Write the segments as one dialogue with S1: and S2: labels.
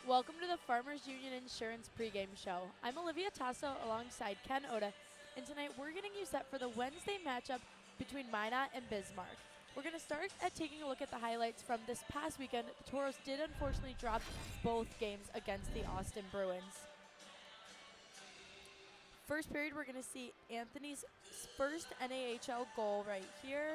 S1: Welcome to the Farmers Union Insurance pregame show. I'm Olivia Tasso alongside Ken Oda, and tonight we're getting you set for the Wednesday matchup between Minot and Bismarck. We're going to start at taking a look at the highlights from this past weekend. The Tauros did unfortunately drop both games against the Austin Bruins. First period, we're going to see Anthony's first NAHL goal right here.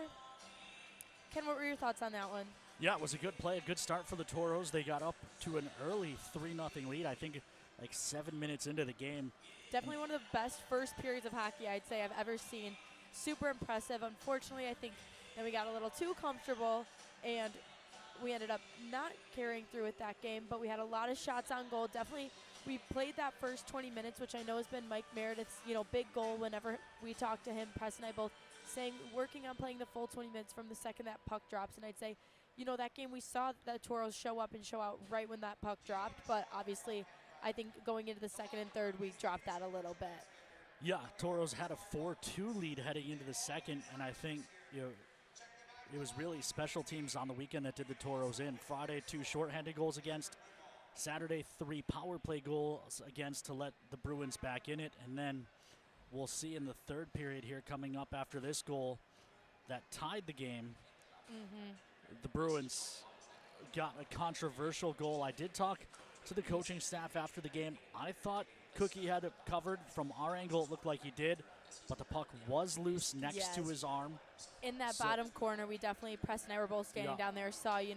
S1: Ken, what were your thoughts on that one?
S2: Yeah, it was a good play, a good start for the Tauros. They got up to an early 3-0 lead, I think like 7 minutes into the game.
S1: Definitely one of the best first periods of hockey I'd say I've ever seen. Super impressive. Unfortunately, I think that we got a little too comfortable and we ended up not carrying through with that game, but we had a lot of shots on goal. Definitely, we played that first 20 minutes, which I know has been Mike Meredith's, big goal whenever we talk to him. Press and I both saying, working on playing the full 20 minutes from the second that puck drops. And I'd say, that game we saw the Tauros show up and show out right when that puck dropped, but obviously I think going into the second and third, we dropped that a little bit.
S2: Yeah, Tauros had a 4-2 lead heading into the second, and I think, it was really special teams on the weekend that did the Tauros in. Friday, 2 shorthanded goals against. Saturday, 3 power play goals against to let the Bruins back in it. And then we'll see in the third period here coming up after this goal that tied the game. The Bruins got a controversial goal. I did talk to the coaching staff after the game. I thought Cookie had it covered. From our angle, it looked like he did, but the puck was loose next to his arm.
S1: In that bottom corner, we definitely, Press and I were both standing down there, saw, he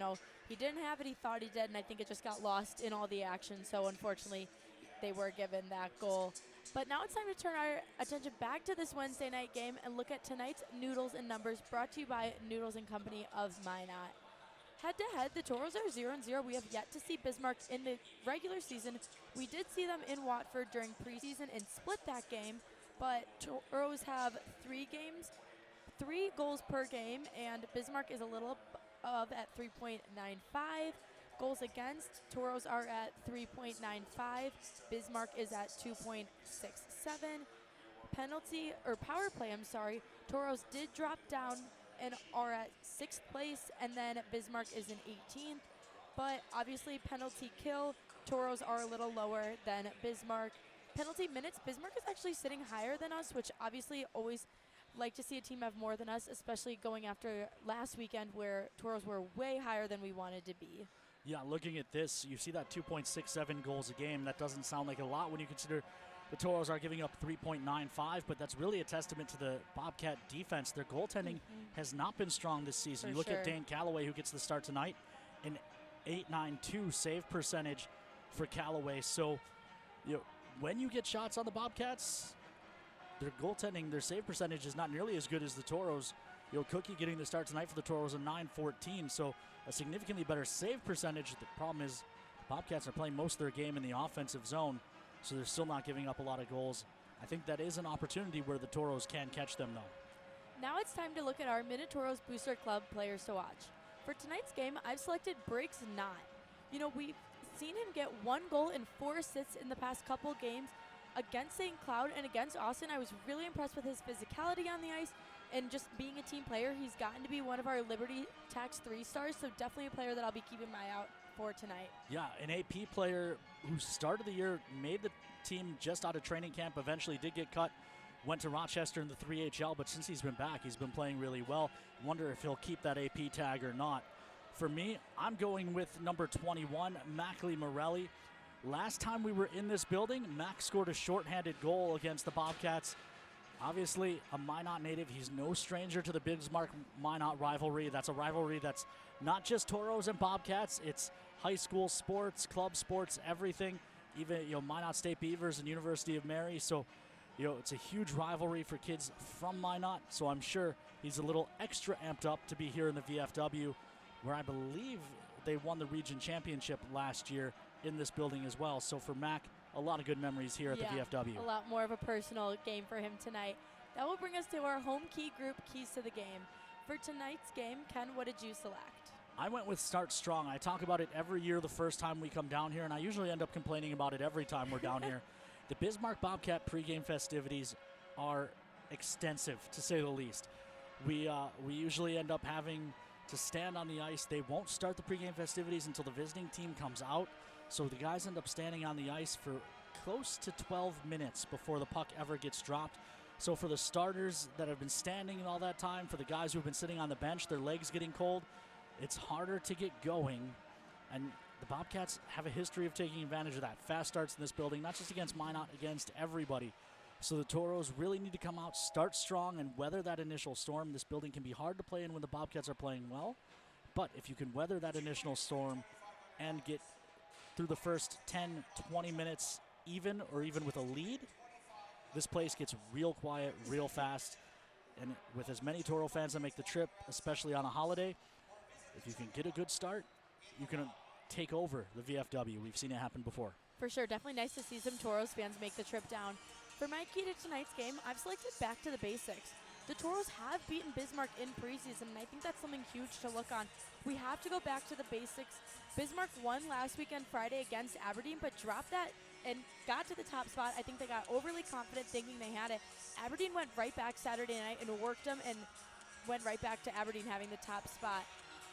S1: didn't have it, he thought he did, and I think it just got lost in all the action. So unfortunately, they were given that goal. But now it's time to turn our attention back to this Wednesday night game and look at tonight's Noodles and Numbers, brought to you by Noodles and Company of Minot. Head-to-head, the Tauros are 0-0. We have yet to see Bismarck in the regular season. We did see them in Watford during preseason and split that game, but Tauros have 3 goals per game, and Bismarck is a little above at 3.95. Goals against, Tauros are at 3.95. Bismarck is at 2.67. Power play, Tauros did drop down and are at 6th place, and then Bismarck is in 18th. But obviously penalty kill, Tauros are a little lower than Bismarck. Penalty minutes, Bismarck is actually sitting higher than us, which obviously always like to see a team have more than us, especially going after last weekend where Tauros were way higher than we wanted to be.
S2: Yeah, looking at this, you see that 2.67 goals a game. That doesn't sound like a lot when you consider the Tauros are giving up 3.95, but that's really a testament to the Bobcat defense. Their goaltending has not been strong this season. You look at Dane Calloway, who gets the start tonight, an .892 save percentage for Calloway. So, when you get shots on the Bobcats, their goaltending, their save percentage is not nearly as good as the Tauros. Cookie getting the start tonight for the Tauros, a .914, so a significantly better save percentage. The problem is the Bobcats are playing most of their game in the offensive zone, so they're still not giving up a lot of goals. I think that is an opportunity where the Tauros can catch them, though.
S1: Now it's time to look at our Minotauros Booster Club players to watch. For tonight's game, I've selected Briggs Knott. We've seen him get 1 goal and 4 assists in the past couple games. Against St. Cloud and against Austin, I was really impressed with his physicality on the ice and just being a team player. He's gotten to be one of our Liberty Tax 3 stars, so definitely a player that I'll be keeping my eye out for tonight.
S2: Yeah, an AP player who started the year, made the team just out of training camp, eventually did get cut, went to Rochester in the 3HL, but since he's been back, he's been playing really well. Wonder if he'll keep that AP tag or not. For me, I'm going with number 21, Mackley Morelli. Last time we were in this building, Mac scored a shorthanded goal against the Bobcats. Obviously, a Minot native. He's no stranger to the Bismarck-Minot rivalry. That's a rivalry that's not just Tauros and Bobcats. It's high school sports, club sports, everything. Even, Minot State Beavers and University of Mary. So, it's a huge rivalry for kids from Minot. So I'm sure he's a little extra amped up to be here in the VFW, where I believe they won the region championship last year in this building as well. So for Mac, a lot of good memories here at the VFW.
S1: A lot more of a personal game for him tonight. That will bring us to our home key group, Keys to the Game. For tonight's game, Ken, what did you select?
S2: I went with Start Strong. I talk about it every year the first time we come down here, and I usually end up complaining about it every time we're down here. The Bismarck Bobcat pregame festivities are extensive, to say the least. We usually end up having to stand on the ice. They won't start the pregame festivities until the visiting team comes out. So the guys end up standing on the ice for close to 12 minutes before the puck ever gets dropped. So for the starters that have been standing all that time, for the guys who have been sitting on the bench, their legs getting cold, it's harder to get going. And the Bobcats have a history of taking advantage of that. Fast starts in this building, not just against Minot, against everybody. So the Tauros really need to come out, start strong, and weather that initial storm. This building can be hard to play in when the Bobcats are playing well. But if you can weather that initial storm and get through the first 10, 20 minutes even, or even with a lead, this place gets real quiet, real fast. And with as many Toro fans that make the trip, especially on a holiday, if you can get a good start, you can take over the VFW. We've seen it happen before.
S1: For sure, definitely nice to see some Toros fans make the trip down. For my key to tonight's game, I've selected back to the basics. The Toros have beaten Bismarck in preseason, and I think that's something huge to look on. We have to go back to the basics. Bismarck won last weekend Friday against Aberdeen, but dropped that and got to the top spot. I think they got overly confident thinking they had it. Aberdeen went right back Saturday night and worked them and went right back to Aberdeen having the top spot.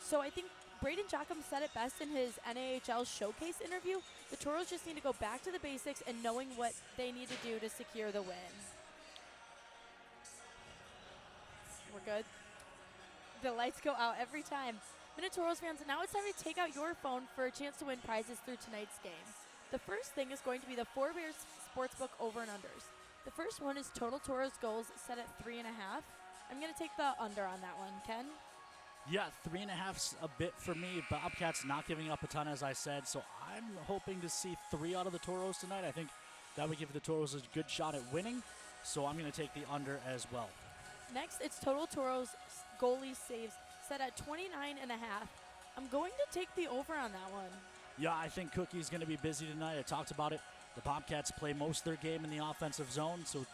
S1: So I think Braden Jockum said it best in his NAHL showcase interview. The Toros just need to go back to the basics and knowing what they need to do to secure the win. We're good. The lights go out every time. Minotauros fans, now it's time to take out your phone for a chance to win prizes through tonight's game. The first thing is going to be the 4 Bears Sportsbook over and unders. The first one is total Toros goals set at 3.5. I'm going to take the under on that one. Ken?
S2: Yeah, 3.5's a bit for me. Bobcats not giving up a ton, as I said, so I'm hoping to see 3 out of the Toros tonight. I think that would give the Toros a good shot at winning, so I'm going to take the under as well.
S1: Next, it's total Toros goalie saves set at 29.5. I'm going to take the over on that one.
S2: Yeah, I think Cookie's going to be busy tonight. I talked about it. The Bobcats play most of their game in the offensive zone, so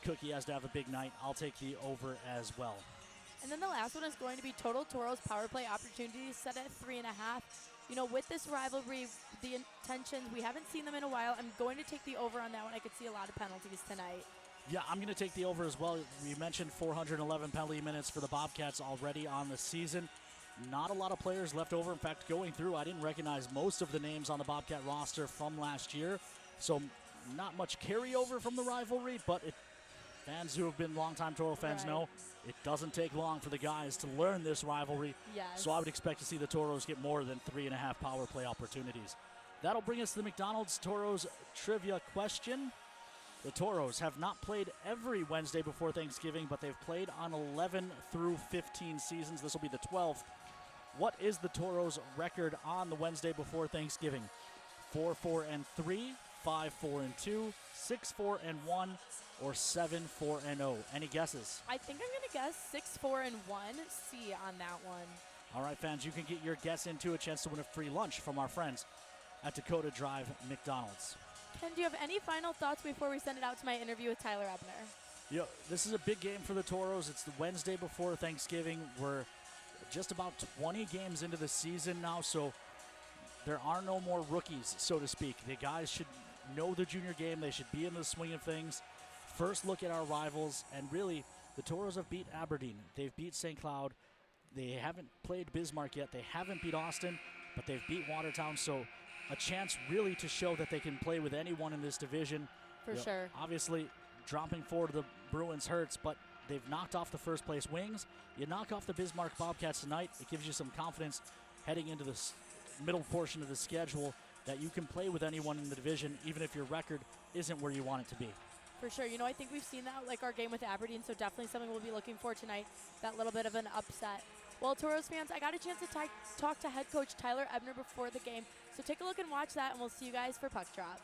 S2: Cookie has to have a big night. I'll take the over as well.
S1: And then the last one is going to be total Toros power play opportunities set at 3.5. You know, with this rivalry, the intentions, we haven't seen them in a while. I'm going to take the over on that one. I could see a lot of penalties tonight.
S2: Yeah, I'm going to take the over as well. We mentioned 411 penalty minutes for the Bobcats already on the season. Not a lot of players left over. In fact, going through, I didn't recognize most of the names on the Bobcat roster from last year. So not much carryover from the rivalry, but fans who have been longtime Toro fans know it doesn't take long for the guys to learn this rivalry.
S1: Yes.
S2: So I would expect to see the Toros get more than 3.5 power play opportunities. That'll bring us to the McDonald's Toros trivia question. The Toros have not played every Wednesday before Thanksgiving, but they've played on 11 through 15 seasons. This will be the 12th. What is the Toros' record on the Wednesday before Thanksgiving? 4-4-3, 5-4-2, 6-4-1, or 7-4-0? Any guesses?
S1: I think I'm going to guess 6-4-1, C on that one.
S2: All right, fans, you can get your guess into a chance to win a free lunch from our friends at Dakota Drive McDonald's.
S1: Ken, do you have any final thoughts before we send it out to my interview with Tyler Ebner?
S2: You know, this is a big game for the Toros. It's the Wednesday before Thanksgiving. We're just about 20 games into the season now, so there are no more rookies, so to speak. The guys should know the junior game. They should be in the swing of things. First look at our rivals, and really, the Toros have beat Aberdeen. They've beat St. Cloud. They haven't played Bismarck yet. They haven't beat Austin, but they've beat Watertown, so a chance really to show that they can play with anyone in this division.
S1: For sure.
S2: Obviously, dropping 4 to the Bruins hurts, but they've knocked off the first place Wings. You knock off the Bismarck Bobcats tonight, it gives you some confidence heading into this middle portion of the schedule that you can play with anyone in the division, even if your record isn't where you want it to be.
S1: For sure. You know, I think we've seen that, like our game with Aberdeen, so definitely something we'll be looking for tonight, that little bit of an upset. Well, Toros fans, I got a chance to talk to head coach Tyler Ebner before the game, so take a look and watch that, and we'll see you guys for Puck Drop.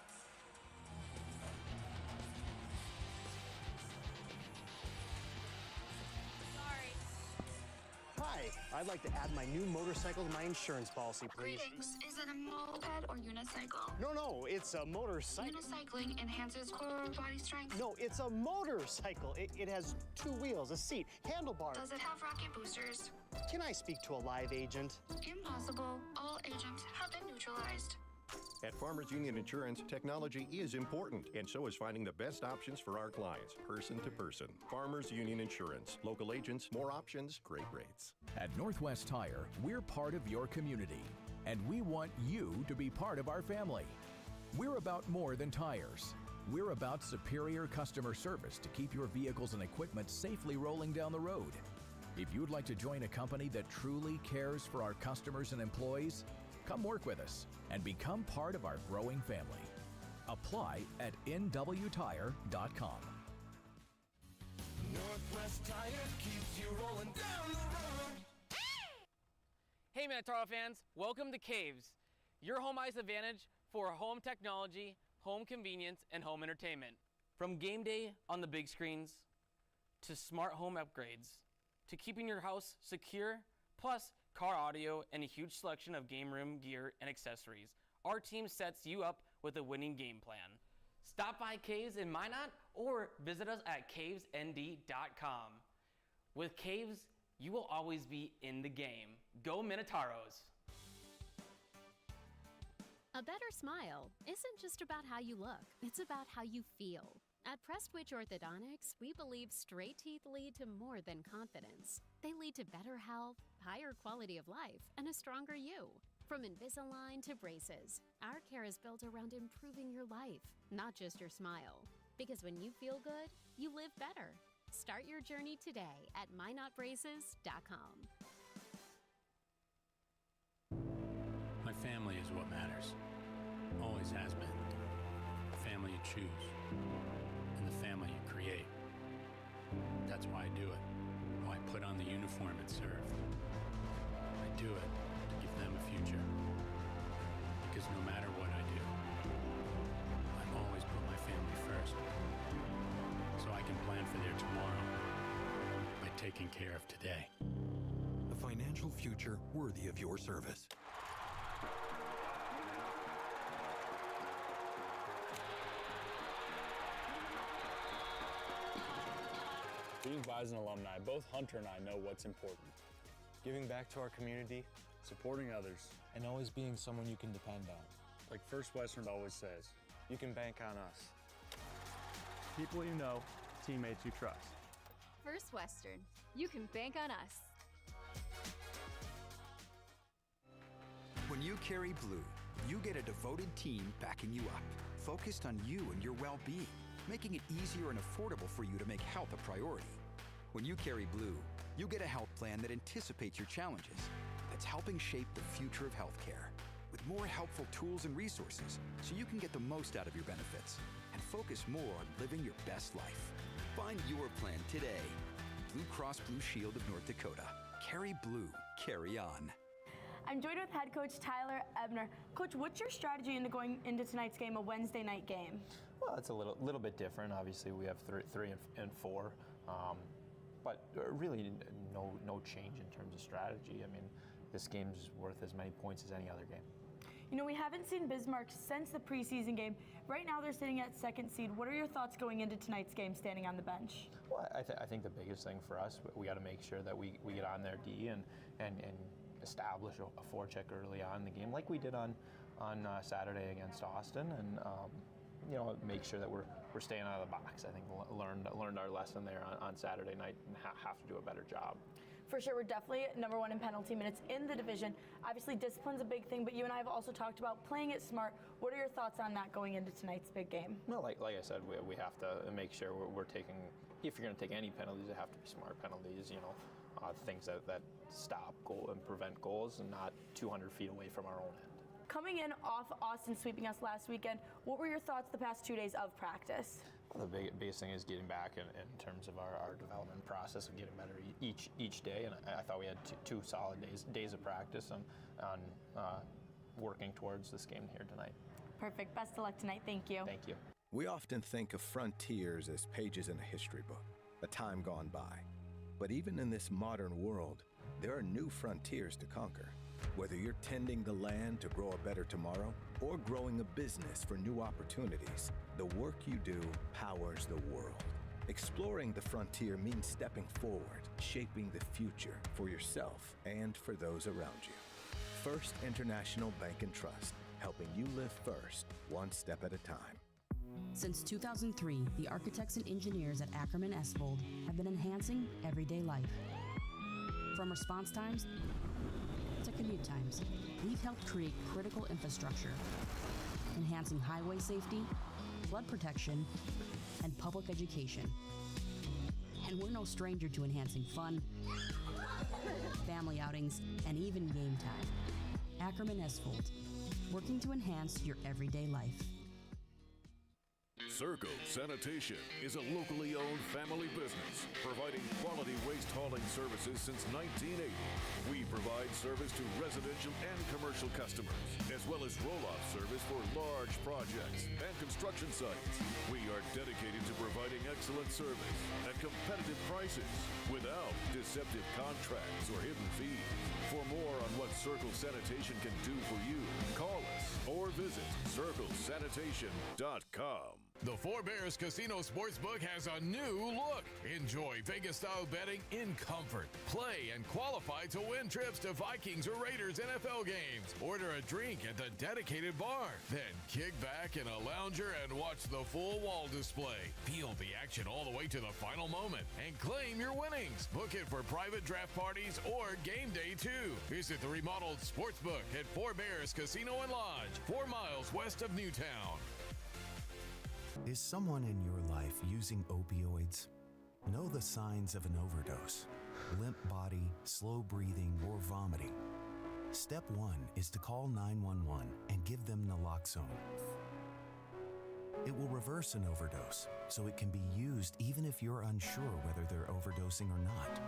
S3: Hi, I'd like to add my new motorcycle to my insurance policy, please.
S4: Greetings. Is it a moped or unicycle?
S3: No, it's a motorcycle.
S4: Unicycling enhances core body strength.
S3: No, it's a motorcycle. It has 2 wheels, a seat, handlebars.
S4: Does it have rocket boosters?
S3: Can I speak to a live agent?
S4: Impossible. All agents have been neutralized.
S5: At Farmers Union Insurance, technology is important, and so is finding the best options for our clients, person to person. Farmers Union Insurance. Local agents, more options, great rates.
S6: At Northwest Tire, we're part of your community. and we want you to be part of our family. We're about more than tires. We're about superior customer service to keep your vehicles and equipment safely rolling down the road. If you'd like to join a company that truly cares for our customers and employees, come work with us and become part of our growing family. Apply at nwtire.com.
S7: Northwest Tire keeps you rolling down the road.
S8: Hey Minotauros fans, welcome to Caves, your home ice advantage for home technology, home convenience, and home entertainment. From game day on the big screens, to smart home upgrades, to keeping your house secure, plus car audio and a huge selection of game room gear and accessories, our team sets you up with a winning game plan. Stop by Caves in Minot or visit us at cavesnd.com. With Caves, you will always be in the game. Go Minotauros!
S9: A better smile isn't just about how you look, it's about how you feel. At Prestwich Orthodontics, we believe straight teeth lead to more than confidence. They lead to better health, higher quality of life, and a stronger you. From Invisalign to braces, our care is built around improving your life, not just your smile. Because when you feel good, you live better. Start your journey today at minotbraces.com.
S10: My family is what matters. Always has been. The family you choose. And the family you create. That's why I do it. Why I put on the uniform and serve. I do it to give them a future. Because no matter what I do, I always put my family first. So I can plan for their tomorrow by taking care of today.
S11: A financial future worthy of your service.
S12: Being Bison alumni, both Hunter and I know what's important.
S13: Giving back to our community,
S12: supporting others,
S13: and always being someone you can depend on.
S12: Like First Western always says,
S13: you can bank on us.
S12: People you know, teammates you trust.
S14: First Western, you can bank on us.
S15: When you carry blue, you get a devoted team backing you up, focused on you and your well-being, making it easier and affordable for you to make health a priority. When you carry blue, you get a health plan that anticipates your challenges, that's helping shape the future of healthcare, with more helpful tools and resources so you can get the most out of your benefits and focus more on living your best life. Find your plan today. Blue Cross Blue Shield of North Dakota. Carry blue. Carry on.
S16: I'm joined with head coach Tyler Ebner. Coach, what's your strategy into going into tonight's game, a Wednesday night game?
S17: Well, it's a little bit different. Obviously, we have 3 and 4, but really no change in terms of strategy. I mean, this game's worth as many points as any other game.
S16: You know, we haven't seen Bismarck since the preseason game. Right now, they're sitting at 2nd seed. What are your thoughts going into tonight's game, standing on the bench?
S17: Well, I think the biggest thing for us, we got to make sure that we get on their D and establish a forecheck early on in the game, like we did on Saturday against Austin, and you know, make sure that we're staying out of the box. I think learned our lesson there on Saturday night and have to do a better job.
S16: For sure, we're definitely #1 in penalty minutes in the division. Obviously, discipline's a big thing, but you and I have also talked about playing it smart. What are your thoughts on that going into tonight's big game?
S17: Well, like I said, we have to make sure we're taking, if you're going to take any penalties, they have to be smart penalties, you know, things that stop goal and prevent goals and not 200 feet away from our own end.
S16: Coming in off Austin sweeping us last weekend, what were your thoughts the past 2 days of practice?
S17: Well, the biggest thing is getting back in terms of our development process and getting better each day. And I thought we had two solid days of practice on working towards this game here tonight.
S16: Perfect. Best of luck tonight. Thank you.
S17: Thank you.
S18: We often think of frontiers as pages in a history book, a time gone by. But even in this modern world, there are new frontiers to conquer. Whether you're tending the land to grow a better tomorrow or growing a business for new opportunities, the work you do powers the world. Exploring the frontier means stepping forward, shaping the future for yourself and for those around you. First International Bank and Trust, helping you live first, one step at a time.
S19: Since 2003, the architects and engineers at Ackerman Esvold have been enhancing everyday life. From response times to to commute times, we've helped create critical infrastructure, enhancing highway safety, flood protection, and public education. And we're no stranger to enhancing fun, family outings, and even game time. Ackerman Esfold, working to enhance your everyday life.
S20: Circle Sanitation is a locally owned family business providing quality waste hauling services since 1980. We provide service to residential and commercial customers, as well as roll-off service for large projects and construction sites. We are dedicated to providing excellent service at competitive prices without deceptive contracts or hidden fees. For more on what Circle Sanitation can do for you, call us or visit circlesanitation.com.
S21: The Four Bears Casino Sportsbook has a new look. Enjoy Vegas-style betting in comfort. Play and qualify to win trips to Vikings or Raiders NFL games. Order a drink at the dedicated bar. Then kick back in a lounger and watch the full wall display. Feel the action all the way to the final moment and claim your winnings. Book it for private draft parties or game day too. Visit the remodeled Sportsbook at Four Bears Casino and Lodge, 4 miles west of Newtown.
S22: Is someone in your life using opioids? Know the signs of an overdose: limp body, slow breathing, or vomiting. Step 1 is to call 911 and give them naloxone. It will reverse an overdose, so it can be used even if you're unsure whether they're overdosing or not.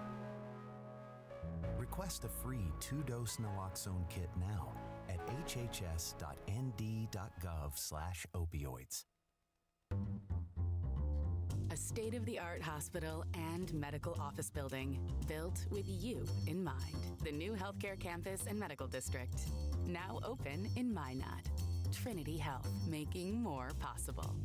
S22: Request a free 2-dose naloxone kit now at hhs.nd.gov/opioids.
S23: A state-of-the-art hospital and medical office building built with you in mind. The new healthcare campus and medical district, now open in Minot. Trinity Health, making more possible.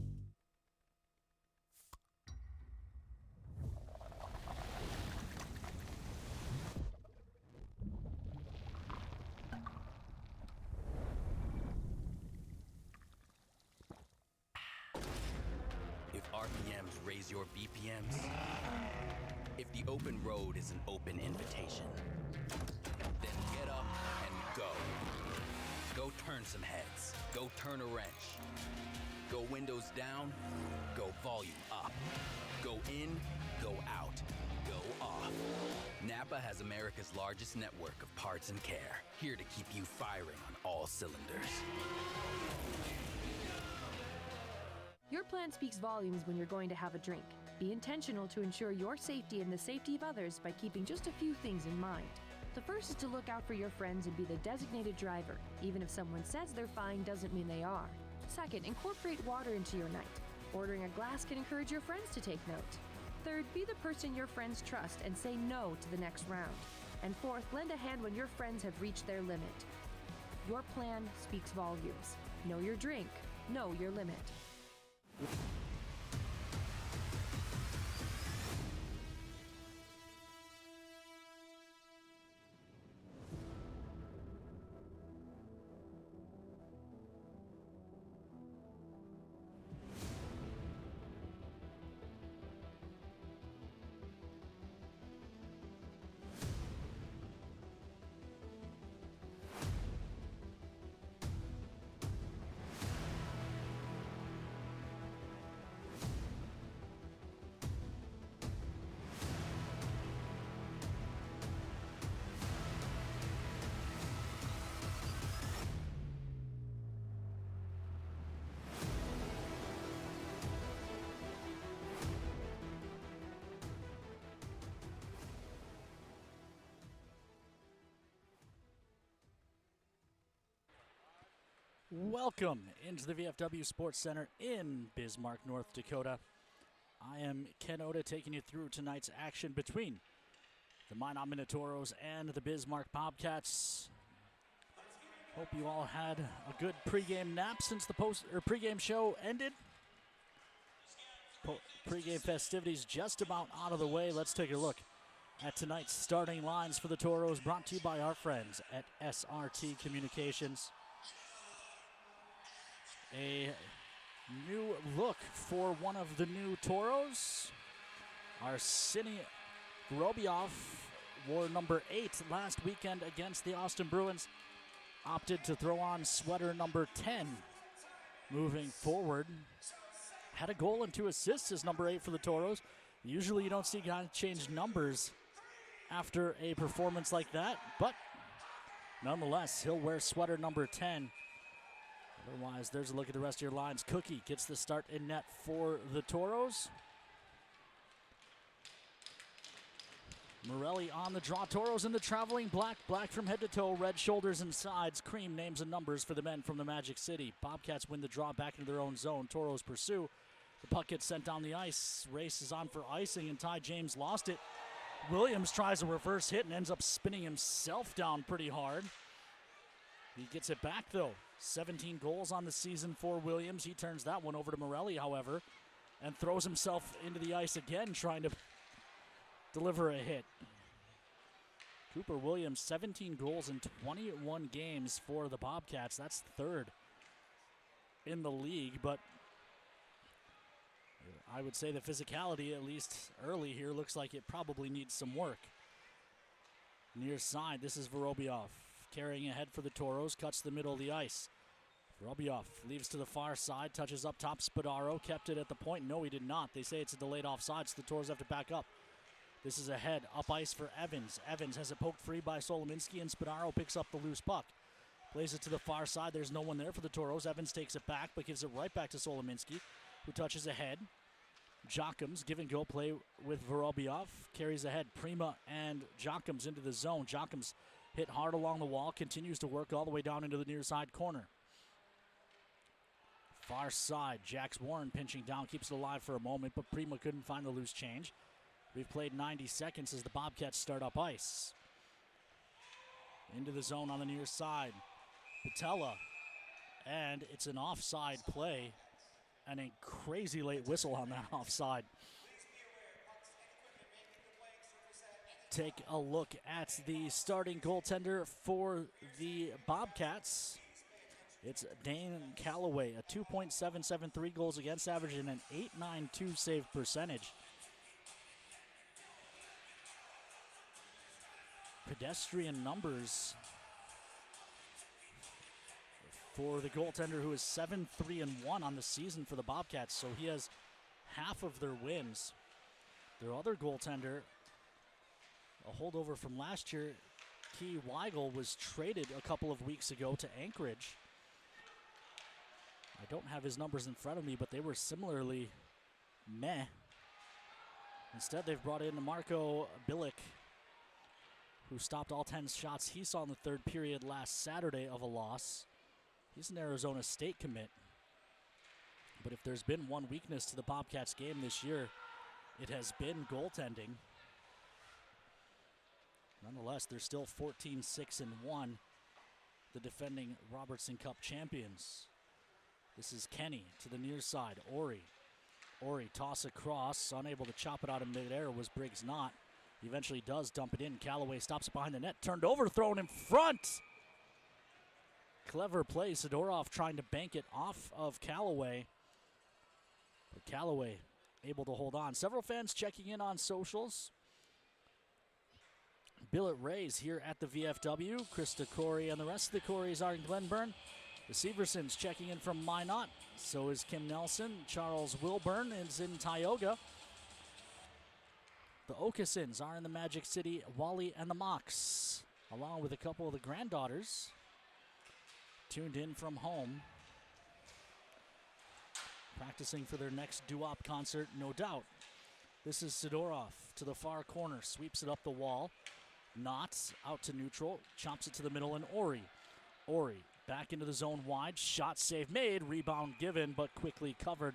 S24: If RPMs raise your BPMs, if the open road is an open invitation, then get up and go. Go turn some heads. Go turn a wrench. Go windows down. Go volume up. Go in. Go out. Go off. Napa has America's largest network of parts and care, here to keep you firing on all cylinders.
S25: Your plan speaks volumes when you're going to have a drink. Be intentional to ensure your safety and the safety of others by keeping just a few things in mind. The first is to look out for your friends and be the designated driver. Even if someone says they're fine doesn't mean they are. Second, incorporate water into your night. Ordering a glass can encourage your friends to take note. Third, be the person your friends trust and say no to the next round. And fourth, lend a hand when your friends have reached their limit. Your plan speaks volumes. Know your drink. Know your limit.
S2: Welcome into the VFW Sports Center in Bismarck, North Dakota. I am Ken Oda taking you through tonight's action between the Minot Minotauros and the Bismarck Bobcats. Hope you all had a good pregame nap since the pregame show ended. Pregame festivities just about out of the way. Let's take a look at tonight's starting lines for the Tauros, brought to you by our friends at SRT Communications. A new look for one of the new Tauros. Arseny Grobiov wore number 8 last weekend against the Austin Bruins. Opted to throw on sweater number 10 moving forward. Had a goal and 2 assists as number 8 for the Tauros. Usually you don't see guys change numbers after a performance like that, but nonetheless, he'll wear sweater number 10. Otherwise, there's a look at the rest of your lines. Cookie gets the start in net for the Tauros. Morelli on the draw. Tauros in the traveling black. Black from head to toe, red shoulders and sides. Cream names and numbers for the men from the Magic City. Bobcats win the draw back into their own zone. Tauros pursue. The puck gets sent down the ice. Race is on for icing, and Ty James lost it. Williams tries a reverse hit and ends up spinning himself down pretty hard. He gets it back, though. 17 goals on the season for Williams. He turns that one over to Morelli, however, and throws himself into the ice again, trying to deliver a hit. Cooper Williams, 17 goals in 21 games for the Bobcats. That's third in the league, but I would say the physicality, at least early here, looks like it probably needs some work. Near side, this is Vorobiev. Carrying ahead for the Tauros, cuts the middle of the ice. Vorobiev leaves to the far side, touches up top. Spadaro kept it at the point. No, he did not. They say it's a delayed offside, so the Tauros have to back up. This is ahead, up ice for Evans. Evans has it poked free by Solominski, and Spadaro picks up the loose puck. Plays it to the far side. There's no one there for the Tauros. Evans takes it back, but gives it right back to Solominski, who touches ahead. Jockums, give and go play with Vorobiev. Carries ahead Prima and Jockums into the zone. Jockums hit hard along the wall, continues to work all the way down into the near side corner. Far side, Jax Warren pinching down, keeps it alive for a moment, but Prima couldn't find the loose change. We've played 90 seconds as the Bobcats start up ice. Into the zone on the near side. Patella, and it's an offside play, and a crazy late whistle on that offside. Take a look at the starting goaltender for the Bobcats. It's Dane Calloway, a 2.773 goals against average and an .892 save percentage. Pedestrian numbers for the goaltender, who is 7-3-1 on the season for the Bobcats, so he has half of their wins. Their other goaltender, a holdover from last year, Key Weigel, was traded a couple of weeks ago to Anchorage. I don't have his numbers in front of me, but they were similarly meh. Instead, they've brought in Marco Bilic, who stopped all 10 shots he saw in the third period last Saturday of a loss. He's an Arizona State commit. But if there's been one weakness to the Bobcats game this year, it has been goaltending. Nonetheless, they're still 14-6-1, the defending Robertson Cup champions. This is Kenny to the near side. Ori toss across, unable to chop it out in midair was Briggs not. He eventually does dump it in. Callaway stops behind the net, turned over, thrown in front. Clever play. Sidorov trying to bank it off of Callaway. But Callaway able to hold on. Several fans checking in on socials. Billet Rays here at the VFW. Krista Corey and the rest of the Coreys are in Glenburn. The Seversons checking in from Minot. So is Kim Nelson. Charles Wilburn is in Tioga. The Okasons are in the Magic City. Wally and the Mox, along with a couple of the granddaughters, tuned in from home, practicing for their next doo-wop concert, no doubt. This is Sidorov to the far corner, sweeps it up the wall. Knotts out to neutral, chops it to the middle, and Ori back into the zone wide. Shot save made, rebound given, but quickly covered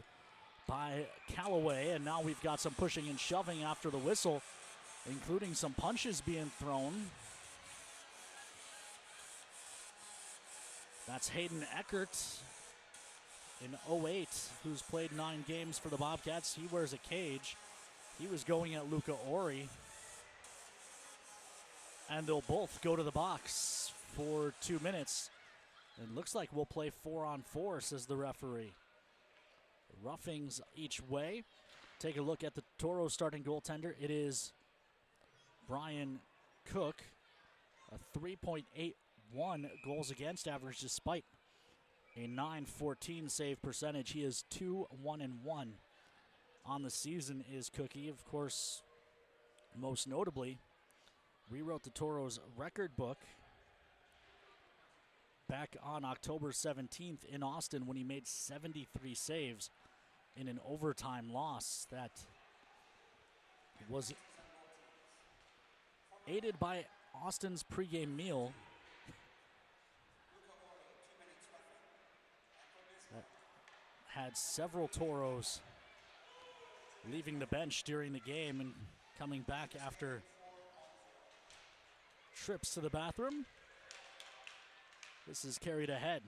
S2: by Callaway. And now we've got some pushing and shoving after the whistle, including some punches being thrown. That's Hayden Eckert in 08, who's played 9 games for the Bobcats. He wears a cage. He was going at Luca Ori. And they'll both go to the box for 2 minutes. And looks like we'll play 4-on-4, says the referee. Roughings each way. Take a look at the Tauros starting goaltender. It is Brian Cook, a 3.81 goals against average despite a .914 save percentage. He is 2-1-1 on the season is Cookie. Of course, most notably, rewrote the Tauros record book back on October 17th in Austin when he made 73 saves in an overtime loss that was aided by Austin's pregame meal that had several Tauros leaving the bench during the game and coming back after trips to the bathroom. This is carried ahead.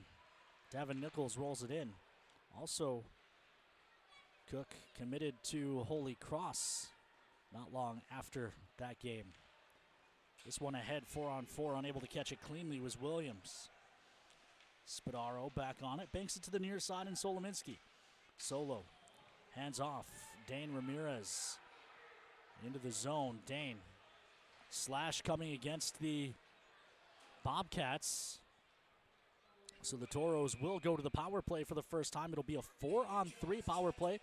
S2: Davin Nichols rolls it in. Also, Cook committed to Holy Cross not long after that game. This one ahead, 4-on-4, unable to catch it cleanly was Williams. Spadaro back on it, banks it to the near side, and Solominski. Solo, hands off. Dane Ramirez into the zone. Dane, slash coming against the Bobcats. So the Tauros will go to the power play for the first time. It'll be a 4-on-3 power play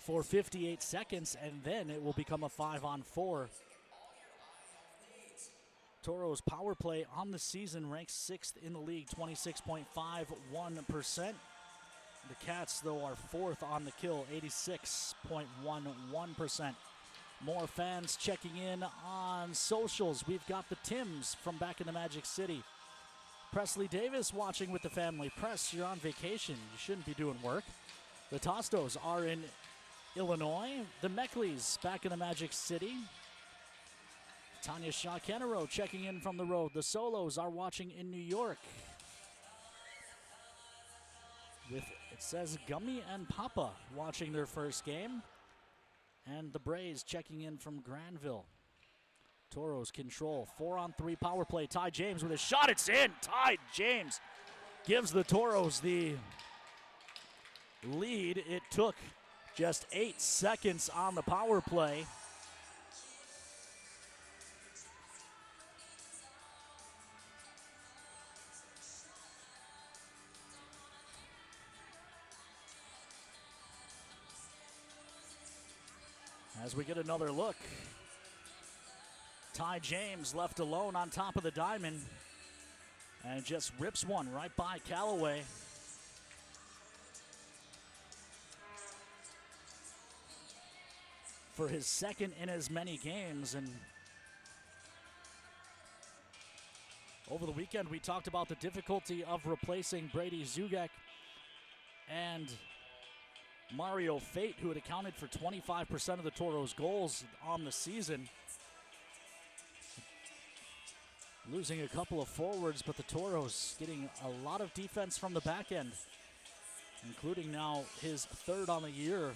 S2: for 58 seconds, and then it will become a 5-on-4. Tauros power play on the season ranks 6th in the league, 26.51%. The Cats, though, are 4th on the kill, 86.11%. More fans checking in on socials. We've got the Tims from back in the Magic City. Presley Davis watching with the family. Press, you're on vacation. You shouldn't be doing work. The Tostos are in Illinois. The Meckleys back in the Magic City. Tanya Shaw-Kennero checking in from the road. The Solos are watching in New York. With, it says, Gummy and Papa watching their first game. And the Braves checking in from Granville. Tauros control, 4-on-3 power play. Ty James with a shot, it's in. Ty James gives the Tauros the lead. It took just 8 seconds on the power play. As we get another look, Ty James left alone on top of the diamond and just rips one right by Callaway. For his second in as many games. And over the weekend, we talked about the difficulty of replacing Brady Zugek and Mario Fate, who had accounted for 25% of the Tauros' goals on the season. Losing a couple of forwards, but the Tauros getting a lot of defense from the back end, including now his third on the year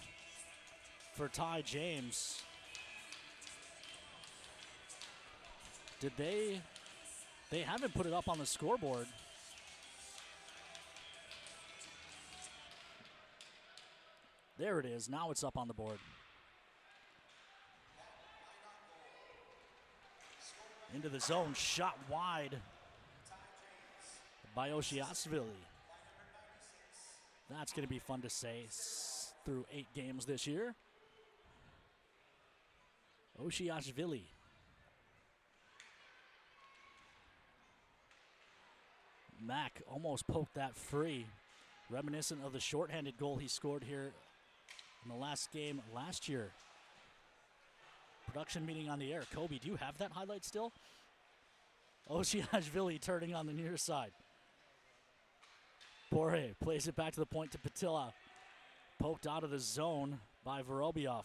S2: for Ty James. Did they haven't put it up on the scoreboard. There it is. Now it's up on the board. Into the zone, shot wide by Oshiashvili. That's going to be fun to say through 8 games this year. Oshiashvili. Mack almost poked that free. Reminiscent of the shorthanded goal he scored here in the last game last year. Production meeting on the air. Kobe, do you have that highlight still? Oshiashvili turning on the near side. Borre plays it back to the point to Patilla. Poked out of the zone by Vorobyov.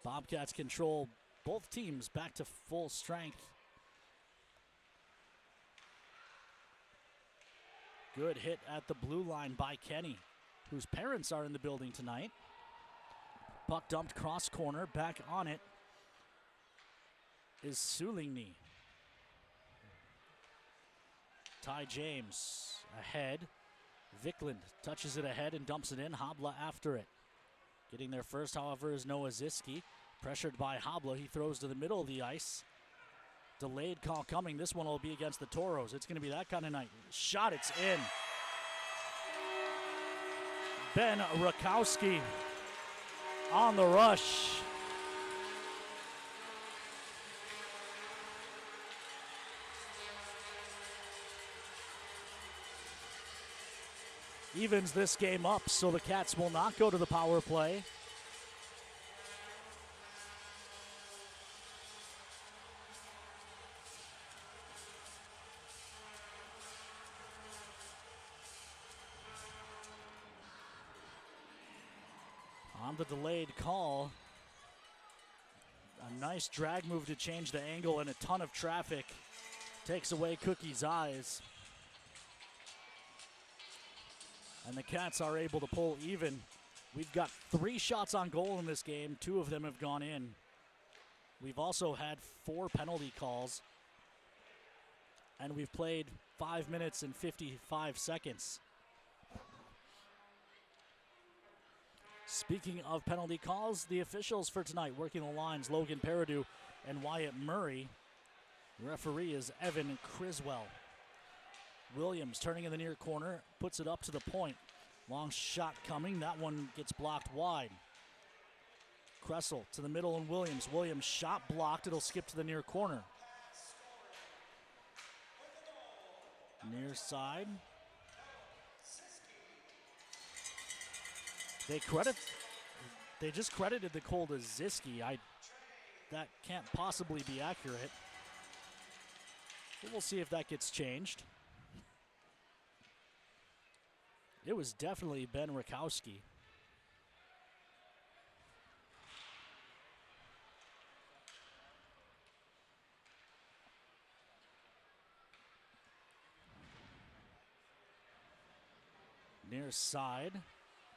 S2: Bobcats control both teams back to full strength. Good hit at the blue line by Kenny, whose parents are in the building tonight. Puck dumped cross corner, back on it is Sulingny. Ty James ahead. Vikland touches it ahead and dumps it in. Habla after it. Getting there first, however, is Noah Ziski. Pressured by Habla, he throws to the middle of the ice. Delayed call coming. This one will be against the Tauros. It's going to be that kind of night. Shot, it's in. Ben Rakowski on the rush. Evens this game up, so the Cats will not go to the power play. On the delayed call, a nice drag move to change the angle, and a ton of traffic takes away Cookie's eyes. And the Cats are able to pull even. We've got 3 shots on goal in this game. 2 of them have gone in. We've also had 4 penalty calls. And we've played 5 minutes and 55 seconds. Speaking of penalty calls, the officials for tonight working the lines, Logan Paradu and Wyatt Murray. The referee is Evan Criswell. Williams turning in the near corner, puts it up to the point. Long shot coming, that one gets blocked wide. Kressel to the middle and Williams. Williams shot blocked, it'll skip to the near corner. Near side. They just credited the goal to Ziski. That can't possibly be accurate. But we'll see if that gets changed. It was definitely Ben Rakowski. Near side,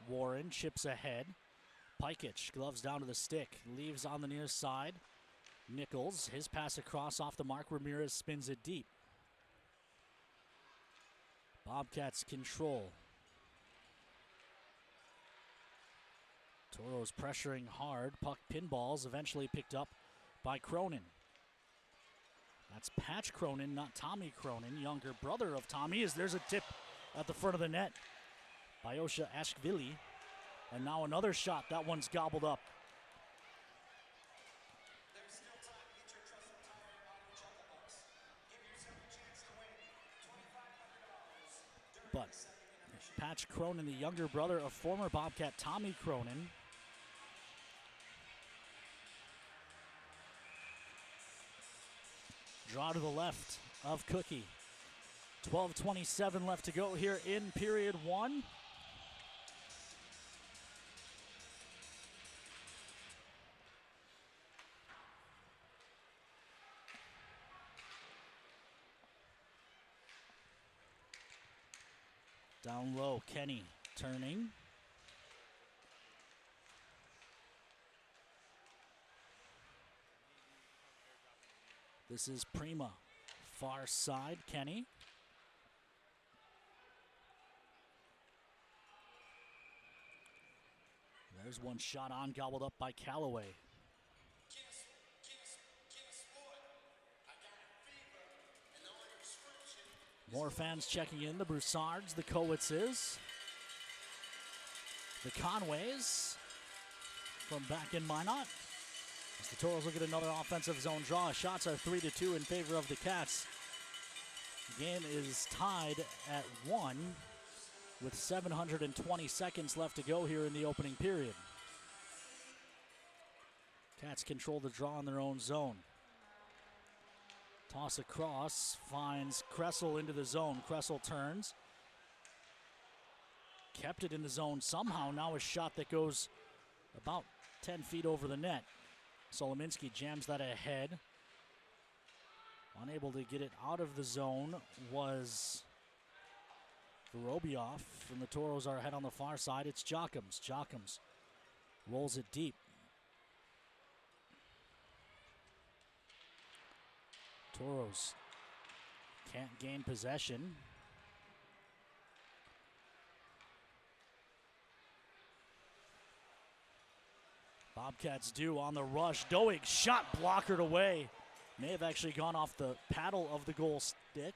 S2: Warren chips ahead. Pikic, gloves down to the stick, leaves on the near side. Nichols, his pass across off the mark. Ramirez spins it deep. Bobcats control. Tauros pressuring hard. Puck pinballs, eventually picked up by Cronin. That's Patch Cronin, not Tommy Cronin, younger brother of Tommy, as there's a tip at the front of the net by Osha Ashvili. And now another shot. That one's gobbled up. But Patch Cronin, the younger brother of former Bobcat Tommy Cronin, draw to the left of Cookie. 12:27 left to go here in period 1. Down low, Kenny turning. This is Prima. Far side, Kenny. There's one shot on, gobbled up by Callaway. More fans checking in. The Broussards, the Cowitzes, the Conways from back in Minot. As the Tauros look at another offensive zone draw. Shots are 3-2 in favor of the Cats. The game is tied at 1 with 720 seconds left to go here in the opening period. Cats control the draw in their own zone. Toss across, finds Kressel into the zone. Kressel turns. Kept it in the zone somehow. Now a shot that goes about 10 feet over the net. Solominski jams that ahead. Unable to get it out of the zone was Vorobiev, and the Tauros are ahead on the far side. It's Jockums. Jockums rolls it deep. Tauros can't gain possession. Bobcats do on the rush. Doig shot blockered away. May have actually gone off the paddle of the goal stick.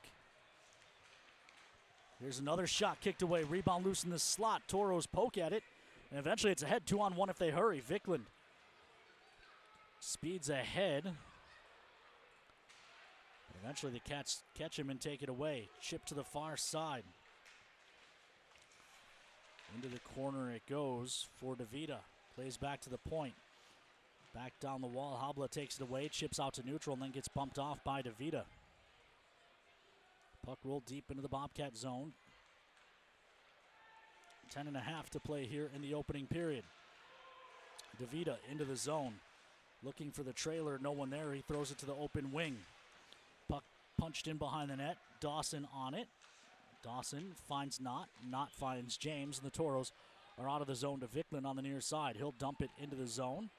S2: Here's another shot kicked away. Rebound loose in the slot. Tauros poke at it. And eventually it's ahead 2-on-1 if they hurry. Vikland speeds ahead. Eventually the Cats catch him and take it away. Chip to the far side. Into the corner it goes for DeVita. Plays back to the point. Back down the wall. Habla takes it away. Chips out to neutral and then gets bumped off by DeVita. Puck rolled deep into the Bobcat zone. 10.5 to play here in the opening period. DeVita into the zone. Looking for the trailer. No one there. He throws it to the open wing. Puck punched in behind the net. Dawson on it. Dawson finds Knott. Knott finds James. And the Tauros are out of the zone to Vikland on the near side. He'll dump it into the zone.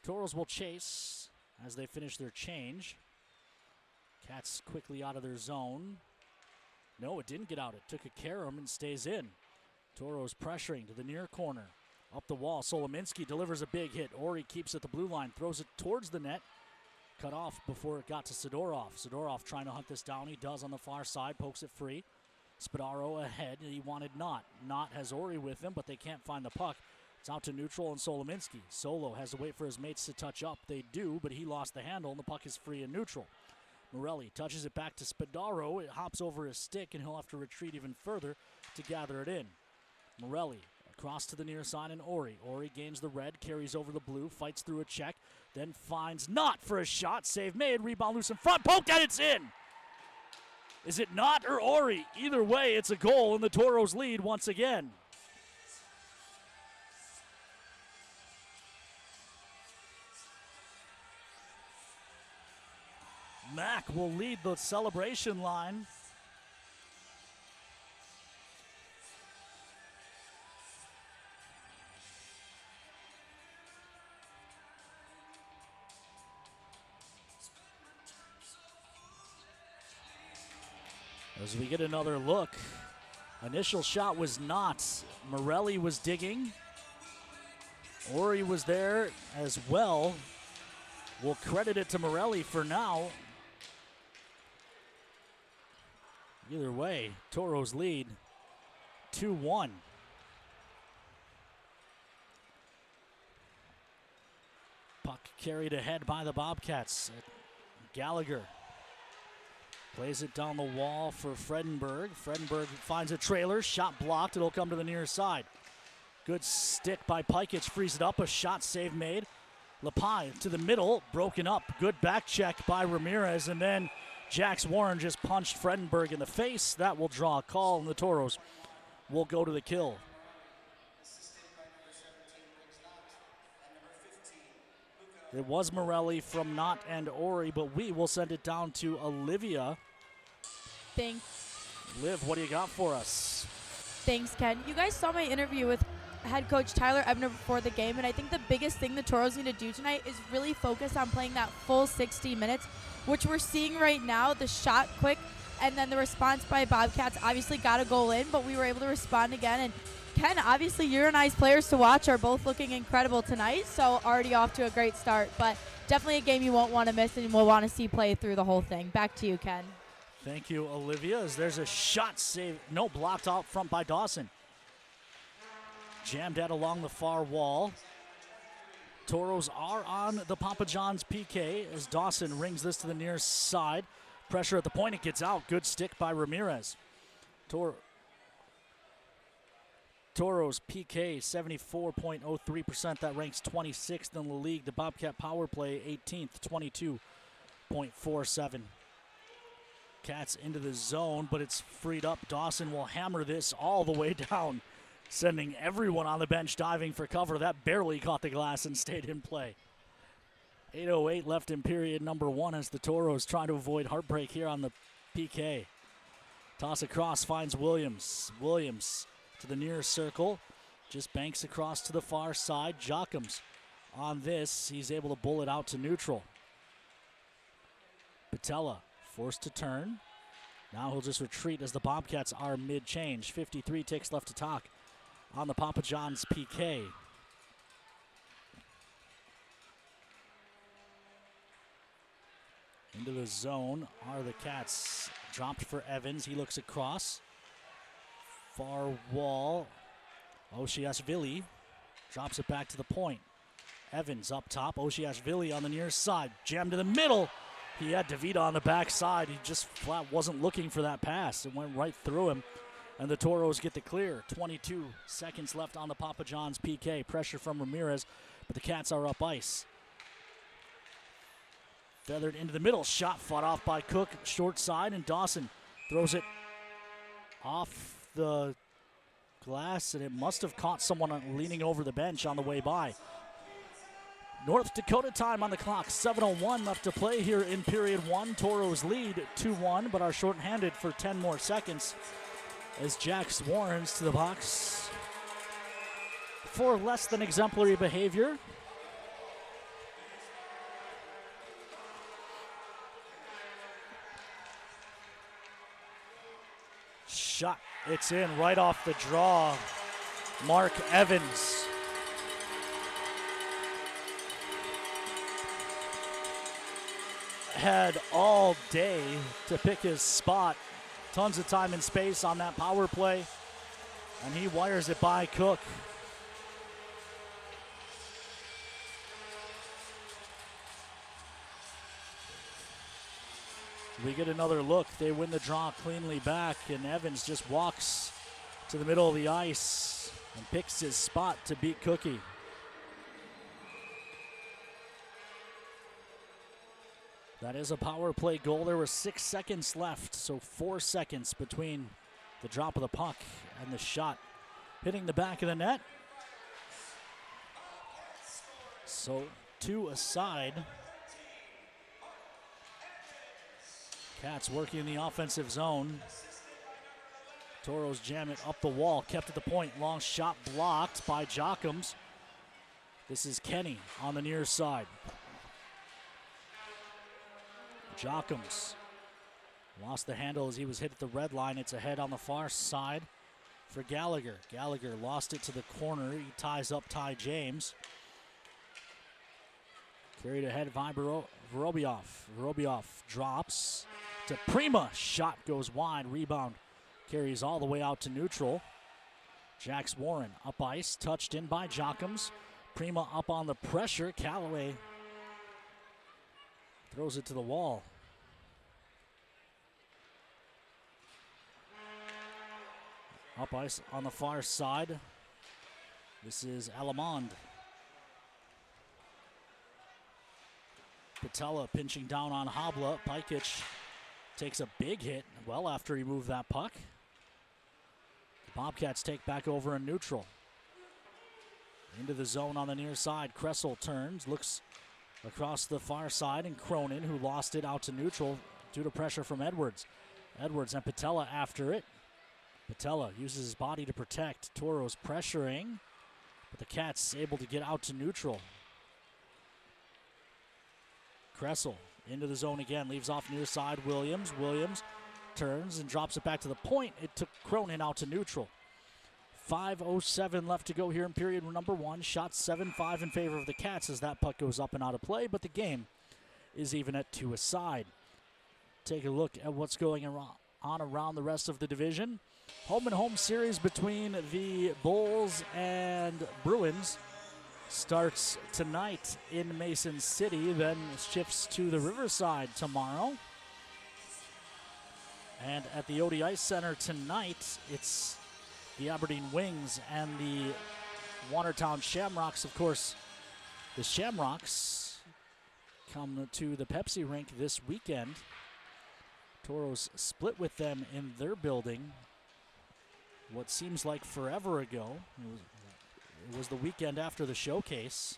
S2: Tauros will chase as they finish their change. Cats quickly out of their zone. No, it didn't get out. It took a carom and stays in. Tauros pressuring to the near corner. Up the wall, Solominski delivers a big hit. Ori keeps at the blue line, throws it towards the net. Cut off before it got to Sidorov. Sidorov trying to hunt this down. He does on the far side, pokes it free. Spadaro ahead, and he wanted Knott. Knott has Ori with him, but they can't find the puck. It's out to neutral and Solominski. Solo has to wait for his mates to touch up. They do, but he lost the handle, and the puck is free in neutral. Morelli touches it back to Spadaro. It hops over his stick, and he'll have to retreat even further to gather it in. Morelli across to the near side, and Ori. Ori gains the red, carries over the blue, fights through a check, then finds Knott for a shot. Save made, rebound loose in front, poked, and it's in! Is it Knott or Ori? Either way, it's a goal, and the Tauros lead once again. Mack will lead the celebration line. As we get another look, initial shot was not. Morelli was digging. Ori was there as well. We'll credit it to Morelli for now. Either way, Tauros lead 2-1. Puck carried ahead by the Bobcats. Gallagher plays it down the wall for Fredenberg. Fredenberg finds a trailer, shot blocked. It'll come to the near side. Good stick by Pikich, frees it up, a shot save made. Lepai to the middle, broken up. Good back check by Ramirez, and then Jax Warren just punched Fredenberg in the face. That will draw a call, and the Tauros will go to the kill. It was Morelli from Knott and Ori, but we will send it down to Olivia.
S1: Thanks.
S2: Liv, what do you got for us?
S1: Thanks, Ken. You guys saw my interview with head coach Tyler Ebner before the game, and I think the biggest thing the Tauros need to do tonight is really focus on playing that full 60 minutes, which we're seeing right now. The shot quick, and then the response by Bobcats obviously got a goal in, but we were able to respond again. And Ken, obviously your and I's players to watch are both looking incredible tonight, so already off to a great start. But definitely a game you won't want to miss, and we'll want to see play through the whole thing. Back to you, Ken.
S2: Thank you, Olivia. As there's a shot save, no, blocked out front by Dawson. Jammed at along the far wall. Tauros are on the Papa John's PK as Dawson rings this to the near side. Pressure at the point, it gets out. Good stick by Ramirez. Tauros PK 74.03%. That ranks 26th in the league. The Bobcat power play 18th, 22.47. Cats into the zone, but it's freed up. Dawson will hammer this all the way down, sending everyone on the bench diving for cover. That barely caught the glass and stayed in play. 8:08 left in period number one as the Tauros try to avoid heartbreak here on the PK. Toss across, finds Williams. Williams to the near circle, just banks across to the far side. Jockums on this, he's able to bull it out to neutral. Patella forced to turn. Now he'll just retreat as the Bobcats are mid-change. 53 ticks left to talk on the Papa John's PK. Into the zone are the Cats. Dropped for Evans. He looks across. Far wall. Oshiashvili drops it back to the point. Evans up top. Oshiashvili on the near side. Jammed to the middle. He had Davida on the backside. He just flat wasn't looking for that pass. It went right through him. And the Toros get the clear. 22 seconds left on the Papa John's PK. Pressure from Ramirez, but the Cats are up ice. Feathered into the middle. Shot fought off by Cook. Short side, and Dawson throws it off the glass, and it must have caught someone leaning over the bench on the way by. North Dakota time on the clock. 7:01 left to play here in period one. Toros lead 2-1, but are shorthanded for 10 more seconds as Jax warrens to the box for less than exemplary behavior. Shot. It's in right off the draw. Mark Evans. Had all day to pick his spot. Tons of time and space on that power play. And he wires it by Cook. We get another look. They win the draw cleanly back, and Evans just walks to the middle of the ice and picks his spot to beat Cookie. That is a power play goal. There were 6 seconds left, so 4 seconds between the drop of the puck and the shot hitting the back of the net. So 2 aside. Cats working in the offensive zone. Toros jam it up the wall, kept at the point. Long shot blocked by Jockums. This is Kenny on the near side. Jockums lost the handle as he was hit at the red line. It's ahead on the far side for Gallagher. Gallagher lost it to the corner. He ties up Ty James. Carried ahead by Vorobiev. Vorobiev drops to Prima. Shot goes wide. Rebound carries all the way out to neutral. Jax Warren up ice. Touched in by Jockums. Prima up on the pressure. Callaway throws it to the wall. Up ice on the far side. This is Alamond. Patella pinching down on Habla. Pikic takes a big hit well after he moved that puck. The Bobcats take back over in neutral. Into the zone on the near side. Kressel turns, looks across the far side, and Cronin, who lost it out to neutral due to pressure from Edwards. Edwards and Patella after it. Patella uses his body to protect. Toros pressuring, but the Cats able to get out to neutral. Kressel into the zone again, leaves off near side. Williams turns and drops it back to the point. It took Cronin out to neutral. 5:07 left to go here in period number one. Shot 7-5 in favor of the Cats as that puck goes up and out of play, but the game is even at 2 aside. Take a look at what's going on around the rest of the division. Home and home series between the Bulls and Bruins starts tonight in Mason City, then shifts to the Riverside tomorrow. And at the OD Ice Center tonight, it's the Aberdeen Wings and the Watertown Shamrocks. Of course, the Shamrocks come to the Pepsi rink this weekend. Toros split with them in their building what seems like forever ago. It was the weekend after the showcase.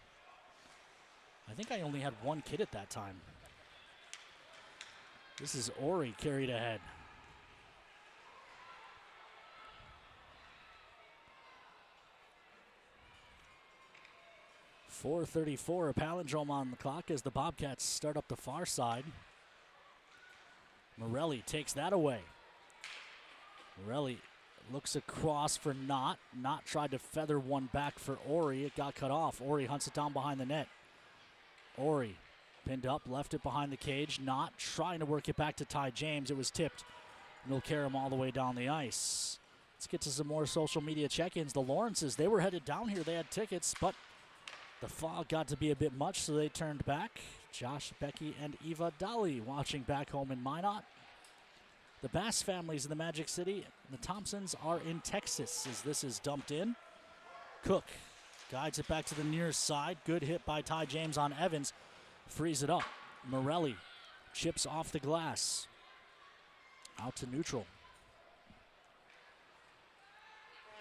S2: I think I only had one kid at that time. This is Ori carried ahead. .434, a palindrome on the clock as the Bobcats start up the far side. Morelli takes that away. Morelli looks across for Knott. Knott tried to feather one back for Ori. It got cut off. Ori hunts it down behind the net. Ori Pinned up, left it behind the cage, not trying to work it back to Ty James. It was tipped, and he'll carry him all the way down the ice. Let's get to some more social media check-ins. The Lawrences, they were headed down here. They had tickets, but the fog got to be a bit much, so they turned back. Josh, Becky, and Eva Dali watching back home in Minot. The Bass families in the Magic City. The Thompsons are in Texas as this is dumped in. Cook guides it back to the near side. Good hit by Ty James on Evans. Frees it up. Morelli chips off the glass. Out to neutral.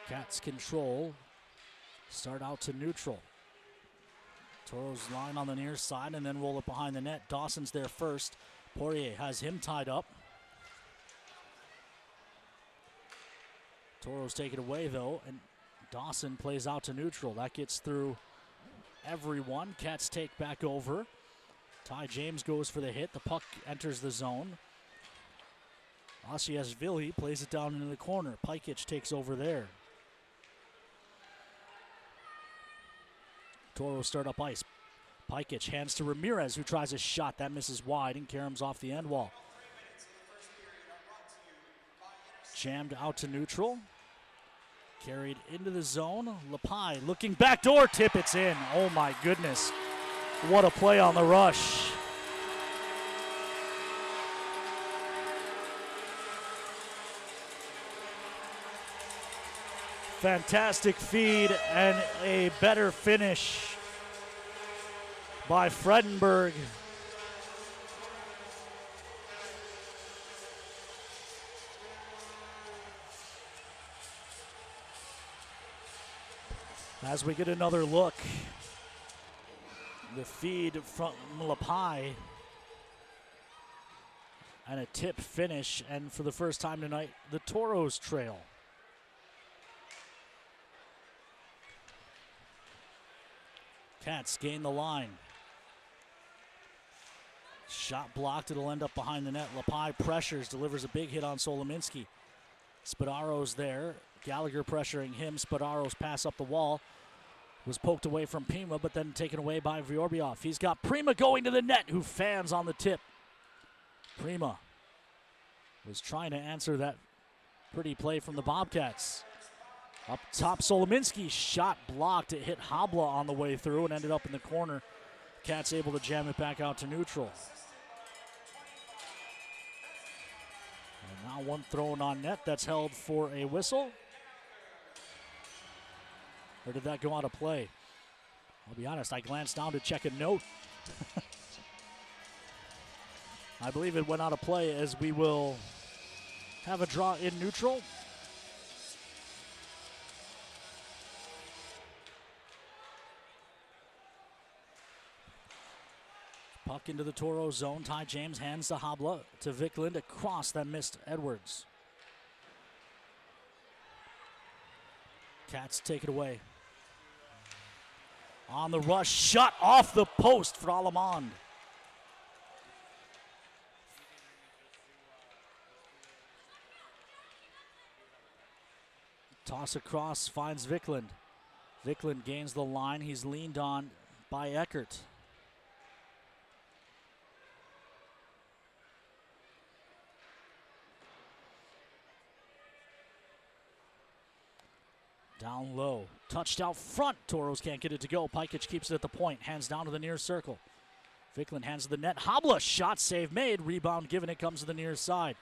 S2: Cats control. Start out to neutral. Toros line on the near side and then roll it behind the net. Dawson's there first. Poirier has him tied up. Toros take it away though, and Dawson plays out to neutral. That gets through everyone. Cats take back over. Ty James goes for the hit. The puck enters the zone. Asiashvili plays it down into the corner. Pikic takes over there. Toros start up ice. Pikic hands to Ramirez, who tries a shot. That misses wide, and Karam's off the end wall. Jammed out to neutral. Carried into the zone. Lepai looking backdoor. Tippett's in. Oh my goodness. What a play on the rush. Fantastic feed and a better finish by Fredenberg. As we get another look, the feed from Lepai and a tip finish, and for the first time tonight, the Toros trail. Cats gain the line. Shot blocked, it'll end up behind the net. Lepai pressures, delivers a big hit on Solominski. Spadaro's there. Gallagher pressuring him. Spadaro's pass up the wall was poked away from Prima, but then taken away by Vyorbiov. He's got Prima going to the net, who fans on the tip. Prima was trying to answer that pretty play from the Bobcats. Up top, Solominski shot blocked. It hit Habla on the way through and ended up in the corner. Cats able to jam it back out to neutral. And now one thrown on net that's held for a whistle. Or did that go out of play? I'll be honest, I glanced down to check a note. I believe it went out of play, as we will have a draw in neutral. Puck into the Toro zone. Ty James hands to Habla, to Vikland, across that missed Edwards. Cats take it away. On the rush, shot off the post for Alamand. Toss across, finds Vikland. Vikland gains the line. He's leaned on by Eckert. Down low, touched out front. Toros can't get it to go. Pikic keeps it at the point, hands down to the near circle. Vikland hands to the net. Habla, shot save made. Rebound given, it comes to the near side.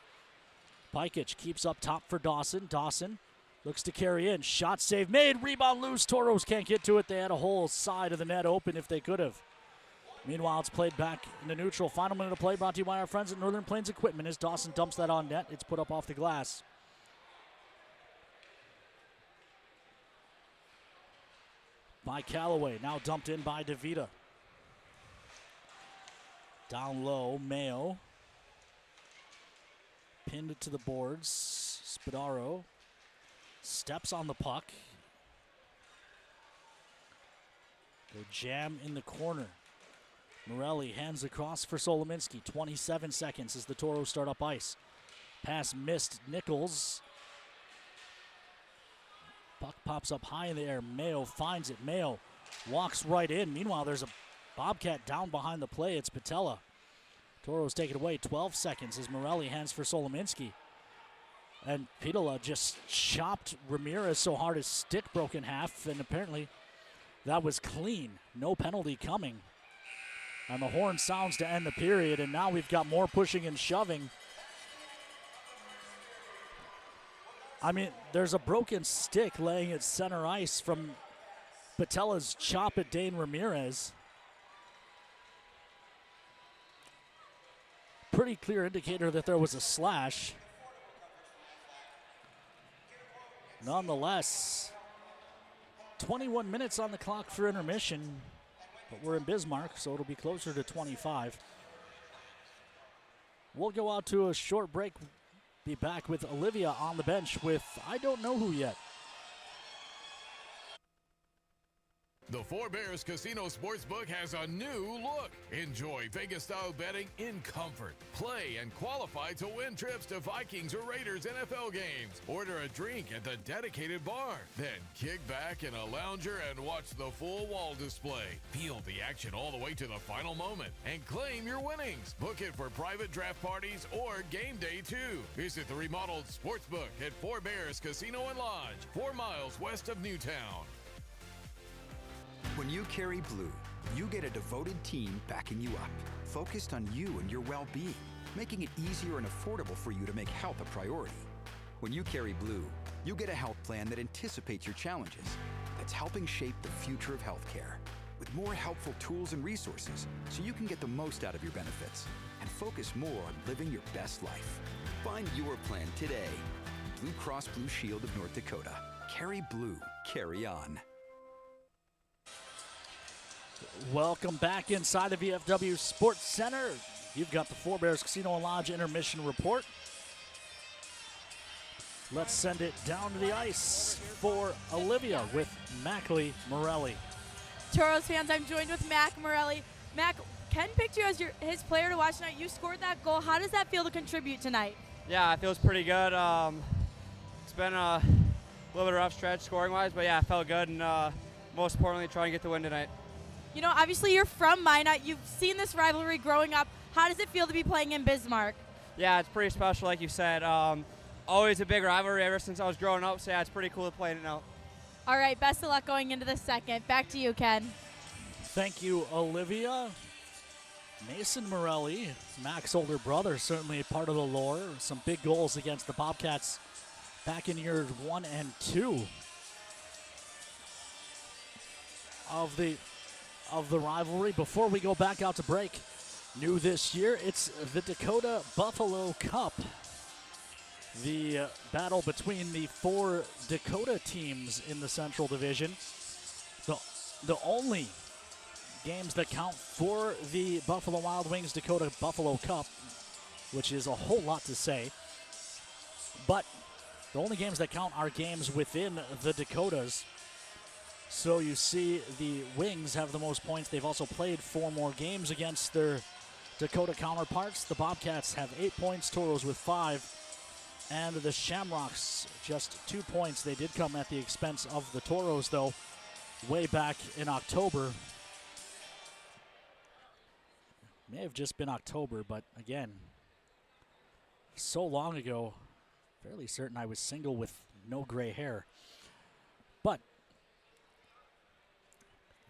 S2: Pikic keeps up top for Dawson. Dawson looks to carry in. Shot save made. Rebound loose. Toros can't get to it. They had a whole side of the net open if they could have. Meanwhile, it's played back into neutral. Final minute of play brought to you by our friends at Northern Plains Equipment as Dawson dumps that on net. It's put up off the glass. By Callaway, now dumped in by DeVita. Down low, Mayo. Pinned it to the boards. Spadaro steps on the puck. They jam in the corner. Morelli hands across for Solominski. 27 seconds as the Toros start up ice. Pass missed. Nichols. Puck pops up high in the air. Mayo finds it. Mayo walks right in. Meanwhile, there's a Bobcat down behind the play. It's Patella. Tauros take it away. 12 seconds as Morelli hands for Solominski. And Patella just chopped Ramirez so hard his stick broke in half, and apparently that was clean. No penalty coming. And the horn sounds to end the period, and now we've got more pushing and shoving. I mean, there's a broken stick laying at center ice from Patella's chop at Dane Ramirez. Pretty clear indicator that there was a slash. Nonetheless, 21 minutes on the clock for intermission, but we're in Bismarck, so it'll be closer to 25. We'll go out to a short break. Be back with Olivia on the bench with I don't know who yet.
S21: The Four Bears Casino Sportsbook has a new look. Enjoy Vegas-style betting in comfort. Play and qualify to win trips to Vikings or Raiders NFL games. Order a drink at the dedicated bar. Then kick back in a lounger and watch the full wall display. Feel the action all the way to the final moment and claim your winnings. Book it for private draft parties or game day too. Visit the remodeled Sportsbook at Four Bears Casino and Lodge, 4 miles west of Newtown.
S15: When you carry blue, you get a devoted team backing you up, focused on you and your well-being, making it easier and affordable for you to make health a priority. When you carry blue, you get a health plan that anticipates your challenges, that's helping shape the future of healthcare, with more helpful tools and resources so you can get the most out of your benefits and focus more on living your best life. Find your plan today. Blue Cross Blue Shield of North Dakota. Carry blue. Carry on.
S2: Welcome back inside the VFW Sports Center. You've got the Four Bears Casino and Lodge intermission report. Let's send it down to the ice for Olivia with Mackley Morelli.
S1: Tauros fans, I'm joined with Mac Morelli. Mac, Ken picked you as his player to watch tonight. You scored that goal. How does that feel to contribute tonight?
S3: Yeah, it feels pretty good. It's been a little bit of a rough stretch scoring-wise, but yeah, it felt good, and most importantly, trying to get the win tonight.
S1: You know, obviously you're from Minot. You've seen this rivalry growing up. How does it feel to be playing in Bismarck?
S3: Yeah, it's pretty special, like you said. Always a big rivalry ever since I was growing up, so yeah, it's pretty cool to play it now.
S1: All right, best of luck going into the second. Back to you, Ken.
S2: Thank you, Olivia. Mason Morelli, Mac's older brother, certainly a part of the lore. Some big goals against the Bobcats back in years 1 and 2 of the rivalry. Before we go back out to break, new this year, it's the Dakota Buffalo Cup. The battle between the 4 Dakota teams in the Central Division. The only games that count for the Buffalo Wild Wings Dakota Buffalo Cup, which is a whole lot to say. But the only games that count are games within the Dakotas. So you see the Wings have the most points. They've also played 4 more games against their Dakota counterparts. The Bobcats have 8 points, Tauros with 5. And the Shamrocks just 2 points. They did come at the expense of the Tauros, though, way back in October. May have just been October, but again, so long ago, fairly certain I was single with no gray hair. But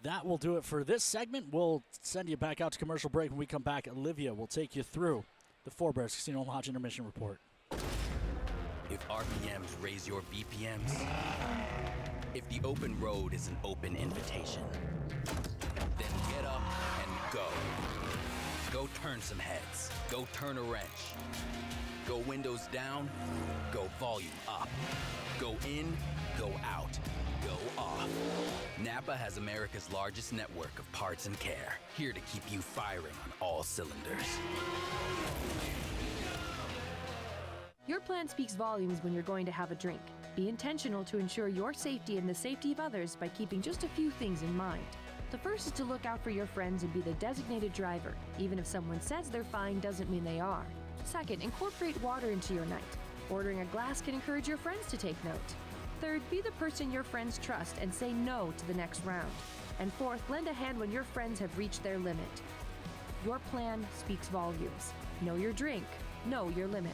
S2: that will do it for this segment. We'll send you back out to commercial break. When we come back, Olivia will take you through the Four Bears Casino Lodge intermission report.
S24: If RPMs raise your BPMs, if the open road is an open invitation, then get up and go. Go turn some heads. Go turn a wrench. Go windows down. Go volume up. Go in. Go out. Go off. Napa has America's largest network of parts and care, here to keep you firing on all cylinders.
S25: Your plan speaks volumes when you're going to have a drink. Be intentional to ensure your safety and the safety of others by keeping just a few things in mind. The first is to look out for your friends and be the designated driver. Even if someone says they're fine doesn't mean they are. Second, incorporate water into your night. Ordering a glass can encourage your friends to take note. Third, be the person your friends trust and say no to the next round. And fourth, lend a hand when your friends have reached their limit. Your plan speaks volumes. Know your drink. Know your limit.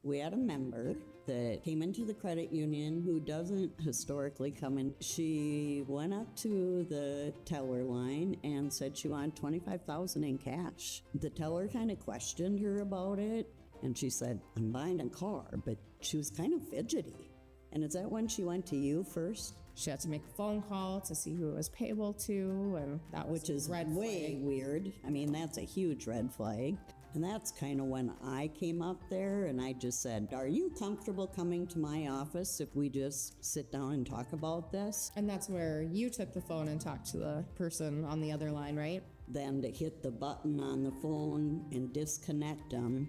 S4: We had a member that came into the credit union who doesn't historically come in. She went up to the teller line and said she wanted $25,000 in cash. The teller kind of questioned her about it, and she said, "I'm buying a car," but she was kind of fidgety. And is that when she went to you first?
S5: She had to make a phone call to see who it was payable to, and that was
S4: which is
S5: red
S4: way
S5: flag.
S4: weird. I mean, that's a huge red flag. And that's kind of when I came up there and I just said, "Are you comfortable coming to my office if we just sit down and talk about this?"
S5: And that's where you took the phone and talked to the person on the other line, right?
S4: Then to hit the button on the phone and disconnect them,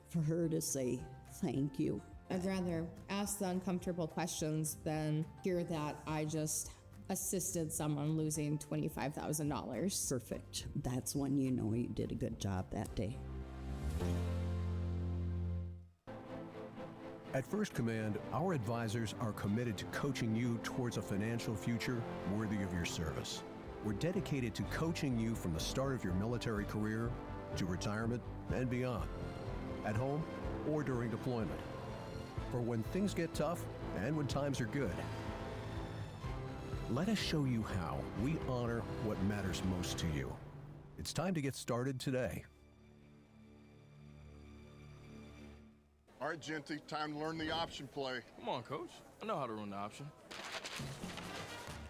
S4: for her to say, "Thank you."
S5: I'd rather ask the uncomfortable questions than hear that I just assisted someone losing $25,000.
S4: Perfect. That's when you know you did a good job that day.
S6: At First Command, our advisors are committed to coaching you towards a financial future worthy of your service. We're dedicated to coaching you from the start of your military career to retirement and beyond, at home or during deployment, for when things get tough and when times are good. Let us show you how we honor what matters most to you. It's time to get started today.
S7: All right, Genty, time to learn the option play.
S8: Come on, Coach. I know how to run the option.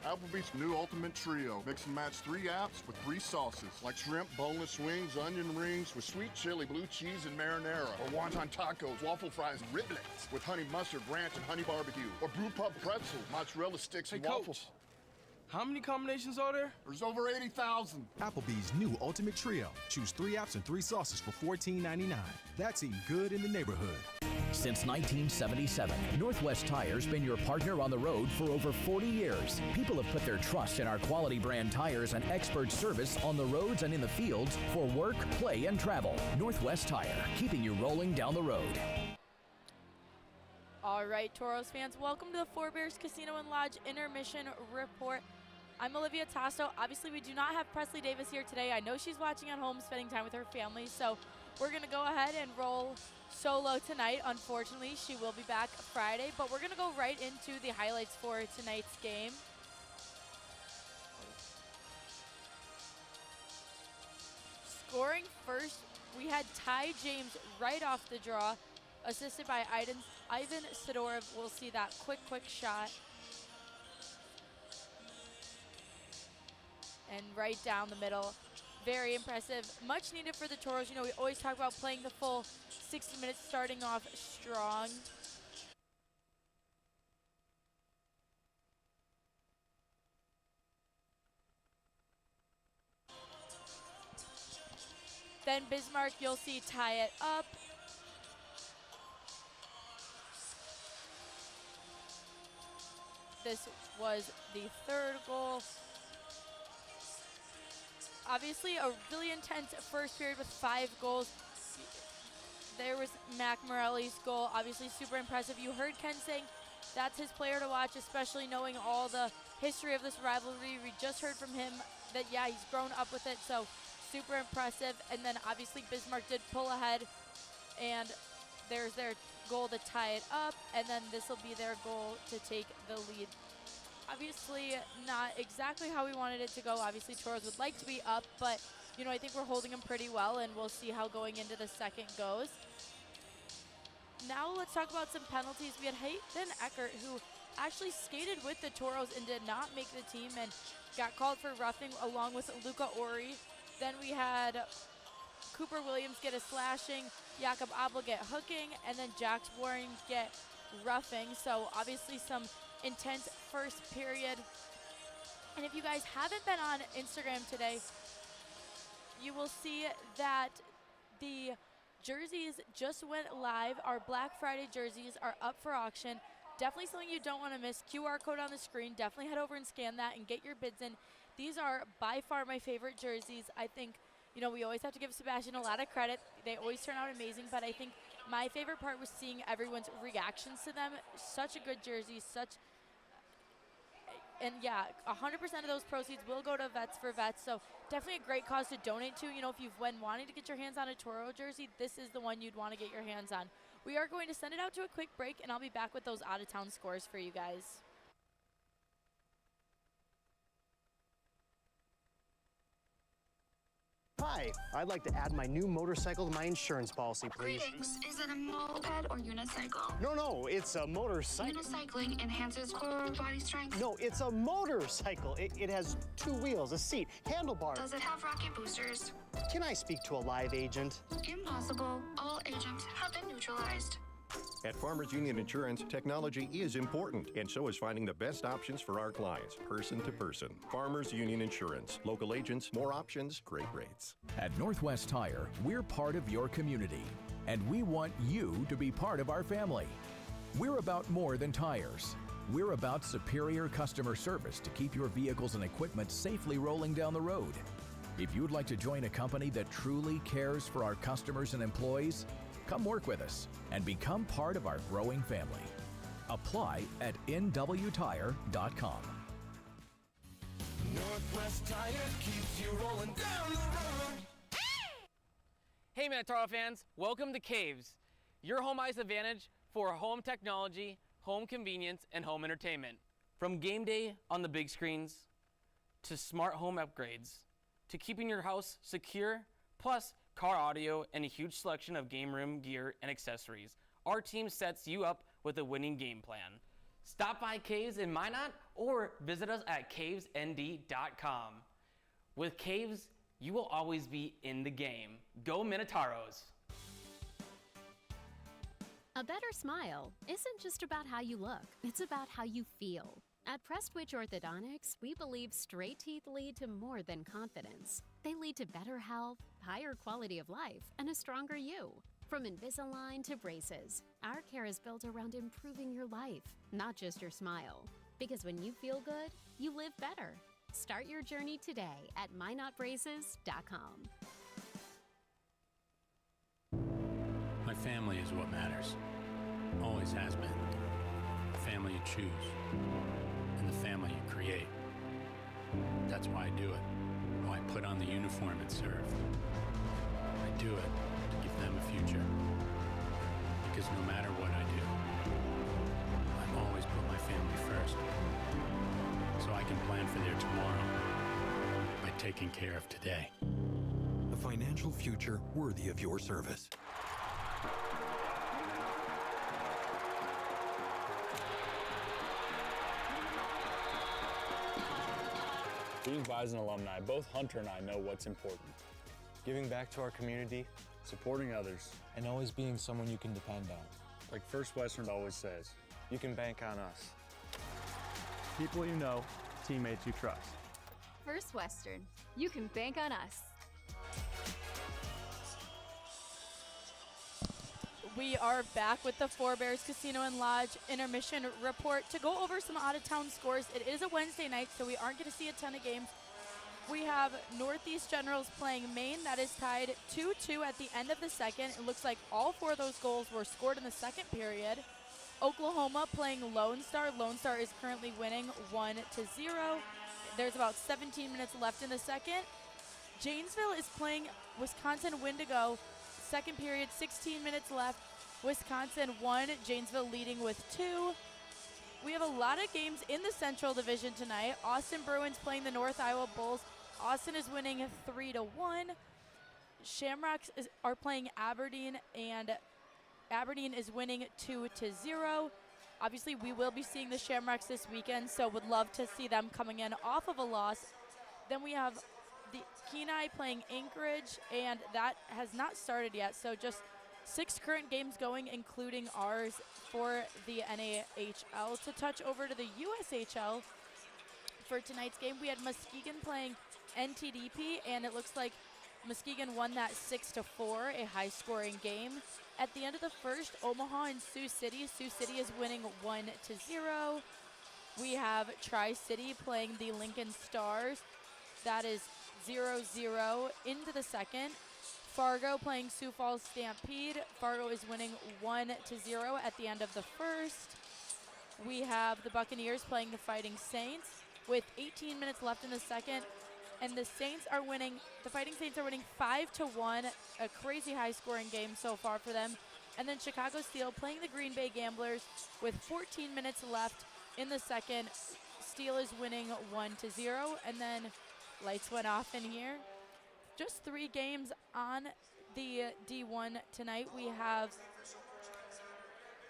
S7: Applebee's new Ultimate Trio. Mix and match 3 apps with 3 sauces, like shrimp, boneless wings, onion rings with sweet chili, blue cheese, and marinara. Or wonton tacos, waffle fries, and riblets with honey mustard, ranch, and honey barbecue. Or brew pub pretzels, mozzarella sticks, and waffles.
S8: How many combinations are there?
S7: There's over 80,000.
S26: Applebee's new Ultimate Trio. Choose 3 apps and 3 sauces for $14.99. That's eating good in the neighborhood.
S27: Since 1977, Northwest Tire's been your partner on the road for over 40 years. People have put their trust in our quality brand tires and expert service on the roads and in the fields for work, play, and travel. Northwest Tire, keeping you rolling down the road.
S1: All right, Tauros fans, welcome to the Four Bears Casino and Lodge Intermission Report. I'm Olivia Tasto. Obviously, we do not have Presley Davis here today. I know she's watching at home, spending time with her family, so we're going to go ahead and roll solo tonight. Unfortunately, she will be back Friday, but we're going to go right into the highlights for tonight's game. Scoring first, we had Ty James right off the draw, assisted by Ivan Sidorov. We'll see that quick shot. And right down the middle. Very impressive. Much needed for the Tauros. You know, we always talk about playing the full 60 minutes, starting off strong. Then Bismarck, you'll see, tie it up. This was the third goal. Obviously, a really intense first period with 5 goals. There was Mac Morelli's goal, obviously super impressive. You heard Ken saying that's his player to watch, especially knowing all the history of this rivalry. We just heard from him that, yeah, he's grown up with it, so super impressive. And then obviously Bismarck did pull ahead, and there's their goal to tie it up, and then this will be their goal to take the lead. Obviously not exactly how we wanted it to go. Obviously Tauros would like to be up, but you know, I think we're holding them pretty well, and we'll see how going into the second goes. Now let's talk about some penalties. We had Hayden Eckert, who actually skated with the Tauros and did not make the team and got called for roughing along with Luca Ori. Then we had Cooper Williams get a slashing, Jakob Abel get hooking, and then Jax Warren get roughing. So obviously some intense first period. And if you guys haven't been on Instagram today, you will see that the jerseys just went live. Our Black Friday jerseys are up for auction. Definitely something you don't want to miss. QR code on the screen. Definitely head over and scan that and get your bids in. These are by far my favorite jerseys. I think, you know, we always have to give Sebastian a lot of credit. They always turn out amazing, but I think My favorite part was seeing everyone's reactions to them. Such a good jersey, and yeah, 100% of those proceeds will go to Vets for Vets, so definitely a great cause to donate to. You know, if you've been wanting to get your hands on a Toro jersey, this is the one you'd want to get your hands on. We are going to send it out to a quick break, and I'll be back with those out-of-town scores for you guys.
S9: Hi, I'd like to add my new motorcycle to my insurance policy, please.
S10: Greetings. Is it a moped or unicycle?
S9: No, it's a motorcycle.
S10: Unicycling enhances core body strength.
S9: No, it's a motorcycle. It has 2 wheels, a seat, handlebars.
S10: Does it have rocket boosters?
S9: Can I speak to a live agent?
S10: Impossible. All agents have been neutralized.
S11: At Farmers Union Insurance, technology is important, and so is finding the best options for our clients, person to person. Farmers Union Insurance. Local agents, more options, great rates.
S27: At Northwest Tire, we're part of your community, and we want you to be part of our family. We're about more than tires. We're about superior customer service to keep your vehicles and equipment safely rolling down the road. If you'd like to join a company that truly cares for our customers and employees, come work with us and become part of our growing family. Apply at nwtire.com.
S12: Northwest Tire keeps you rolling down the road.
S13: Hey Minotauros fans, welcome to Caves, your home ice advantage for home technology, home convenience, and home entertainment. From game day on the big screens, to smart home upgrades, to keeping your house secure, plus car audio and a huge selection of game room gear and accessories, our team sets you up with a winning game plan. Stop by Caves in Minot or visit us at cavesnd.com. With Caves, you will always be in the game. Go Minotauros!
S14: A better smile isn't just about how you look, it's about how you feel. At Prestwich Orthodontics, we believe straight teeth lead to more than confidence. They lead to better health, higher quality of life, and a stronger you. From Invisalign to braces, our care is built around improving your life, not just your smile. Because when you feel good, you live better. Start your journey today at minotbraces.com.
S16: My family is what matters. Always has been. The family you choose. And the family you create. That's why I do it. Why I put on the uniform and serve. I do it to give them a future. Because no matter what I do, I always put my family first. So I can plan for their tomorrow by taking care of today.
S28: A financial future worthy of your service.
S29: Being Bison alumni, both Hunter and I know what's important. Giving back to our community, supporting others, and always being someone you can depend on. Like First Western always says, you can bank on us.
S30: People you know, teammates you trust.
S31: First Western, you can bank on us.
S1: We are back with the Four Bears Casino and Lodge intermission report to go over some out-of-town scores. It is a Wednesday night, so we aren't going to see a ton of games. We have Northeast Generals playing Maine. That is tied 2-2 at the end of the second. It looks like all 4 of those goals were scored in the second period. Oklahoma playing Lone Star. Lone Star is currently winning 1-0. There's about 17 minutes left in the second. Janesville is playing Wisconsin Wendigo. Second period, 16 minutes left. Wisconsin 1, Janesville leading with 2. We have a lot of games in the Central Division tonight. Austin Bruins playing the North Iowa Bulls. Austin is winning 3-1. Shamrocks are playing Aberdeen, and Aberdeen is winning 2-0. Obviously, we will be seeing the Shamrocks this weekend, so would love to see them coming in off of a loss. Then we have the Kenai playing Anchorage, and that has not started yet, so just 6 current games going, including ours for the NAHL. To touch over to the USHL for tonight's game, we had Muskegon playing NTDP, and it looks like Muskegon won that 6-4, a high-scoring game. At the end of the first, Omaha and Sioux City. Sioux City is winning 1-0. We have Tri-City playing the Lincoln Stars. That is 0-0 into the second. Fargo playing Sioux Falls Stampede. Fargo is winning 1-0 at the end of the first. We have the Buccaneers playing the Fighting Saints with 18 minutes left in the second. And the Saints are winning, the Fighting Saints are winning 5-1, a crazy high scoring game so far for them. And then Chicago Steel playing the Green Bay Gamblers with 14 minutes left in the second. Steel is winning 1-0, and then lights went off in here. Just 3 games on the D1 tonight. We have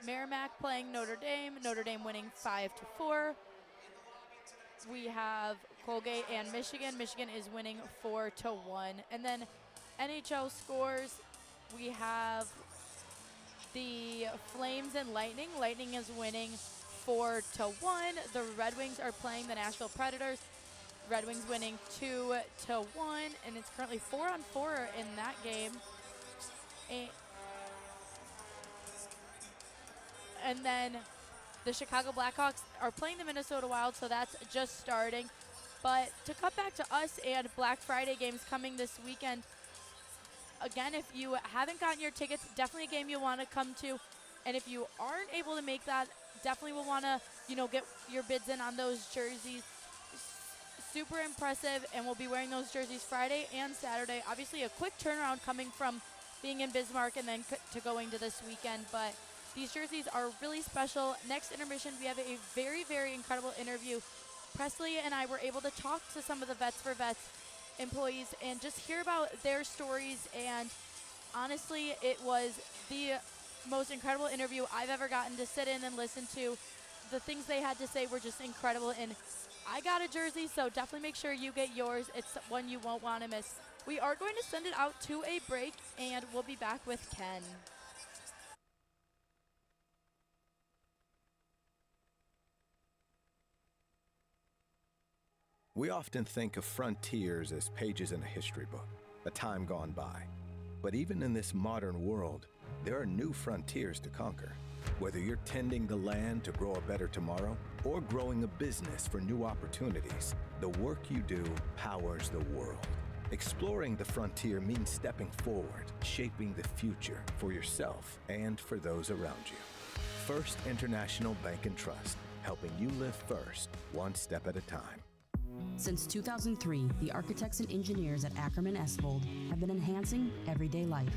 S1: Merrimack playing Notre Dame winning 5-4. We have Colgate and Michigan. Michigan is winning 4-1. And then NHL scores, we have the Flames and Lightning. Lightning is winning 4-1. The Red Wings are playing the Nashville Predators. Red Wings winning 2-1, and it's currently 4-on-4 in that game. And then the Chicago Blackhawks are playing the Minnesota Wild, so that's just starting. But to cut back to us and Black Friday games coming this weekend, again, if you haven't gotten your tickets, definitely a game you'll want to come to. And if you aren't able to make that, definitely will want to, get your bids in on those jerseys. Super impressive, and we'll be wearing those jerseys Friday and Saturday. Obviously, a quick turnaround coming from being in Bismarck and then to going to this weekend. But these jerseys are really special. Next intermission, we have a very, very incredible interview. Presley and I were able to talk to some of the Vets for Vets employees and just hear about their stories. And honestly, it was the most incredible interview I've ever gotten to sit in and listen to. The things they had to say were just incredible. And I got a jersey, so definitely make sure you get yours. It's one you won't want to miss. We are going to send it out to a break, and we'll be back with Ken.
S2: We often think of frontiers as pages in a history book, a time gone by. But even in this modern world, there are new frontiers to conquer. Whether you're tending the land to grow a better tomorrow or growing a business for new opportunities, the work you do powers the world. Exploring the frontier means stepping forward, shaping the future for yourself and for those around you. First International Bank and Trust, helping you live first, one step at a time.
S3: Since 2003, the architects and engineers at Ackerman Esvold have been enhancing everyday life.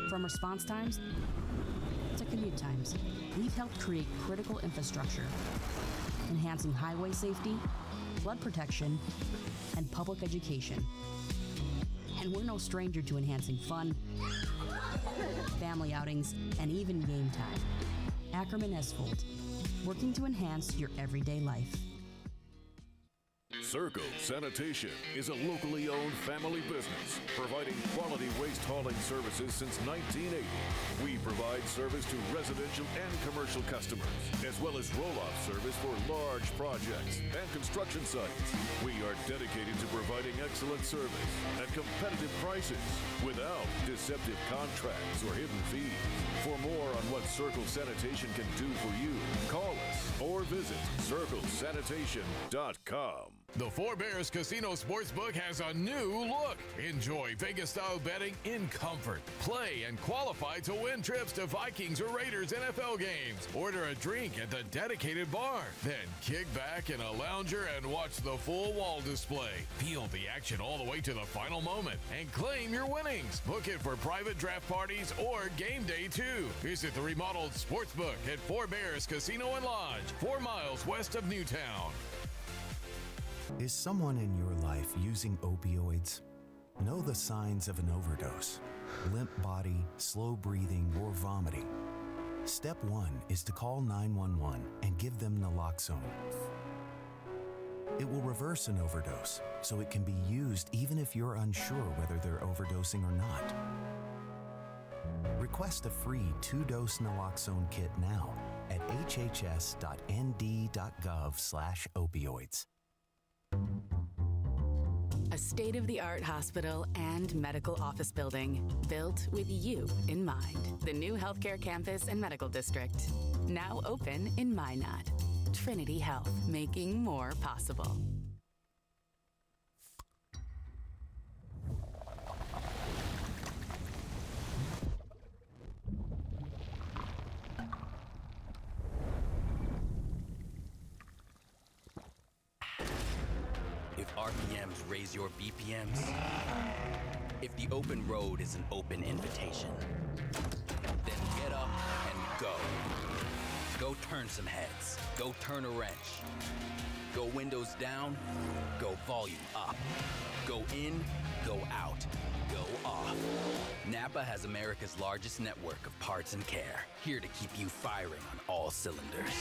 S3: From response times to commute times, we've helped create critical infrastructure, enhancing highway safety, flood protection, and public education. And we're no stranger to enhancing fun, family outings, and even game time. Ackerman Esvold, working to enhance your everyday life.
S15: Circle Sanitation is a locally owned family business providing quality waste hauling services since 1980. We provide service to residential and commercial customers, as well as roll-off service for large projects and construction sites. We are dedicated to providing excellent service at competitive prices without deceptive contracts or hidden fees. For more on what Circle Sanitation can do for you, call us or visit circlesanitation.com.
S17: The Four Bears Casino Sportsbook has a new look. Enjoy Vegas-style betting in comfort. Play and qualify to win trips to Vikings or Raiders NFL games. Order a drink at the dedicated bar. Then kick back in a lounger and watch the full wall display. Feel the action all the way to the final moment and claim your winnings. Book it for private draft parties or game day too. Visit the remodeled Sportsbook at Four Bears Casino and Lodge, 4 miles west of Newtown.
S18: Is someone in your life using opioids? Know the signs of an overdose: limp body, slow breathing, or vomiting. Step 1 is to call 911 and give them naloxone. It will reverse an overdose, so it can be used even if you're unsure whether they're overdosing or not. Request a free 2-dose naloxone kit now at hhs.nd.gov/opioids.
S19: A state-of-the-art hospital and medical office building built with you in mind. The new healthcare campus and medical district, now open in Minot. Trinity Health, making more possible.
S4: RPMs raise your BPMs? If the open road is an open invitation, then get up and go. Go turn some heads. Go turn a wrench. Go windows down. Go volume up. Go in. Go out. Go off. Napa has America's largest network of parts and care, here to keep you firing on all cylinders.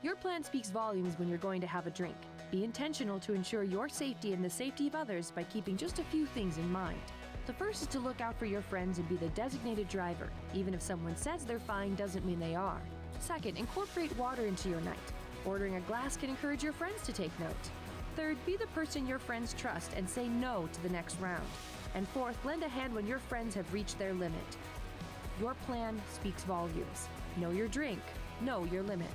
S5: Your plan speaks volumes when you're going to have a drink. Be intentional to ensure your safety and the safety of others by keeping just a few things in mind. The first is to look out for your friends and be the designated driver. Even if someone says they're fine doesn't mean they are. Second, incorporate water into your night. Ordering a glass can encourage your friends to take note. Third, be the person your friends trust and say no to the next round. And fourth, lend a hand when your friends have reached their limit. Your plan speaks volumes. Know your drink. Know your limit.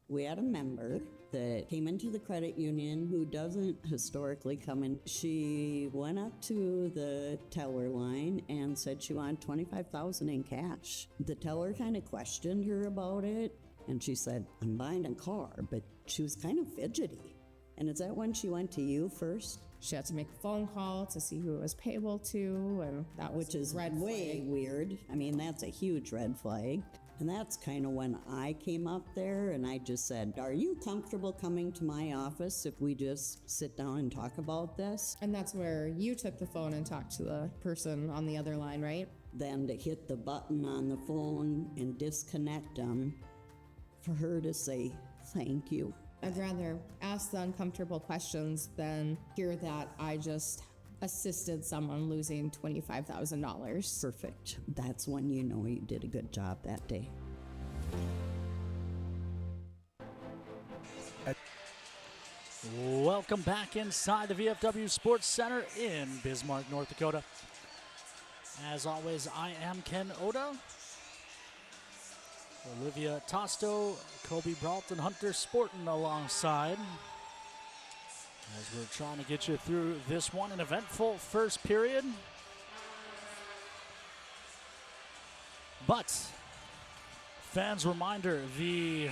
S6: We had a member that came into the credit union who doesn't historically come in. She went up to the teller line and said she wanted $25,000 in cash. The teller kind of questioned her about it, and she said, "I'm buying a car," but she was kind of fidgety. And is that when she went to you first?
S7: She had to make a phone call to see who it was payable to, and that was
S6: which is
S7: red
S6: way
S7: flag.
S6: weird. I mean, that's a huge red flag. And that's kind of when I came up there and I just said, "Are you comfortable coming to my office if we just sit down and talk about this?"
S7: And that's where you took the phone and talked to the person on the other line, right?
S6: Then to hit the button on the phone and disconnect them, for her to say, "Thank you."
S7: I'd rather ask the uncomfortable questions than hear that I just assisted someone losing $25,000.
S6: Perfect. That's when you know you did a good job that day.
S8: Welcome back inside the VFW Sports Center in Bismarck, North Dakota. As always, I am Ken Oda. Olivia Tosto, Kobe Broughton, Hunter Sporton alongside as we're trying to get you through this one. An eventful first period. But, fans reminder, the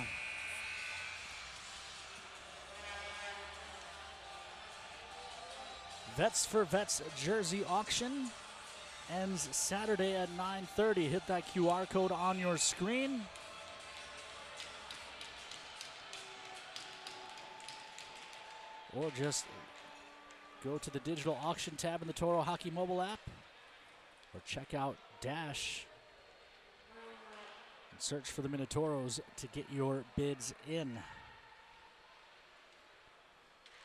S8: Vets for Vets jersey auction ends Saturday at 9:30. Hit that QR code on your screen. Or just go to the digital auction tab in the Toro Hockey mobile app. Or check out Dash and search for the Minotauros to get your bids in.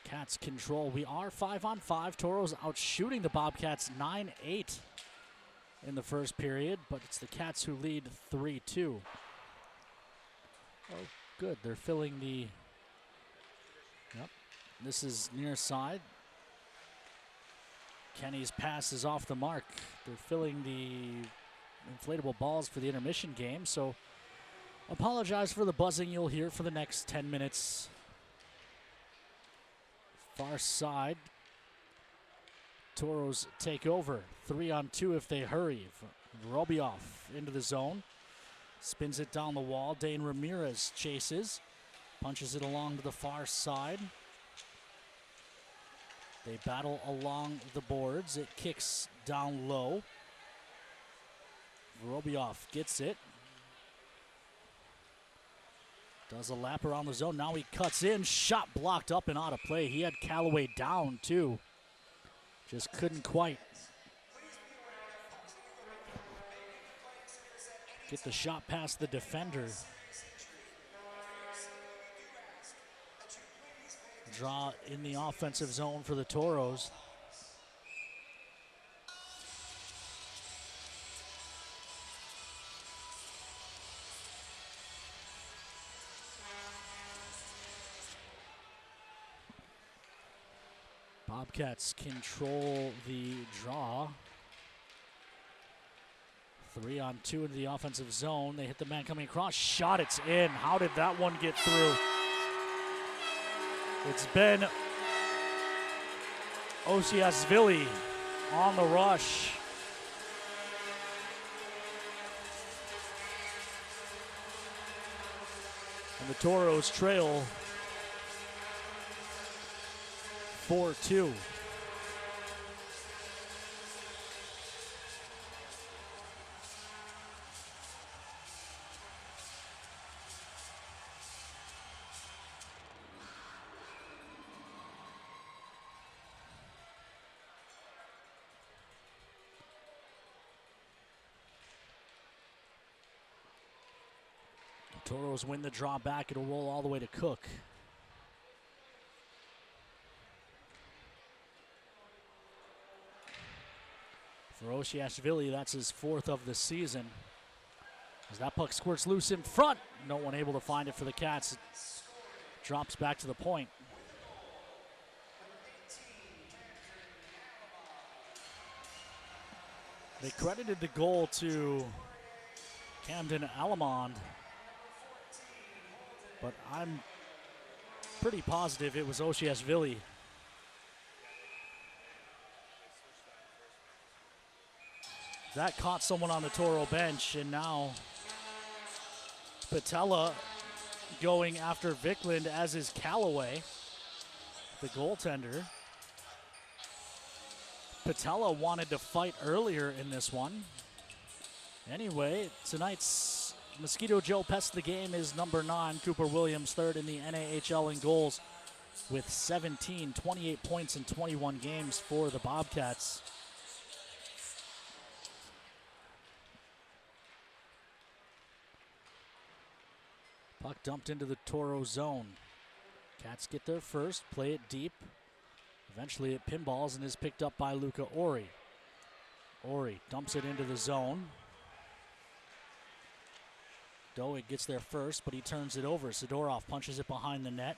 S8: Cats control. We are 5-on-5. Toros out shooting the Bobcats 9-8 in the first period, but it's the Cats who lead 3-2. Oh, good. They're filling the... Yep. This is near side. Kenny's pass is off the mark. They're filling the inflatable balls for the intermission game, so apologize for the buzzing you'll hear for the next 10 minutes. Far side. Toros take over. 3-on-2 if they hurry. Robioff into the zone. Spins it down the wall. Dane Ramirez chases. Punches it along to the far side. They battle along the boards. It kicks down low. Robioff gets it. Does a lap around the zone. Now he cuts in. Shot blocked up and out of play. He had Callaway down too. Just couldn't quite get the shot past the defender. Draw in the offensive zone for the Toros. Bobcats control the draw. 3-on-2 into the offensive zone. They hit the man coming across. Shot, it's in. How did that one get through? It's been Osiasvili on the rush. And the Toros trail 4-2. Toros win the draw back. It'll roll all the way to Cook. For Oshiashvili, that's his 4th of the season. As that puck squirts loose in front, no one able to find it for the Cats. It drops back to the point. They credited the goal to Camden Alamond, but I'm pretty positive it was Oshiashvili. That caught someone on the Toro bench, and now Patella going after Vickland, as is Callaway, the goaltender. Patella wanted to fight earlier in this one. Anyway, tonight's Mosquito Joe Pest of the game is number 9, Cooper Williams, 3rd in the NAHL in goals with 17, 28 points in 21 games for the Bobcats. Puck dumped into the Toro zone. Cats get there first, play it deep. Eventually it pinballs and is picked up by Luca Ori. Ori dumps it into the zone. Doig gets there first, but he turns it over. Sidorov punches it behind the net.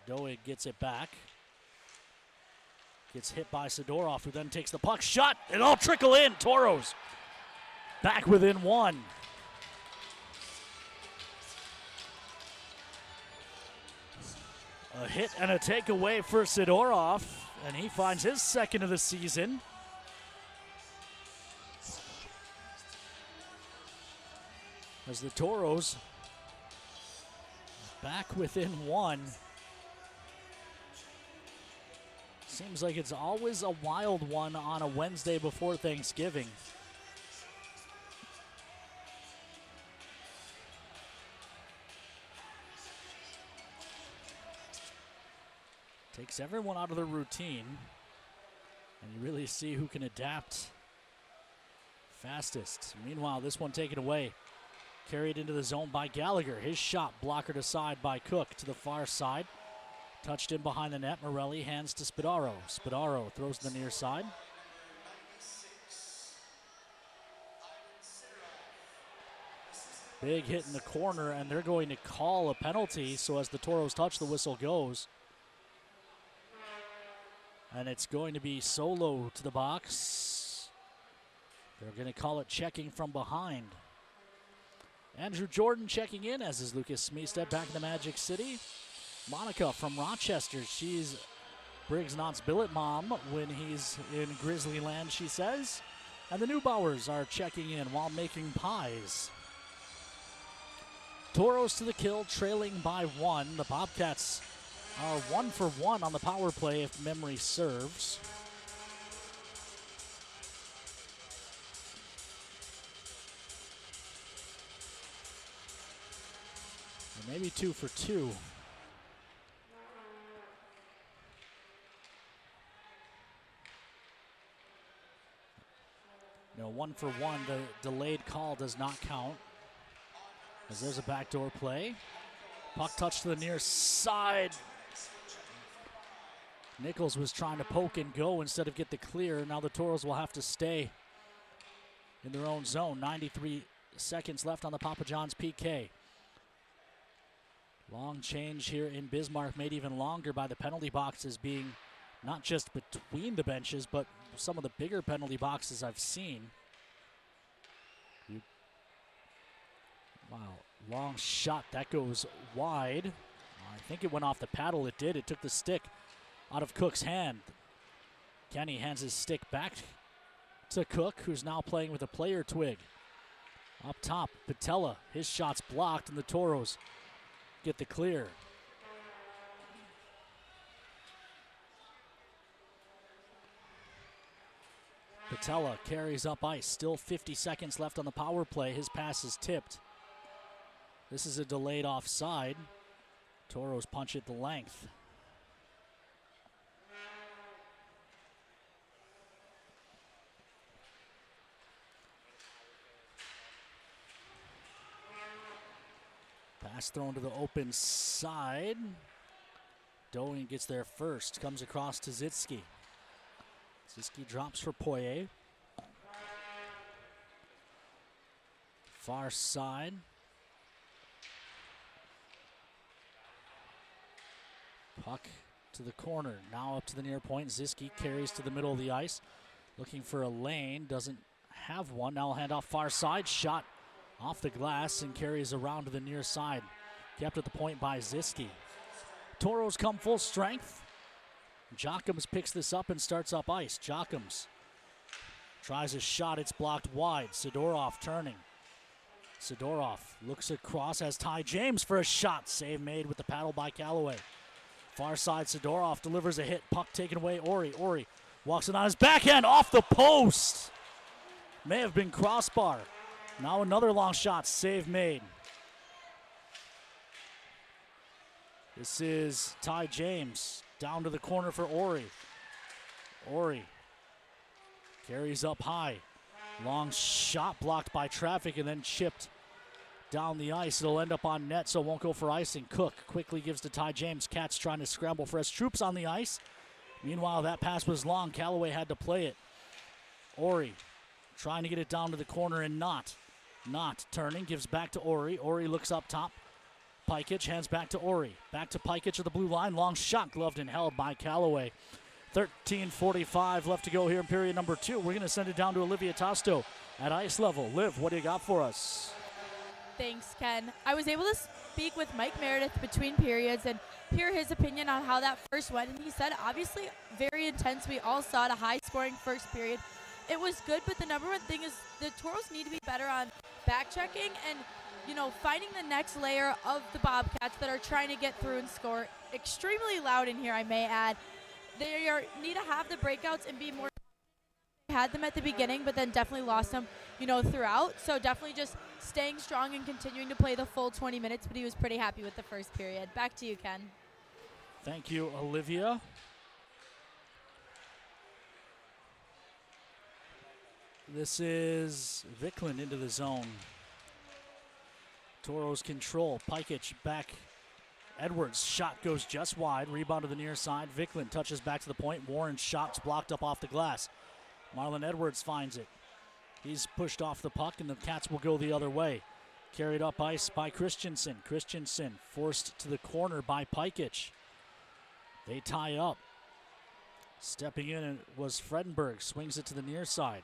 S8: Doig gets it back. Gets hit by Sidorov, who then takes the puck. Shot! It'll trickle in. Toros back within 1. A hit and a takeaway for Sidorov, and he finds his 2nd of the season. As the Toros back within 1. Seems like it's always a wild one on a Wednesday before Thanksgiving. Takes everyone out of their routine, and you really see who can adapt fastest. Meanwhile, this one taken away. Carried into the zone by Gallagher. His shot blockered aside by Cook to the far side. Touched in behind the net. Morelli hands to Spadaro. Spadaro throws to the near side. Big hit in the corner, and they're going to call a penalty. So as the Toros touch, the whistle goes. And it's going to be Solo to the box. They're going to call it checking from behind. Andrew Jordan checking in, as is Lucas Smeestead back in the Magic City. Monica from Rochester, she's Briggs Knott's billet mom when he's in Grizzly Land, she says. And the Neubauers are checking in while making pies. Toros to the kill, trailing by 1. The Bobcats are 1 for 1 on the power play if memory serves. Or maybe 2 for 2. No, 1 for 1. The delayed call does not count, as there's a backdoor play. Puck touch to the near side. Nichols was trying to poke and go instead of get the clear. Now the Toros will have to stay in their own zone. 93 seconds left on the Papa John's PK. Long change here in Bismarck, made even longer by the penalty boxes being not just between the benches, but some of the bigger penalty boxes I've seen. Wow, long shot. That goes wide. I think it went off the paddle. It did. It took the stick out of Cook's hand. Kenny hands his stick back to Cook, who's now playing with a player twig. Up top, Patella. His shot's blocked, and the Toros get the clear. Patella carries up ice. Still 50 seconds left on the power play. His pass is tipped. This is a delayed offside. Tauros punch it the length. Pass thrown to the open side. Doan gets there first. Comes across to Zitsky. Zitsky drops for Poirier. Far side. Puck to the corner. Now up to the near point. Zitsky carries to the middle of the ice. Looking for a lane. Doesn't have one. Now hand off far side. Shot off the glass and carries around to the near side. Kept at the point by Zitsky. Tauros come full strength. Jockums picks this up and starts up ice. Jockums tries a shot. It's blocked wide. Sidorov turning. Sidorov looks across, has Ty James for a shot. Save made with the paddle by Callaway. Far side, Sidorov delivers a hit. Puck taken away. Ori walks it on his backhand off the post. May have been crossbar. Now another long shot. Save made. This is Ty James. Down to the corner for Ori. Ori carries up high. Long shot blocked by traffic and then chipped down the ice. It'll end up on net, so it won't go for icing. Cook quickly gives to Ty James. Cats trying to scramble for his troops on the ice. Meanwhile, that pass was long. Callaway had to play it. Ori trying to get it down to the corner and not turning. Gives back to Ori. Ori looks up top. Pikic hands back to Ori. Back to Pikic at the blue line. Long shot gloved and held by Callaway. 13:45 left to go here in period number 2. We're going to send it down to Olivia Tosto at ice level. Liv, what do you got for us?
S1: Thanks, Ken. I was able to speak with Mike Meredith between periods and hear his opinion on how that first went. And he said, obviously, very intense. We all saw it, a high-scoring first period. It was good, but the number one thing is the Tauros need to be better on back-checking and, finding the next layer of the Bobcats that are trying to get through and score. Extremely loud in here, I may add. They need to have the breakouts and be more. They had them at the beginning, but then definitely lost them, throughout. So definitely just staying strong and continuing to play the full 20 minutes, but he was pretty happy with the first period. Back to you, Ken.
S8: Thank you, Olivia. This is Viklund into the zone. Tauros control. Pikic back. Edwards' shot goes just wide. Rebound to the near side. Viklund touches back to the point. Warren's shot's blocked up off the glass. Marlon Edwards finds it. He's pushed off the puck, and the Cats will go the other way. Carried up ice by Christensen. Christensen forced to the corner by Pikic. They tie up. Stepping in was Fredenberg. Swings it to the near side.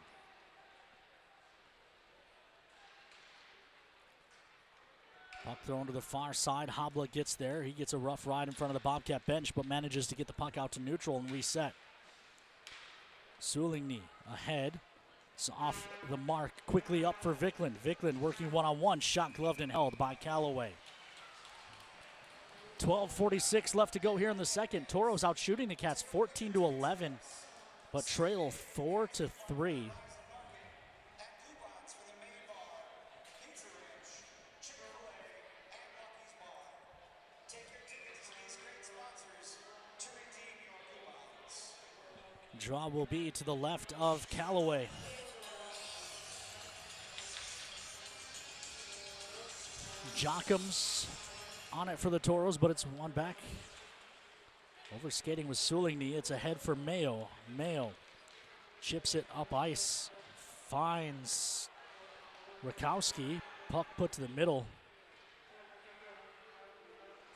S8: Puck thrown to the far side. Habla gets there. He gets a rough ride in front of the Bobcat bench, but manages to get the puck out to neutral and reset. Sulingny ahead. It's off the mark. Quickly up for Viklund. Viklund working one-on-one. Shot gloved and held by Callaway. 12:46 left to go here in the second. Tauros out shooting the Cats 14-11, but trail 4-3. Draw will be to the left of Callaway. Jockums on it for the Tauros, but it's one back. Overskating with Sulingny. It's ahead for Mayo. Mayo chips it up ice. Finds Rakowski. Puck put to the middle.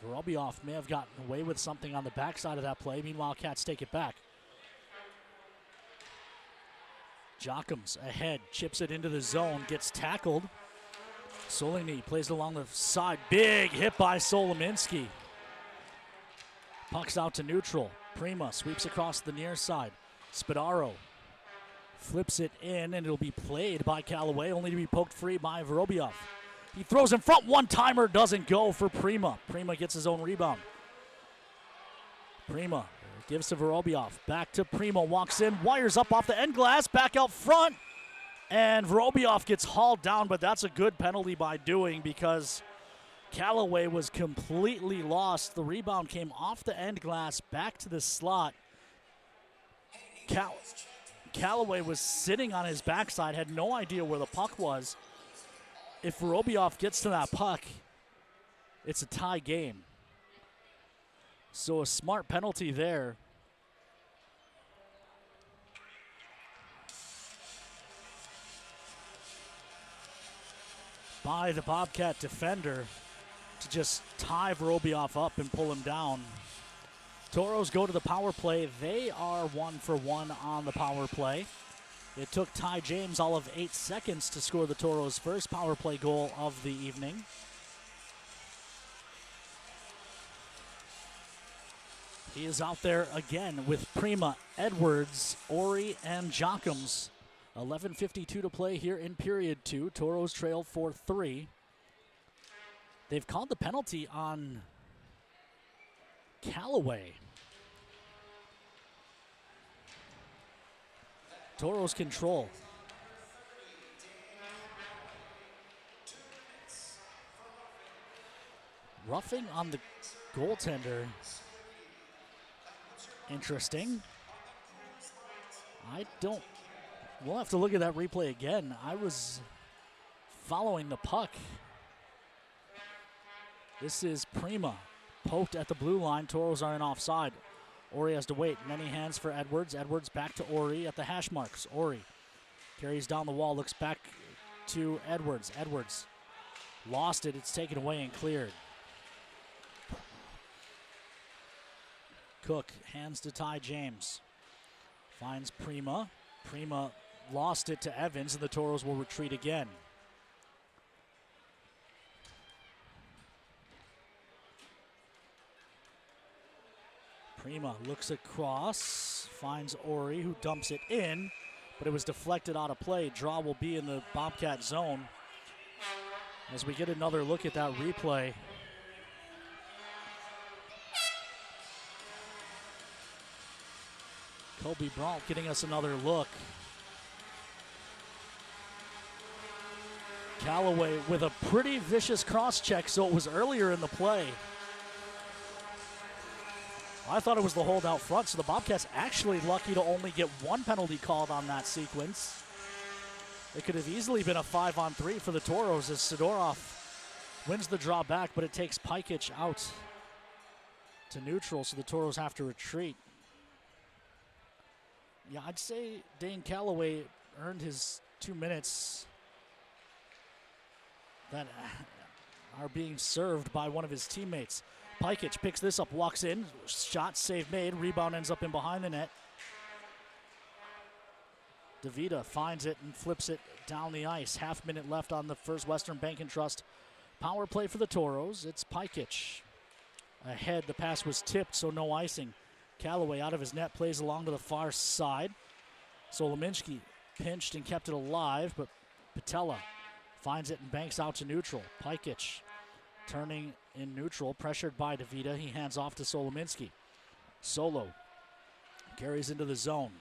S8: Vorobiev may have gotten away with something on the backside of that play. Meanwhile, Cats take it back. Jockums ahead, chips it into the zone, gets tackled. Sulingny plays along the side. Big hit by Solominski. Puck's out to neutral. Prima sweeps across the near side. Spadaro flips it in, and it'll be played by Callaway, only to be poked free by Vorobiev. He throws in front. One-timer doesn't go for Prima. Prima gets his own rebound. Prima Gives to Vorobiev. Back to Primo. Walks in. Wires up off the end glass. Back out front. And Vorobiev gets hauled down, but that's a good penalty by doing because Callaway was completely lost. The rebound came off the end glass back to the slot. Callaway was sitting on his backside, had no idea where the puck was. If Vorobiev gets to that puck, it's a tie game. So a smart penalty there. By the Bobcat defender to just tie Vorobiev up and pull him down. Toros go to the power play. They are 1 for 1 on the power play. It took Ty James all of 8 seconds to score the Toros' first power play goal of the evening. He is out there again with Prima, Edwards, Ori, and Jockums. 11:52 to play here in period 2. Toros trail 4-3. They've called the penalty on Callaway. Toros control. Roughing on the goaltender. Interesting. We'll have to look at that replay again. I was following the puck. This is Prima. Poked at the blue line. Toros are in offside. Ori has to wait. Many hands for Edwards. Edwards back to Ori at the hash marks. Ori carries down the wall. Looks back to Edwards. Edwards lost it. It's taken away and cleared. Cook hands to Ty James. Finds Prima. Prima lost it to Evans, and the Toros will retreat again. Prima looks across, finds Ori, who dumps it in, but it was deflected out of play. Draw will be in the Bobcat zone. As we get another look at that replay. Kobe Brault getting us another look. Callaway with a pretty vicious cross check, so it was earlier in the play. I thought it was the hold out front, so the Bobcats actually lucky to only get one penalty called on that sequence. It could have easily been a 5-on-3 for the Toros as Sidorov wins the draw back, but it takes Pikic out to neutral, so the Toros have to retreat. Yeah, I'd say Dane Callaway earned his 2 minutes that are being served by one of his teammates. Pikic picks this up, walks in, shot, save made, rebound ends up in behind the net. DeVita finds it and flips it down the ice. Half minute left on the First Western Bank and Trust power play for the Toros. It's Pikic ahead. The pass was tipped, so no icing. Callaway out of his net, plays along to the far side. Solominski pinched and kept it alive, but Patella finds it and banks out to neutral. Pikic turning in neutral, pressured by DeVita. He hands off to Solominski. Solo carries into the zone.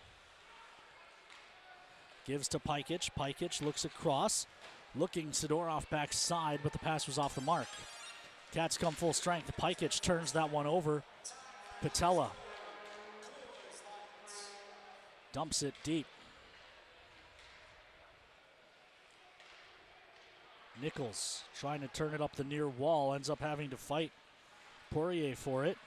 S8: Gives to Pikic. Pikic looks across, looking Sidorov backside, but the pass was off the mark. Cats come full strength. Pikic turns that one over. Patella dumps it deep. Nichols trying to turn it up the near wall, ends up having to fight Poirier for it.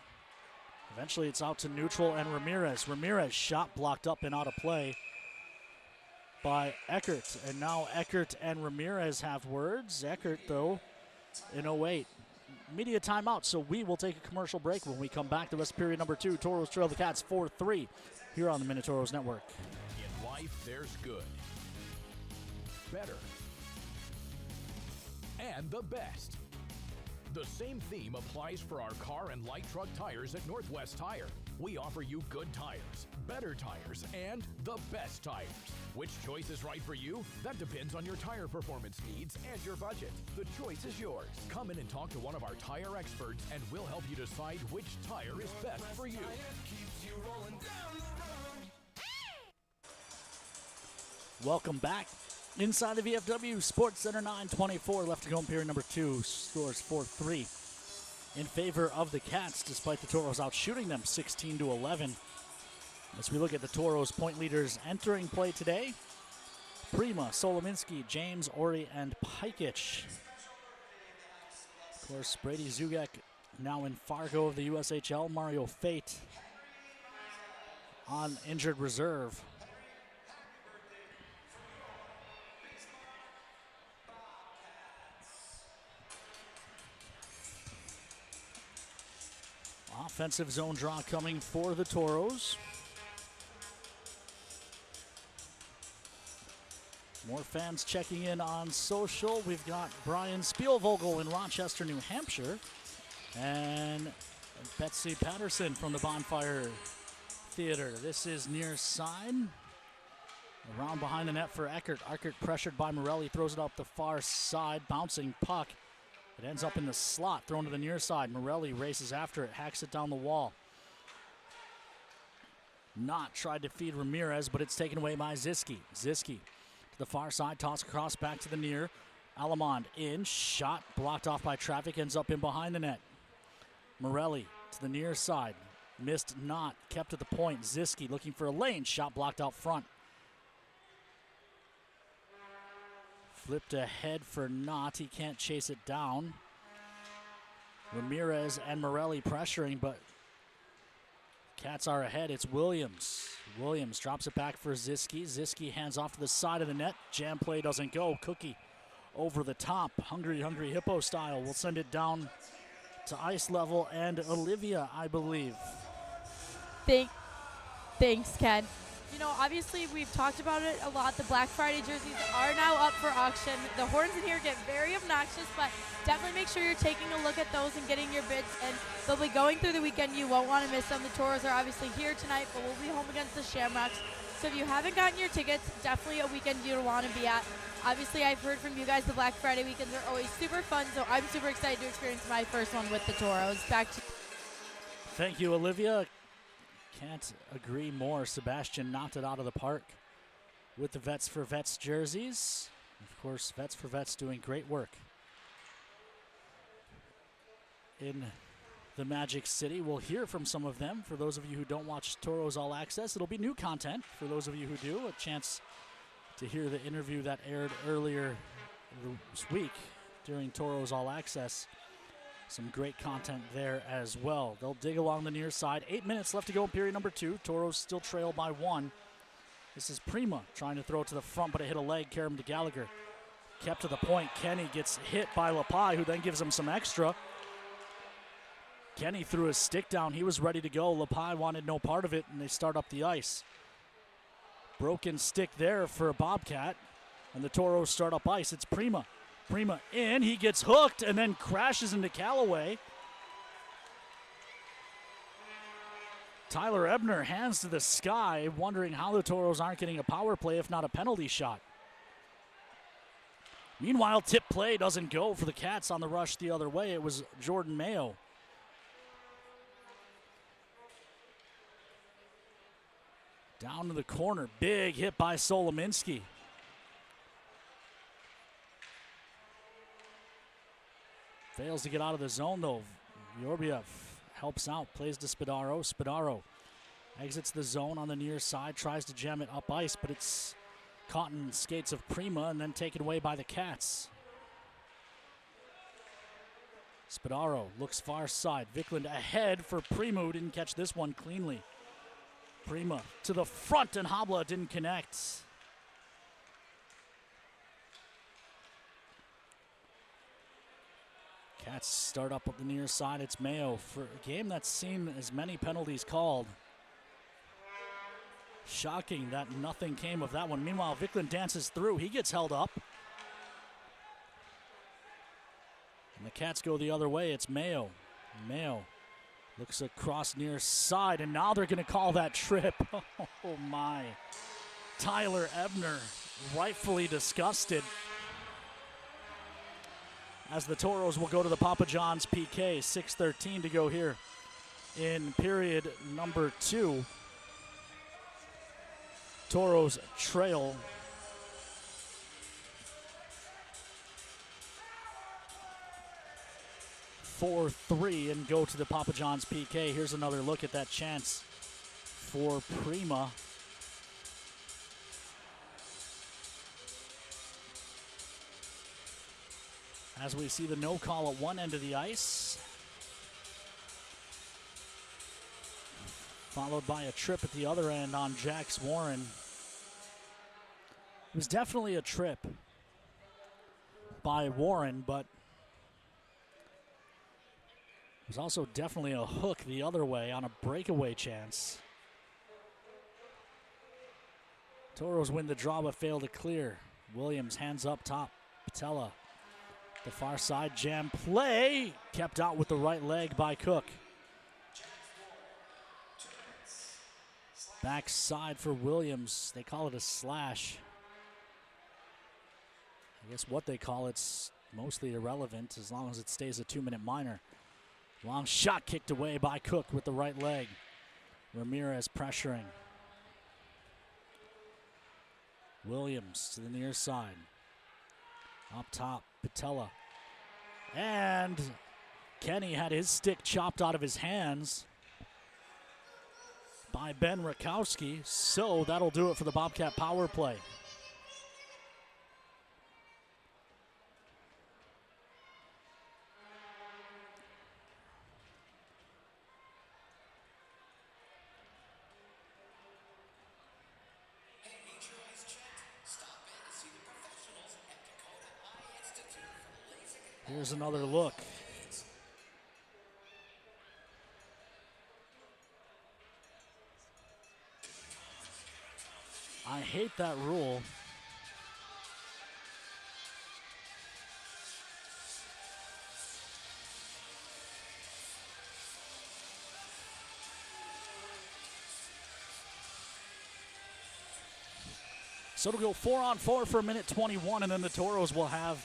S8: Eventually it's out to neutral and Ramirez. Ramirez shot blocked up and out of play by Eckert. And now Eckert and Ramirez have words. Eckert, though, in 08. Media timeout, so we will take a commercial break. When we come back, the rest of period number 2, Toros trail the Cats 4-3 here on the Minotauros Network.
S15: In life, there's good, better, and the best. The same theme applies for our car and light truck tires at Northwest Tire. We offer you good tires, better tires, and the best tires. Which choice is right for you? That depends on your tire performance needs and your budget. The choice is yours. Come in and talk to one of our tire experts and we'll help you decide which tire is best for you.
S8: Welcome back. Inside the VFW Sports Center, 9:24 left to go in period number 2. Scores 4-3 in favor of the Cats, despite the Toros out shooting them 16-11. As we look at the Toros point leaders entering play today, Prima, Solominski, James, Ori, and Pikich. Of course, Brady Zugek now in Fargo of the USHL. Mario Fate on injured reserve. Offensive zone draw coming for the Toros. More fans checking in on social. We've got Brian Spielvogel in Rochester, New Hampshire. And Betsy Patterson from the Bonfire Theater. This is near side. Around behind the net for Eckert. Eckert pressured by Morelli, throws it up the far side. Bouncing puck. It ends up in the slot, thrown to the near side. Morelli races after it, hacks it down the wall. Not tried to feed Ramirez, but it's taken away by Ziski. Ziski to the far side, toss across back to the near. Alamond in, shot blocked off by traffic, ends up in behind the net. Morelli to the near side, missed not, kept at the point. Ziski looking for a lane, shot blocked out front. Flipped ahead for Knott. He can't chase it down. Ramirez and Morelli pressuring, but Cats are ahead. It's Williams. Williams drops it back for Ziski. Ziski hands off to the side of the net. Jam play doesn't go. Cookie over the top. Hungry Hippo style. We'll send it down to ice level and Olivia, I believe.
S1: Thanks, Ken. You know, obviously we've talked about it a lot. The Black Friday jerseys are now up for auction. The horns in here get very obnoxious, but definitely make sure you're taking a look at those and getting your bids. And they'll be going through the weekend. You won't want to miss them. The Toros are obviously here tonight, but we'll be home against the Shamrocks. So if you haven't gotten your tickets, definitely a weekend you want to be at. Obviously, I've heard from you guys the Black Friday weekends are always super fun, so I'm super excited to experience my first one with the Toros. Back to
S8: Thank you, Olivia. Can't agree more. Sebastian knocked it out of the park with the Vets for Vets jerseys. Of course, Vets for Vets doing great work in the Magic City. We'll hear from some of them. For those of you who don't watch Toros All Access, it'll be new content. For those of you who do, a chance to hear the interview that aired earlier this week during Toros All Access. Some great content there as well. They'll dig along the near side. 8 minutes left to go in period number 2. Toros still trail by 1. This is Prima trying to throw it to the front, but it hit a leg. Karam to Gallagher. Kept to the point. Kenny gets hit by Lapai, who then gives him some extra. Kenny threw his stick down. He was ready to go. Lapai wanted no part of it, and they start up the ice. Broken stick there for a Bobcat, and the Toros start up ice. It's Prima. Prima in, he gets hooked and then crashes into Callaway. Tyler Ebner hands to the sky, wondering how the Toros aren't getting a power play, if not a penalty shot. Meanwhile, tip play doesn't go for the Cats on the rush the other way. It was Jordan Mayo. Down to the corner, big hit by Solominski. Fails to get out of the zone, though. Yorbiev helps out, plays to Spadaro. Spadaro exits the zone on the near side, tries to jam it up ice, but it's caught in skates of Prima and then taken away by the Cats. Spadaro looks far side. Vikland ahead for Prima, who didn't catch this one cleanly. Prima to the front, and Habla didn't connect. Cats start up the near side. It's Mayo for a game that's seen as many penalties called. Shocking that nothing came of that one. Meanwhile, Vikland dances through. He gets held up. And the Cats go the other way. It's Mayo. Mayo looks across near side, and now they're going to call that trip. Oh, my. Tyler Ebner rightfully disgusted, as the Toros will go to the Papa John's PK. 6:13 to go here in period number 2. Toros trail 4-3 and go to the Papa John's PK. Here's another look at that chance for Prima. As we see the no call at one end of the ice, followed by a trip at the other end on Jax Warren. It was definitely a trip by Warren, but it was also definitely a hook the other way on a breakaway chance. Toros win the draw but fail to clear. Williams hands up top. Patella. The far side jam play. Kept out with the right leg by Cook. Backside for Williams. They call it a slash. I guess what they call it's mostly irrelevant as long as it stays a 2-minute minor. Long shot kicked away by Cook with the right leg. Ramirez pressuring. Williams to the near side. Up top, Patella. And Kenny had his stick chopped out of his hands by Ben Rakowski. So that'll do it for the Bobcat power play. Here's another look. I hate that rule. So it'll go 4-on-4 for a minute 21, and then the Toros will have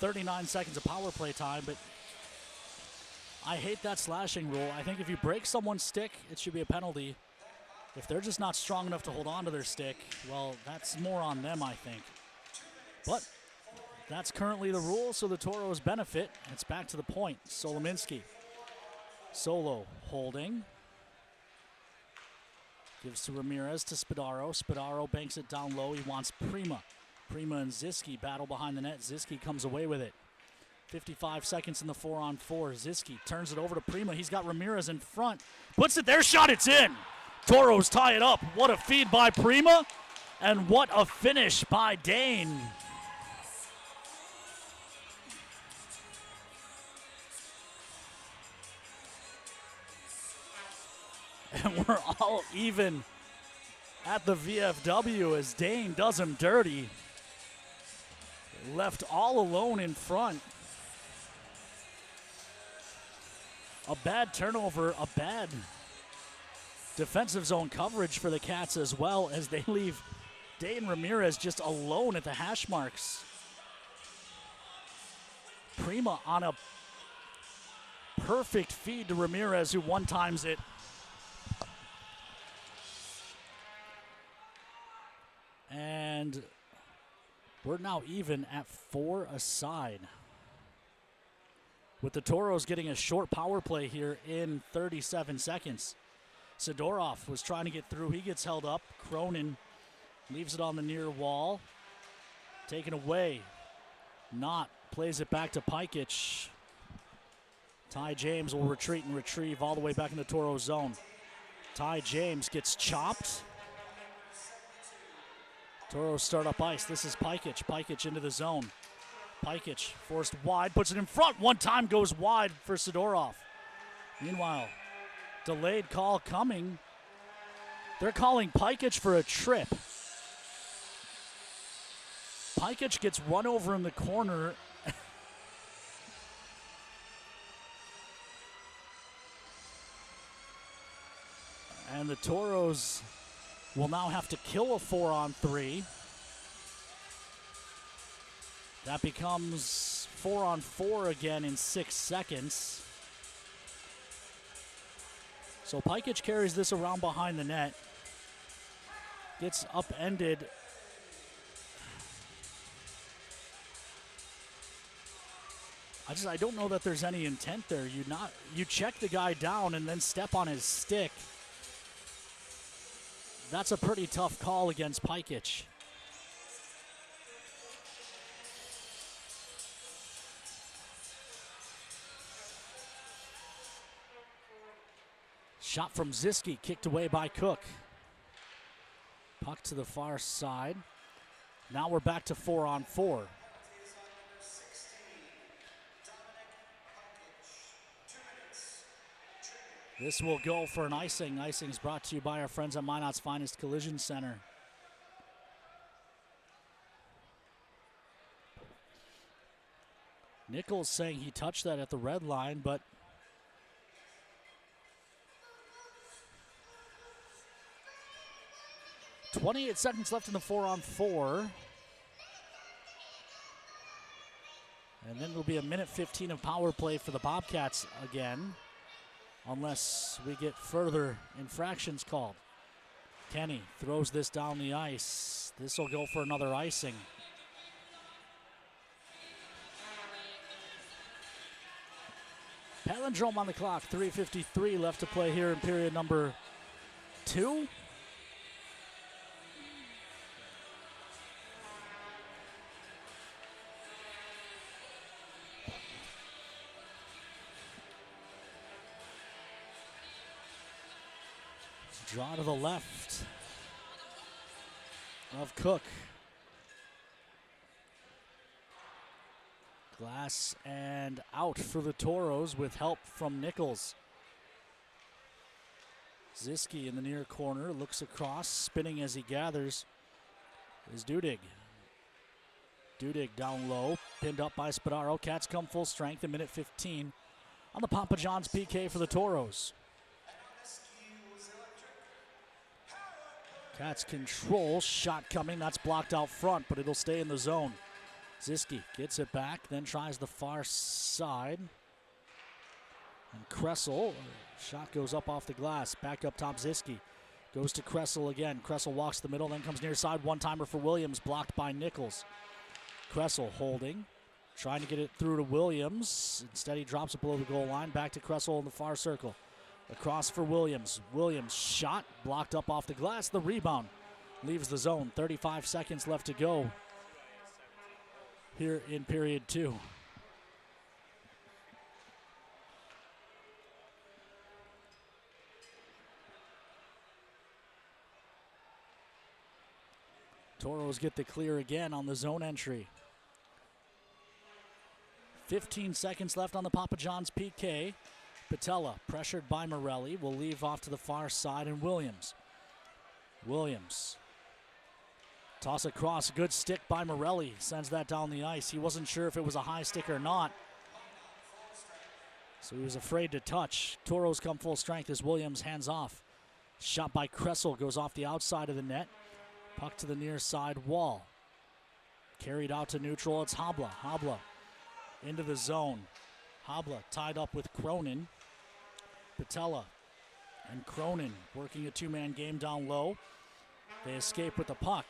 S8: 39 seconds of power play time, but I hate that slashing rule. I think if you break someone's stick, it should be a penalty. If they're just not strong enough to hold on to their stick, well, that's more on them, I think. But that's currently the rule, so the Toros benefit. It's back to the point. Solominski. Solo holding. Gives to Ramirez to Spadaro. Spadaro banks it down low. He wants Prima. Prima and Ziski battle behind the net. Ziski comes away with it. 55 seconds in the 4-on-4. Ziski turns it over to Prima. He's got Ramirez in front. Puts it there, shot, it's in. Toros tie it up. What a feed by Prima. And what a finish by Dane. And we're all even at the VFW as Dane does him dirty. Left all alone in front. A bad turnover, a bad defensive zone coverage for the Cats as well as they leave Dane Ramirez just alone at the hash marks. Prima on a perfect feed to Ramirez, who one-times it. And we're now even at 4 aside. With the Toros getting a short power play here in 37 seconds. Sidorov was trying to get through. He gets held up. Cronin leaves it on the near wall. Taken away. Knott plays it back to Pikic. Ty James will retreat and retrieve all the way back in the Toro zone. Ty James gets chopped. Toros start up ice. This is Pikic. Pikic into the zone. Pikic forced wide, puts it in front. One time goes wide for Sidorov. Meanwhile, delayed call coming. They're calling Pikic for a trip. Pikic gets run over in the corner. And the Toros will now have to kill a 4-on-3. That becomes 4-on-4 again in 6 seconds. So Pikich carries this around behind the net. Gets upended. I don't know that there's any intent there. You check the guy down and then step on his stick. That's a pretty tough call against Pikich. Shot from Ziski, kicked away by Cook. Puck to the far side. Now we're back to 4-on-4. This will go for an icing. Icing is brought to you by our friends at Minot's Finest Collision Center. Nichols saying he touched that at the red line, but 28 seconds left in the 4-on-4. And then it'll be a minute 15 of power play for the Bobcats again, unless we get further infractions called. Kenny throws this down the ice. This will go for another icing. Palindrome on the clock, 3:53 left to play here in period number 2. Draw to the left of Cook. Glass and out for the Tauros with help from Nichols. Ziski in the near corner, looks across, spinning as he gathers, is Dudig. Dudig down low, pinned up by Spadaro. Cats come full strength in minute 15 on the Papa John's PK for the Tauros. Cats control, shot coming, that's blocked out front, but it'll stay in the zone. Ziski gets it back, then tries the far side. And Kressel, shot goes up off the glass, back up top Ziski. Goes to Kressel again. Kressel walks the middle, then comes near side. One-timer for Williams, blocked by Nichols. Kressel holding, trying to get it through to Williams. Instead he drops it below the goal line, back to Kressel in the far circle. Across for Williams. Williams shot, blocked up off the glass. The rebound leaves the zone. 35 seconds left to go here in period 2. Tauros get the clear again on the zone entry. 15 seconds left on the Papa John's PK. Patella, pressured by Morelli, will leave off to the far side, and Williams. Williams. Toss across, good stick by Morelli, sends that down the ice. He wasn't sure if it was a high stick or not, so he was afraid to touch. Tauros come full strength as Williams hands off. Shot by Kressel goes off the outside of the net. Puck to the near side wall. Carried out to neutral, it's Habla. Habla into the zone. Habla tied up with Cronin. Patella and Cronin working a two-man game down low. They escape with the puck.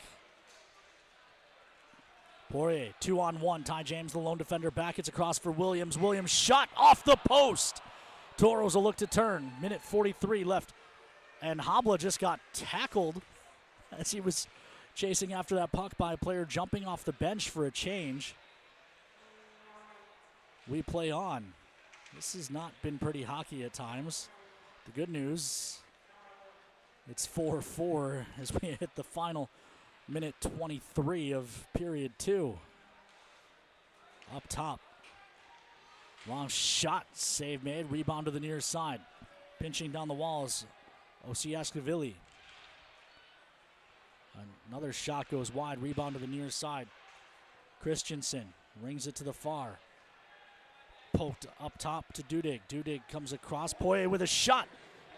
S8: Poirier, 2-on-1. Ty James, the lone defender, back. It's across for Williams. Williams shot off the post. Tauros will look to turn. Minute 43 left. And Habla just got tackled as he was chasing after that puck by a player jumping off the bench for a change. We play on. This has not been pretty hockey at times. The good news, it's 4-4 as we hit the final minute 23 of period 2. Up top. Long shot, save made, rebound to the near side. Pinching down the walls, Osiaskavili. Another shot goes wide, rebound to the near side. Christensen rings it to the far. Poked up top to Dudig. Dudig comes across. Poirier with a shot.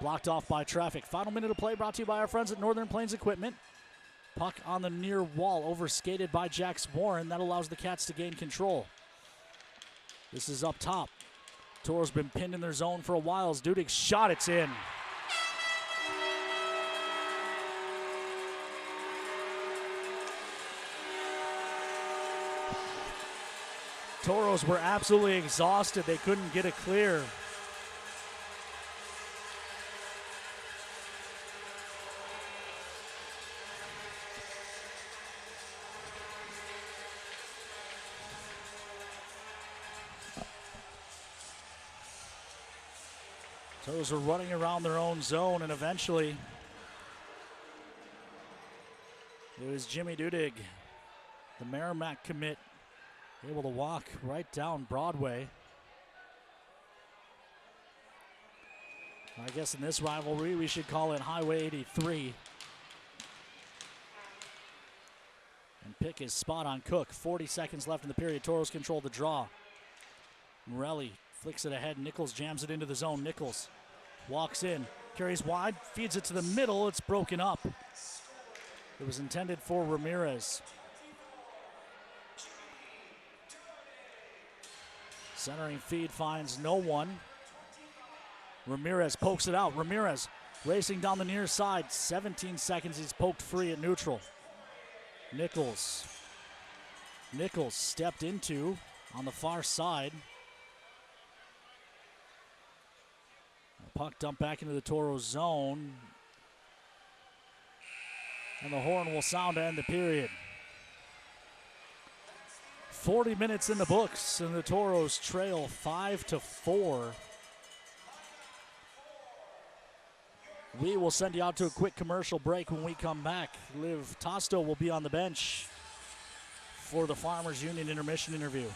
S8: Blocked off by traffic. Final minute of play brought to you by our friends at Northern Plains Equipment. Puck on the near wall, overskated by Jax Warren. That allows the Cats to gain control. This is up top. Tauros been pinned in their zone for a while as Dudig shot, it's in. Tauros were absolutely exhausted. They couldn't get it clear. Tauros are running around their own zone, and eventually it was Jimmy Dudig, the Merrimack commit, able to walk right down Broadway. I guess in this rivalry we should call it Highway 83. And pick his spot on Cook. 40 seconds left in the period. Tauros control the draw. Morelli flicks it ahead. Nichols jams it into the zone. Nichols walks in, carries wide, feeds it to the middle. It's broken up. It was intended for Ramirez. Centering feed finds no one. Ramirez pokes it out. Ramirez racing down the near side. 17 seconds, he's poked free at neutral. Nichols stepped into on the far side. Puck dumped back into the Tauros zone. And the horn will sound to end the period. 40 minutes in the books, and the Tauros trail 5-4. We will send you out to a quick commercial break. When we come back, Liv Tosto will be on the bench for the Farmers Union intermission interview.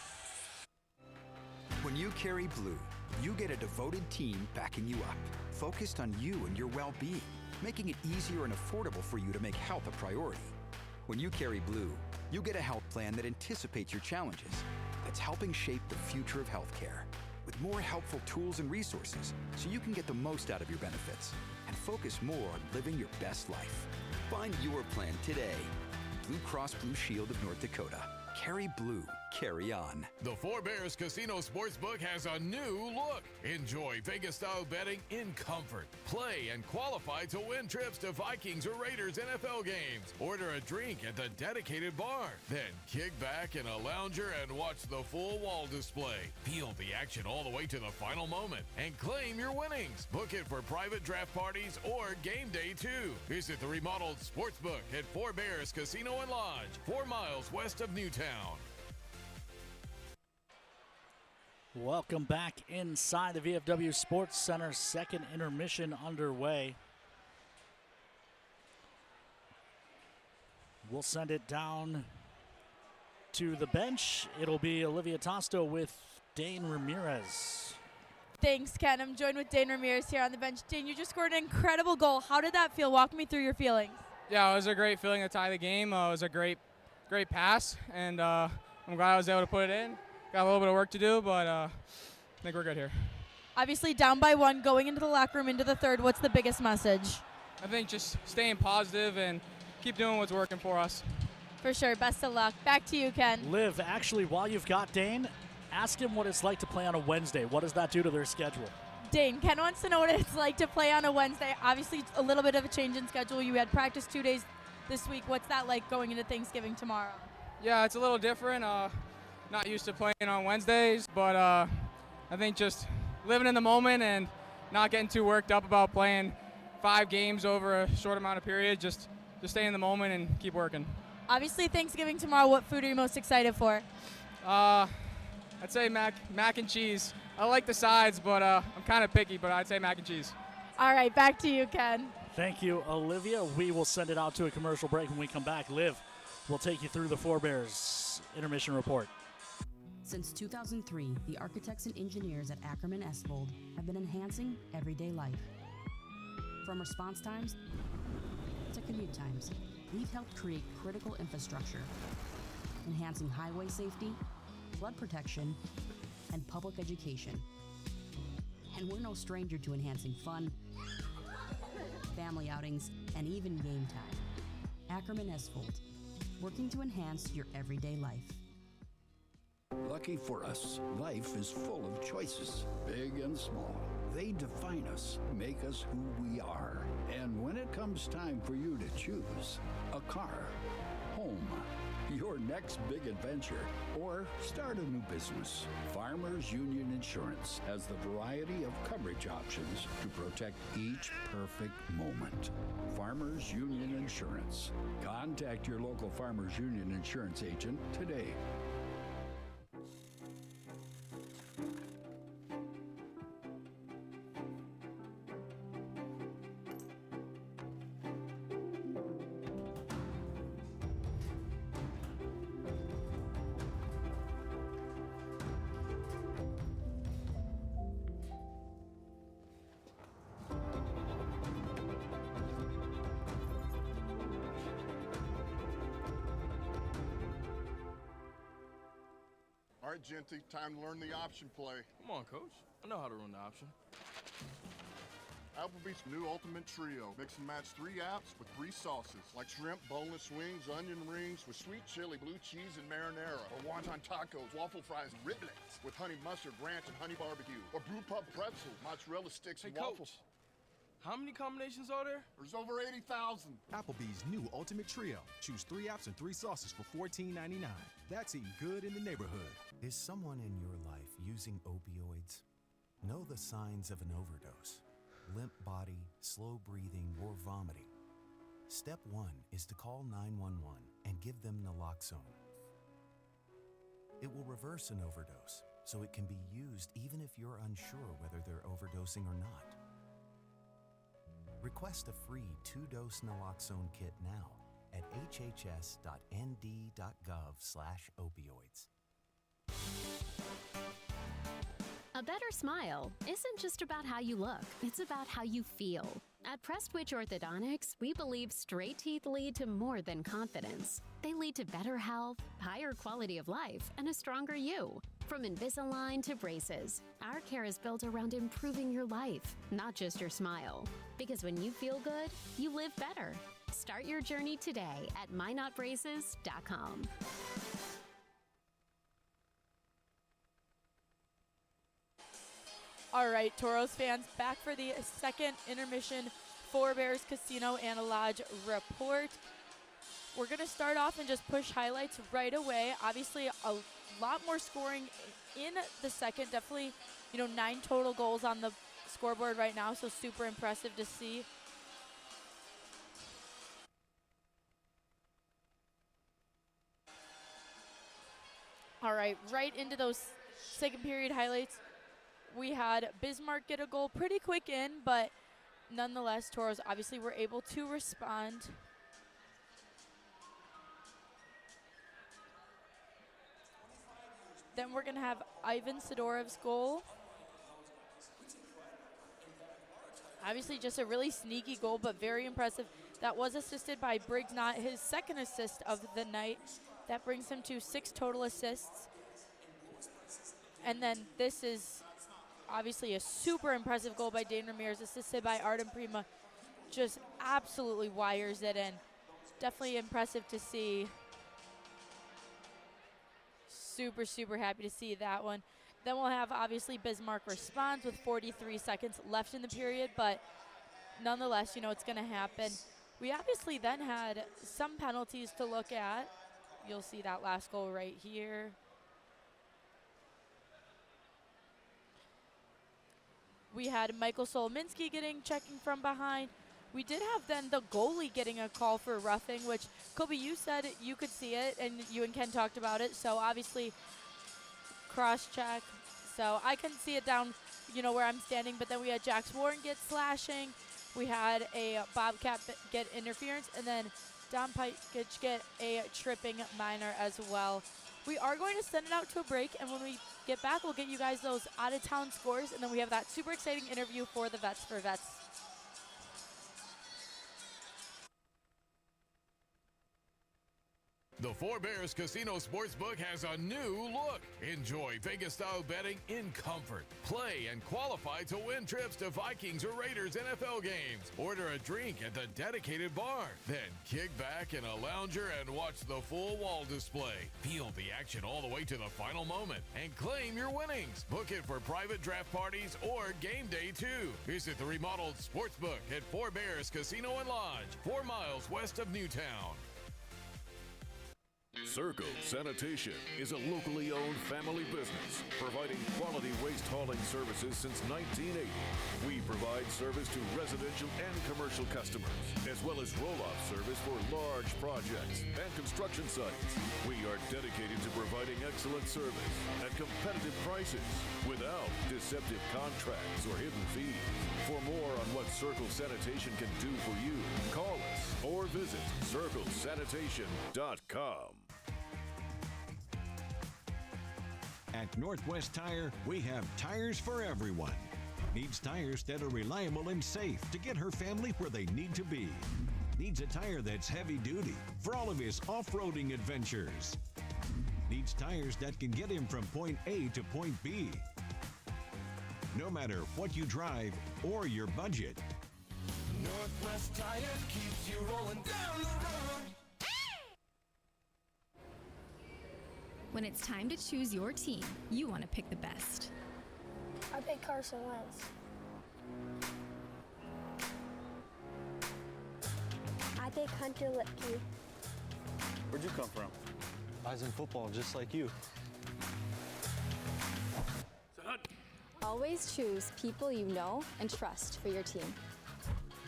S9: When you carry blue, you get a devoted team backing you up, focused on you and your well-being, making it easier and affordable for you to make health a priority. When you carry blue, you get a health plan that anticipates your challenges, that's helping shape the future of healthcare, with more helpful tools and resources so you can get the most out of your benefits and focus more on living your best life. Find your plan today. Blue Cross Blue Shield of North Dakota. Carry blue, carry on.
S17: The Four Bears Casino Sportsbook has a new look. Enjoy Vegas-style betting in comfort. Play and qualify to win trips to Vikings or Raiders NFL games. Order a drink at the dedicated bar. Then kick back in a lounger and watch the full wall display. Feel the action all the way to the final moment and claim your winnings. Book it for private draft parties or game day too. Visit the remodeled Sportsbook at Four Bears Casino and Lodge, 4 miles west of Newtown.
S8: Welcome back inside the VFW Sports Center. Second intermission underway. We'll send it down to the bench. It'll be Olivia Tosto with Dane Ramirez.
S1: Thanks, Ken. I'm joined with Dane Ramirez here on the bench. Dane, you just scored an incredible goal. How did that feel? Walk me through your feelings.
S10: Yeah, it was a great feeling to tie the game. It was a great pass, and I'm glad I was able to put it in. Got a little bit of work to do, but I think we're good here.
S1: Obviously down by 1, going into the locker room into the third. What's the biggest message?
S10: I think just staying positive and keep doing what's working for us.
S1: For sure. Best of luck. Back to you, Ken.
S8: Liv, actually, while you've got Dane, ask him what it's like to play on a Wednesday. What does that do to their schedule?
S1: Dane, Ken wants to know what it's like to play on a Wednesday. Obviously, it's a little bit of a change in schedule. You had practice 2 days this week. What's that like going into Thanksgiving tomorrow?
S10: Yeah, it's a little different. Not used to playing on Wednesdays, but I think just living in the moment and not getting too worked up about playing 5 games over a short amount of period. Just stay in the moment and keep working.
S1: Obviously, Thanksgiving tomorrow. What food are you most excited for?
S10: I'd say mac and cheese. I like the sides, but I'm kind of picky, but I'd say mac and cheese.
S1: All right, back to you, Ken.
S8: Thank you, Olivia. We will send it out to a commercial break. When we come back, Liv will take you through the Four Bears intermission report.
S3: Since 2003, the architects and engineers at Ackerman Esvold have been enhancing everyday life. From response times to commute times, we've helped create critical infrastructure, enhancing highway safety, flood protection, and public education. And we're no stranger to enhancing fun, family outings, and even game time. Ackerman Esvold, working to enhance your everyday life.
S11: Lucky for us, life is full of choices, big and small. They define us, make us who we are. And when it comes time for you to choose a car, home, your your next big adventure or start a new business. Farmers Union Insurance has the variety of coverage options to protect each perfect moment. Farmers Union Insurance. Contact your local Farmers Union Insurance agent today.
S12: All right, Genty, time to learn the option play.
S13: Come on, Coach. I know how to run the option.
S12: Applebee's new ultimate trio. Mix and match 3 apps with 3 sauces, like shrimp, boneless wings, onion rings with sweet chili, blue cheese, and marinara. Or wonton tacos, waffle fries, and riblets with honey mustard, ranch, and honey barbecue. Or brew pub pretzels, mozzarella sticks, and waffles.
S13: How many combinations are there?
S12: There's over 80,000.
S14: Applebee's new ultimate trio. Choose 3 apps and 3 sauces for $14.99. That's eating good in the neighborhood.
S18: Is someone in your life using opioids? Know the signs of an overdose: limp body, slow breathing, or vomiting. Step 1 is to call 911 and give them naloxone. It will reverse an overdose, so it can be used even if you're unsure whether they're overdosing or not. Request a free 2-dose naloxone kit now at hhs.nd.gov/opioids.
S20: A better smile isn't just about how you look, it's about how you feel. At Prestwich Orthodontics, we believe straight teeth lead to more than confidence. They lead to better health, higher quality of life, and a stronger you. From Invisalign to braces, our care is built around improving your life, not just your smile. Because when you feel good, you live better. Start your journey today at MyNotBraces.com.
S1: All right, Tauros fans, back for the second intermission for Bears Casino and Lodge report. We're going to start off and just push highlights right away. Obviously, a lot more scoring in the second. Definitely, 9 total goals on the scoreboard right now, so super impressive to see. All right, right into those second period highlights. We had Bismarck get a goal pretty quick in, but nonetheless, Tauros obviously were able to respond. Then we're going to have Ivan Sidorov's goal. Obviously just a really sneaky goal, but very impressive. That was assisted by Briggs Knott, his second assist of the night. That brings him to 6 total assists. And then this is obviously a super impressive goal by Dane Ramirez, assisted by Artem Prima. Just absolutely wires it in. Definitely impressive to see. Super, super happy to see that one. Then we'll have, obviously, Bismarck responds with 43 seconds left in the period, but nonetheless, it's going to happen. We obviously then had some penalties to look at. You'll see that last goal right here. We had Michael Solominski checking from behind. We did have then the goalie getting a call for roughing, which, Kobe, you said you could see it, and you and Ken talked about it. So, obviously, cross-check. So, I couldn't see it down, where I'm standing. But then we had Jax Warren get slashing. We had a Bobcat get interference. And then Don Pikich get a tripping minor as well. We are going to send it out to a break. And when we get back, we'll get you guys those out-of-town scores. And then we have that super exciting interview for the Vets for Vets.
S17: The Four Bears Casino Sportsbook has a new look. Enjoy Vegas-style betting in comfort. Play and qualify to win trips to Vikings or Raiders NFL games. Order a drink at the dedicated bar. Then kick back in a lounger and watch the full wall display. Feel the action all the way to the final moment and claim your winnings. Book it for private draft parties or game day too. Visit the remodeled Sportsbook at Four Bears Casino and Lodge, 4 miles west of Newtown.
S15: Circle Sanitation is a locally owned family business providing quality waste hauling services since 1980. We provide service to residential and commercial customers, as well as roll-off service for large projects and construction sites. We are dedicated to providing excellent service at competitive prices without deceptive contracts or hidden fees. For more on what Circle Sanitation can do for you, call us or visit circlesanitation.com.
S16: At Northwest Tire, we have tires for everyone. Needs tires that are reliable and safe to get her family where they need to be. Needs a tire that's heavy duty for all of his off-roading adventures. Needs tires that can get him from point A to point B. No matter what you drive or your budget.
S21: Northwest Tire keeps you rolling down the road.
S22: When it's time to choose your team, you want to pick the best.
S23: I pick Carson Wentz. I pick Hunter Lipke.
S24: Where'd you come from? I was in football, just like you.
S31: Always choose people you know and trust for your team.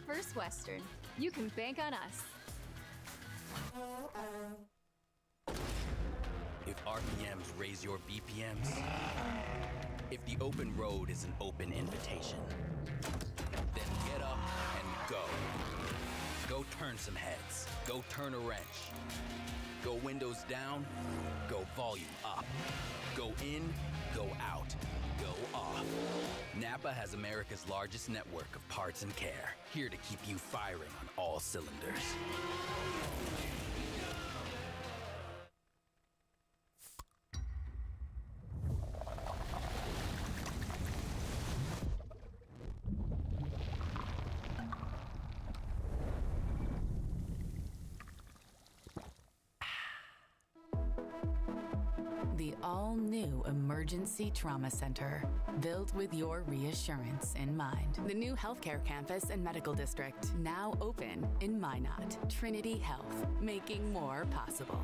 S31: First Western, you can bank on us.
S4: If RPMs raise your BPMs, if the open road is an open invitation, then get up and go. Go turn some heads. Go turn a wrench. Go windows down. Go volume up. Go in. Go out. Go off. Napa has America's largest network of parts and care, here to keep you firing on all cylinders.
S19: The all-new Emergency Trauma Center, built with your reassurance in mind. The new healthcare campus and medical district, now open in Minot. Trinity Health, making more possible.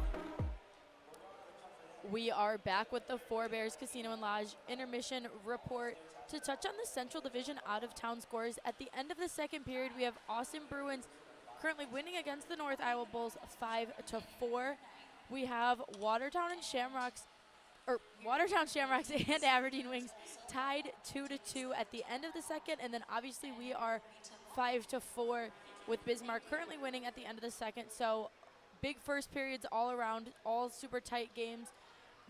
S1: We are back with the Four Bears Casino and Lodge intermission report to touch on the Central Division out-of-town scores. At the end of the second period, we have Austin Bruins currently winning against the North Iowa Bulls 5-4. We have Watertown Shamrocks and Aberdeen Wings tied 2-2 at the end of the second, and then obviously we are 5-4 with Bismarck currently winning at the end of the second. So big first periods all around, all super tight games.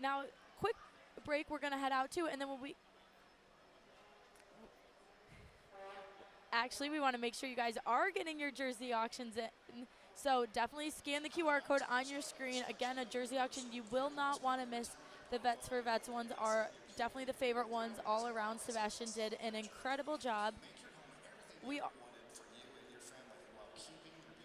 S1: Now, quick break we're gonna head out to, and then we want to make sure you guys are getting your jersey auctions in. So definitely scan the QR code on your screen. Again, a jersey auction you will not want to miss. The Vets for Vets ones are definitely the favorite ones all around. Sebastian did an incredible job.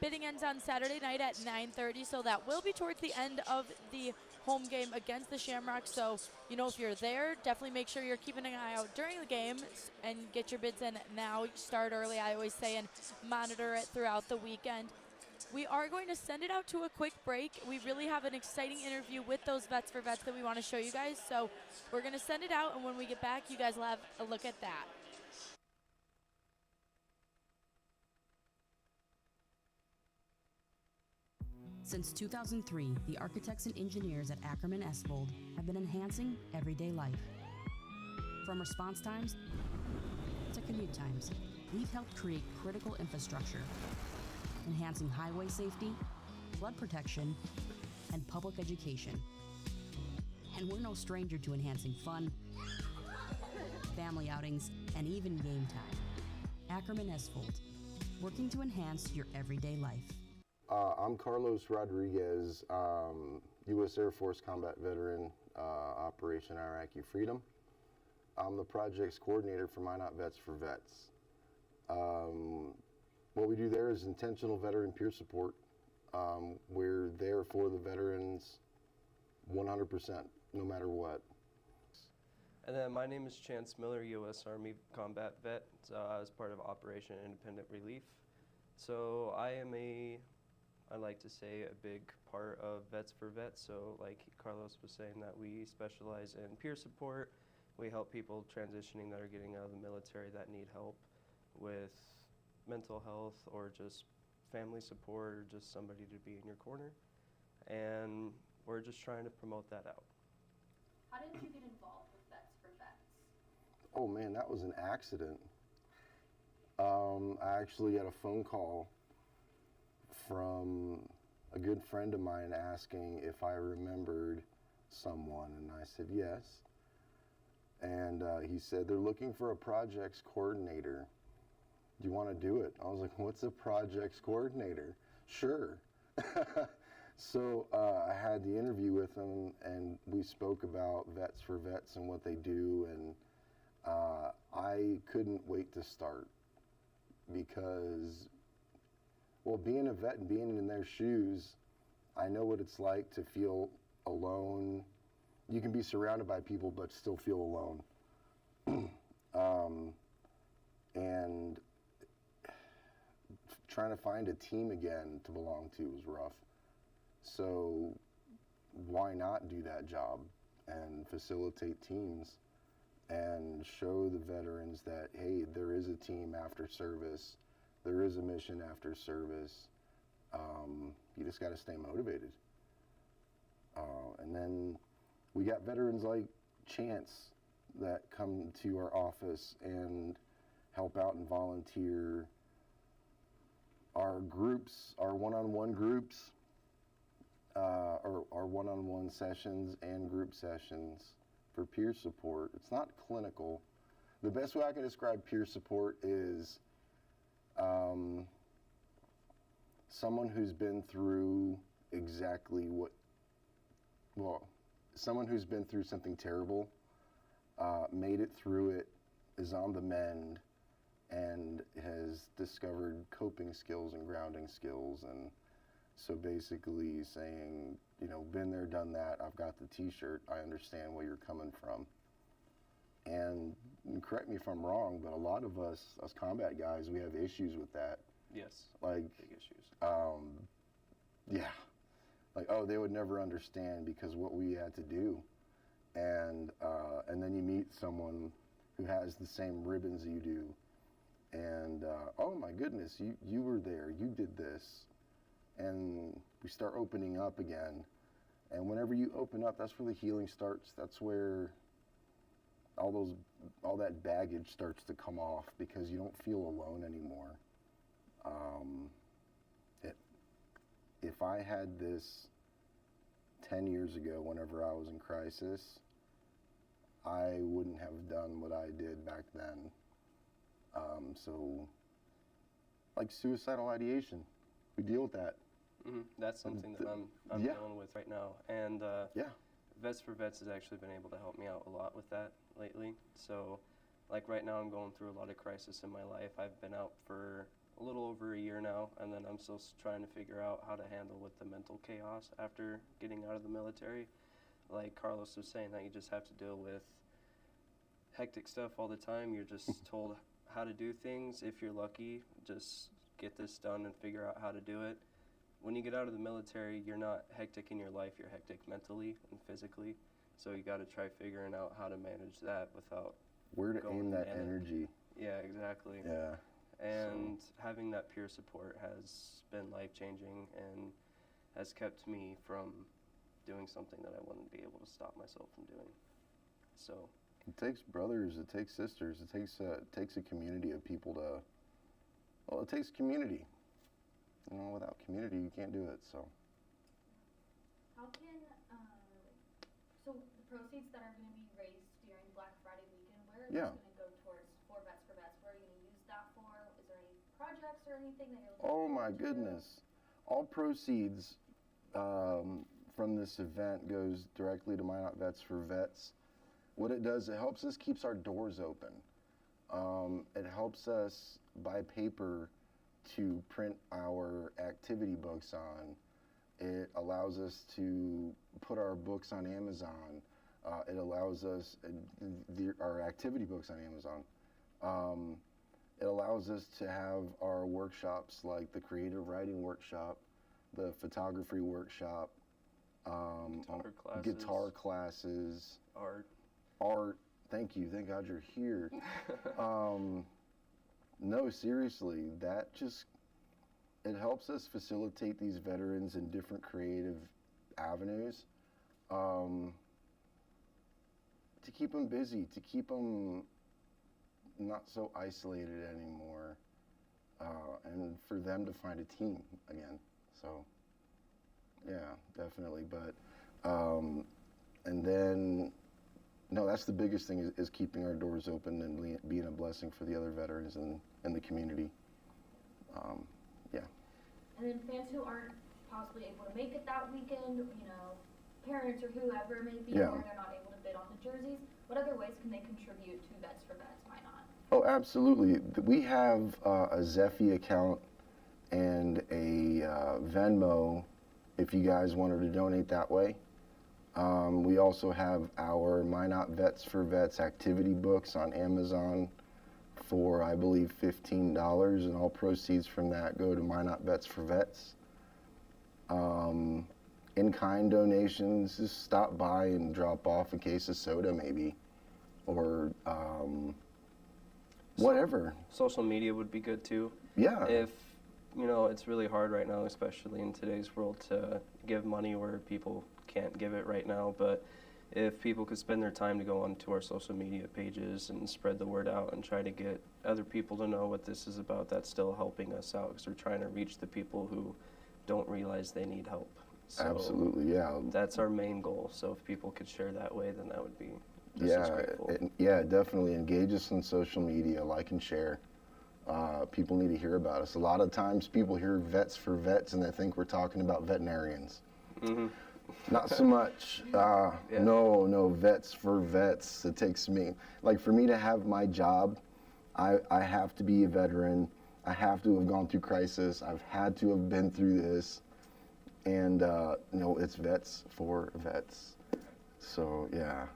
S1: Bidding ends on Saturday night at 9:30, so that will be towards the end of the home game against the Shamrocks. So, if you're there, definitely make sure you're keeping an eye out during the game and get your bids in now. Start early, I always say, and monitor it throughout the weekend. We are going to send it out to a quick break. We really have an exciting interview with those Vets for Vets that we want to show you guys. So we're going to send it out, and when we get back, you guys will have a look at that.
S3: Since 2003, the architects and engineers at Ackerman Esvold have been enhancing everyday life. From response times to commute times, we've helped create critical infrastructure, enhancing highway safety, flood protection, and public education. And we're no stranger to enhancing fun, family outings, and even game time. Ackerman Esvold, working to enhance your everyday life.
S25: I'm Carlos Rodriguez, U.S. Air Force combat veteran, Operation Iraqi Freedom. I'm the project's coordinator for Minot Vets for Vets. What we do there is intentional veteran peer support. We're there for the veterans 100%, no matter what.
S26: And then my name is Chance Miller, U.S. Army combat vet, as part of Operation Independent Relief. So I am a I like to say a big part of Vets for Vets. So like Carlos was saying, that we specialize in peer support. We help people transitioning that are getting out of the military that need help with mental health or just family support or just somebody to be in your corner. And we're just trying to promote that out.
S1: How did you get involved with Vets for Vets?
S25: Oh man, that was an accident. I actually got a phone call from a good friend of mine asking if I remembered someone, and I said yes. And he said, they're looking for a projects coordinator. Do you want to do it? I was like, what's a projects coordinator? Sure. So I had the interview with him, and we spoke about Vets for Vets and what they do, and I couldn't wait to start because, well, being a vet and being in their shoes, I know what it's like to feel alone. You can be surrounded by people but still feel alone. And trying to find a team again to belong to was rough. So why not do that job and facilitate teams and show the veterans that, hey, there is a team after service, there is a mission after service. You just got to stay motivated. And then we got veterans like Chance that come to our office and help out and volunteer. Our groups, our one-on-one groups, or our one-on-one sessions and group sessions for peer support. It's not clinical. The best way I can describe peer support is someone who's been through exactly someone who's been through something terrible, made it through it, is on the mend, and has discovered coping skills and grounding skills. And so basically saying, you know, been there, done that, I've got the t-shirt, I understand where you're coming from. And correct me if I'm wrong, but a lot of us combat guys, we have issues with that.
S26: Yes,
S25: like
S26: big issues.
S25: Yeah, like, oh, they would never understand because what we had to do. And then you meet someone who has the same ribbons you do, and oh my goodness, you were there, you did this. And we start opening up again. And whenever you open up, that's where the healing starts. That's where all that baggage starts to come off, because you don't feel alone anymore. If I had this 10 years ago, whenever I was in crisis, I wouldn't have done what I did back then. So, like suicidal ideation, we deal with that.
S26: Mm-hmm. That's something that I'm dealing with right now. And Vets for Vets has actually been able to help me out a lot with that lately. So, like right now, I'm going through a lot of crisis in my life. I've been out for a little over a year now, and then I'm still trying to figure out how to handle with the mental chaos after getting out of the military. Like Carlos was saying, that you just have to deal with hectic stuff all the time. You're just told how to do things. If you're lucky, just get this done and figure out how to do it. When you get out of the military, you're not hectic in your life, you're hectic mentally and physically. So you got to try figuring out how to manage that without
S25: where to
S26: going
S25: aim that
S26: manic.
S25: energy.
S26: Yeah, exactly.
S25: Yeah.
S26: And having that peer support has been life-changing and has kept me from doing something that I wouldn't be able to stop myself from doing. So
S25: it takes brothers, it takes sisters, it takes a community of people to, well, it takes community. You know, without community, you can't do it, so.
S1: How can, so the proceeds that are going to be raised during Black Friday weekend, where are those going to go towards for Vets for Vets? Where are you going to use that for? Is there any projects or anything that you're looking
S25: Oh my goodness. All proceeds from this event goes directly to Minot Vets for Vets. What it does, it helps us keeps our doors open. It helps us buy paper to print our activity books on. It allows us to put our books on Amazon. It allows us, our activity books on Amazon. It allows us to have our workshops, like the creative writing workshop, the photography workshop, guitar classes, art. Thank you. Thank God you're here. No, seriously, that just, it helps us facilitate these veterans in different creative avenues to keep them busy, to keep them not so isolated anymore, and for them to find a team again. So, yeah, definitely. But, and then, no, that's the biggest thing is keeping our doors open and being a blessing for the other veterans in the community. Yeah.
S2: And then fans who aren't possibly able to make it that weekend, you know, parents or whoever it may be, or they're not able to bid on the jerseys, what other ways can they contribute to Vets for Vets? Why not?
S25: Oh, absolutely. We have a Zephy account and a Venmo if you guys wanted to donate that way. We also have our Minot Vets for Vets activity books on Amazon for, I believe, $15, and all proceeds from that go to Minot Vets for Vets. In-kind donations, just stop by and drop off a case of soda maybe, or whatever.
S26: Social media would be good too.
S25: Yeah.
S26: If, you know, it's really hard right now, especially in today's world, to give money where people can't give it right now, but if people could spend their time to go onto our social media pages and spread the word out and try to get other people to know what this is about, that's still helping us out, because we're trying to reach the people who don't realize they need help. So
S25: absolutely, yeah.
S26: That's our main goal. So if people could share that way, then that would be just as grateful.
S25: Yeah, definitely engage us on social media, like and share. People need to hear about us. A lot of times people hear Vets for Vets and they think we're talking about veterinarians.
S26: Mm-hmm.
S25: Not so much. No, Vets for Vets. It takes me, like, for me to have my job, I have to be a veteran. I have to have gone through crisis. I've had to have been through this. And, it's Vets for Vets. So, yeah.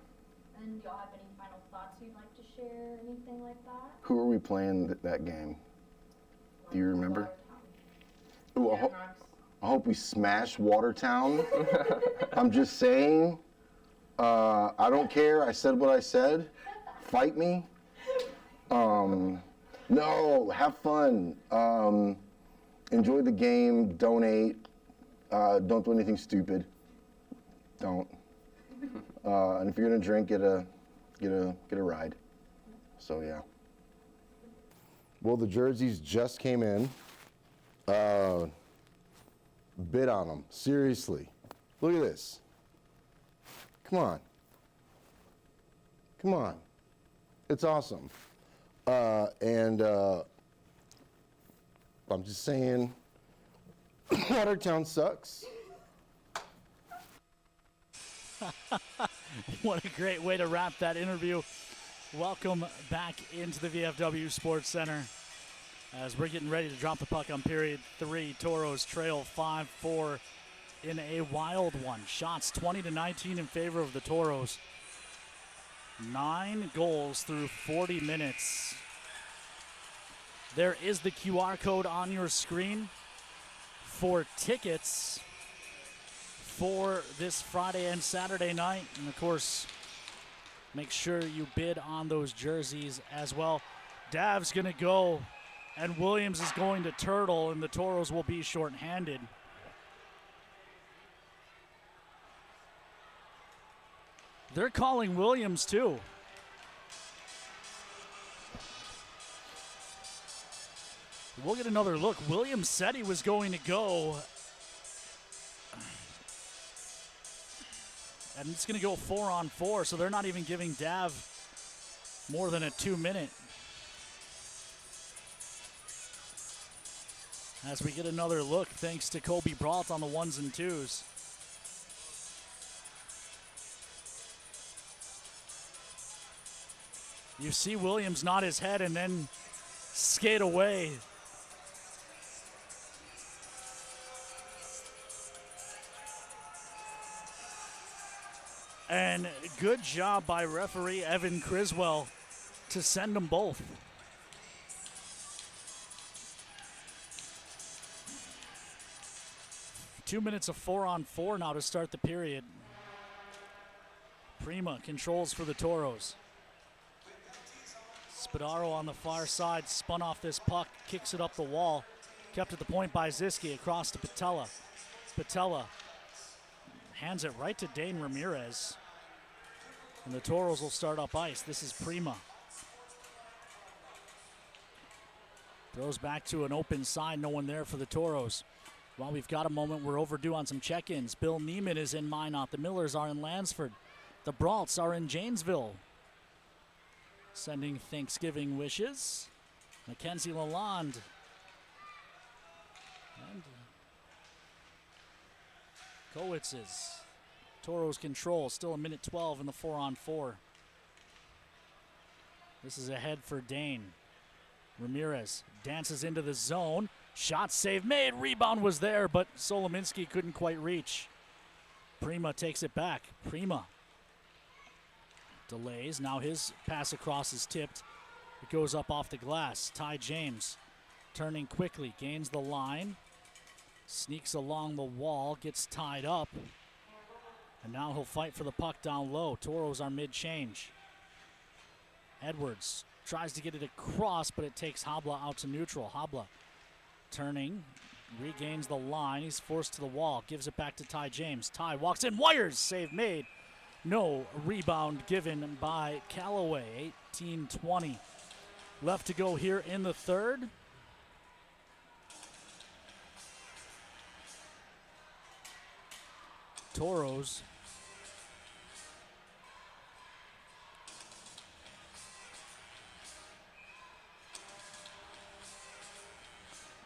S2: And do y'all have any final thoughts you'd like to share, anything like that?
S25: Who are we playing that game? Do you remember? Ooh, I hope we smash Watertown. I'm just saying. I don't care. I said what I said. Fight me. No, have fun. Enjoy the game. Donate. Don't do anything stupid. Don't. And if you're gonna drink, get a ride. So yeah. Well, the jerseys just came in. Bid on them, seriously. Look at this. Come on. It's awesome. And I'm just saying, Watertown sucks.
S5: What a great way to wrap that interview. Welcome back into the VFW Sports Center as we're getting ready to drop the puck on period 3. Tauros trail 5-4 in a wild one. Shots 20-19 in favor of the Tauros. 9 goals through 40 minutes. There is the QR code on your screen for tickets for this Friday and Saturday night. And of course, make sure you bid on those jerseys as well. Dav's going to go, and Williams is going to turtle, and the Tauros will be shorthanded. They're calling Williams too. We'll get another look. Williams said he was going to go. And it's going to go 4-on-4, so they're not even giving Dav more than a 2-minute. As we get another look, thanks to Kobe Brault on the 1s and 2s. You see Williams nod his head and then skate away. And good job by referee Evan Criswell to send them both. 2 minutes of 4-on-4 now to start the period. Prima controls for the Tauros. Spadaro on the far side, spun off this puck, kicks it up the wall. Kept at the point by Ziski, across to Patella. Patella hands it right to Dane Ramirez. And the Tauros will start up ice. This is Prima. Throws back to an open side, no one there for the Tauros. While we've got a moment, we're overdue on some check-ins. Bill Neiman is in Minot. The Millers are in Lansford. The Braults are in Janesville. Sending Thanksgiving wishes. Mackenzie Lalonde. And Kowitz's. Tauros control. Still a minute 12 in the 4-on-4. This is ahead for Dane. Ramirez dances into the zone. Shot save made. Rebound was there, but Solominski couldn't quite reach. Prima takes it back. Prima delays. Now his pass across is tipped. It goes up off the glass. Ty James turning quickly. Gains the line. Sneaks along the wall. Gets tied up. And now he'll fight for the puck down low. Tauros are mid-change. Edwards tries to get it across, but it takes Habla out to neutral. Habla turning, regains the line. He's forced to the wall, gives it back to Ty James. Ty walks in, wires, save made. No rebound given by Callaway. 18-20 left to go here in the third. Tauros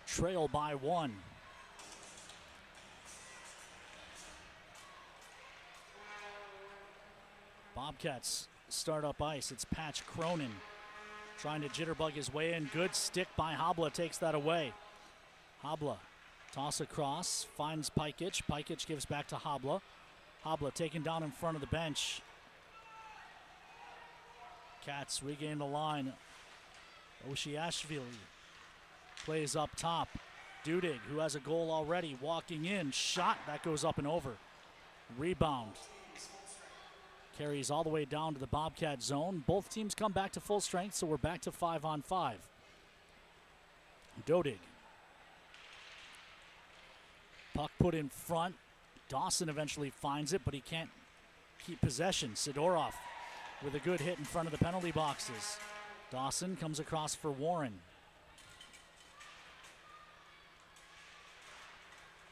S5: trail by one. Bobcats start up ice. It's Patch Cronin trying to jitterbug his way in. Good stick by Habla, takes that away. Habla, toss across, finds Pikic. Pikic gives back to Habla. Habla taken down in front of the bench. Cats regain the line. Oshiashvili plays up top. Dudig, who has a goal already, walking in. Shot, that goes up and over. Rebound. Carries all the way down to the Bobcat zone. Both teams come back to full strength, so we're back to 5-on-5. Dodig. Puck put in front. Dawson eventually finds it, but he can't keep possession. Sidorov with a good hit in front of the penalty boxes. Dawson comes across for Warren.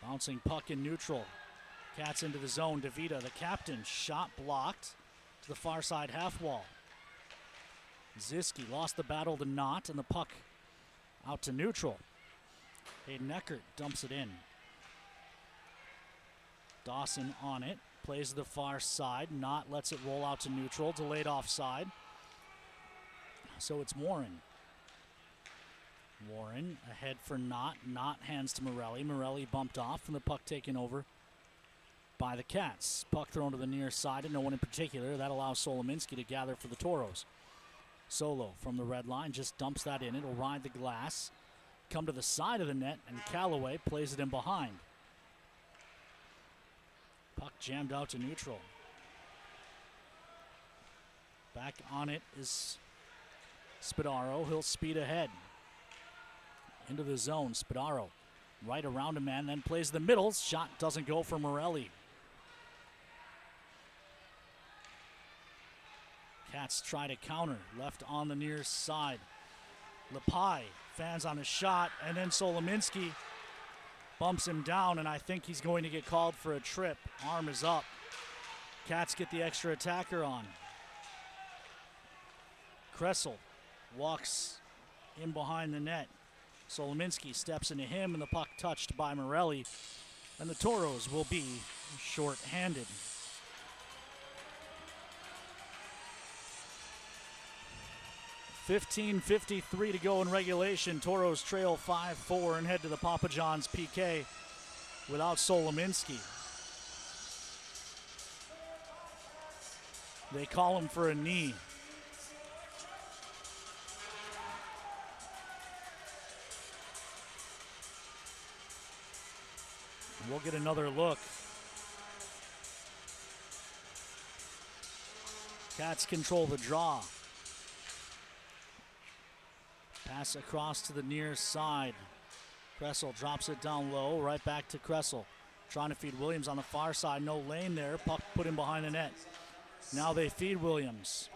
S5: Bouncing puck in neutral. Cats into the zone. DeVita, the captain, shot blocked to the far side half wall. Ziski lost the battle to Knott, and the puck out to neutral. Hayden Eckert dumps it in. Dawson on it, plays to the far side. Knott lets it roll out to neutral, delayed offside. So it's Warren. Warren ahead for Knott. Knott hands to Morelli. Morelli bumped off, and the puck taken over by the Cats. Puck thrown to the near side, and no one in particular. That allows Solominski to gather for the Tauros. Solo from the red line just dumps that in. It'll ride the glass, come to the side of the net, and Callaway plays it in behind. Puck jammed out to neutral. Back on it is Spadaro. He'll speed ahead into the zone. Spadaro right around a man, then plays the middle. Shot doesn't go for Morelli. Cats try to counter. Left on the near side. Lepai fans on a shot, and then Solominski bumps him down, and I think he's going to get called for a trip. Arm is up. Cats get the extra attacker on. Kressel walks in behind the net. Solominski steps into him, and the puck touched by Morelli, and the Tauros will be short-handed. .53 to go in regulation. Tauros trail 5-4 and head to the Papa John's PK without Solominski. They call him for a knee. We'll get another look. Cats control the draw. Pass across to the near side. Kressel drops it down low, right back to Kressel. Trying to feed Williams on the far side, no lane there. Puck put in behind the net. Now they feed Williams.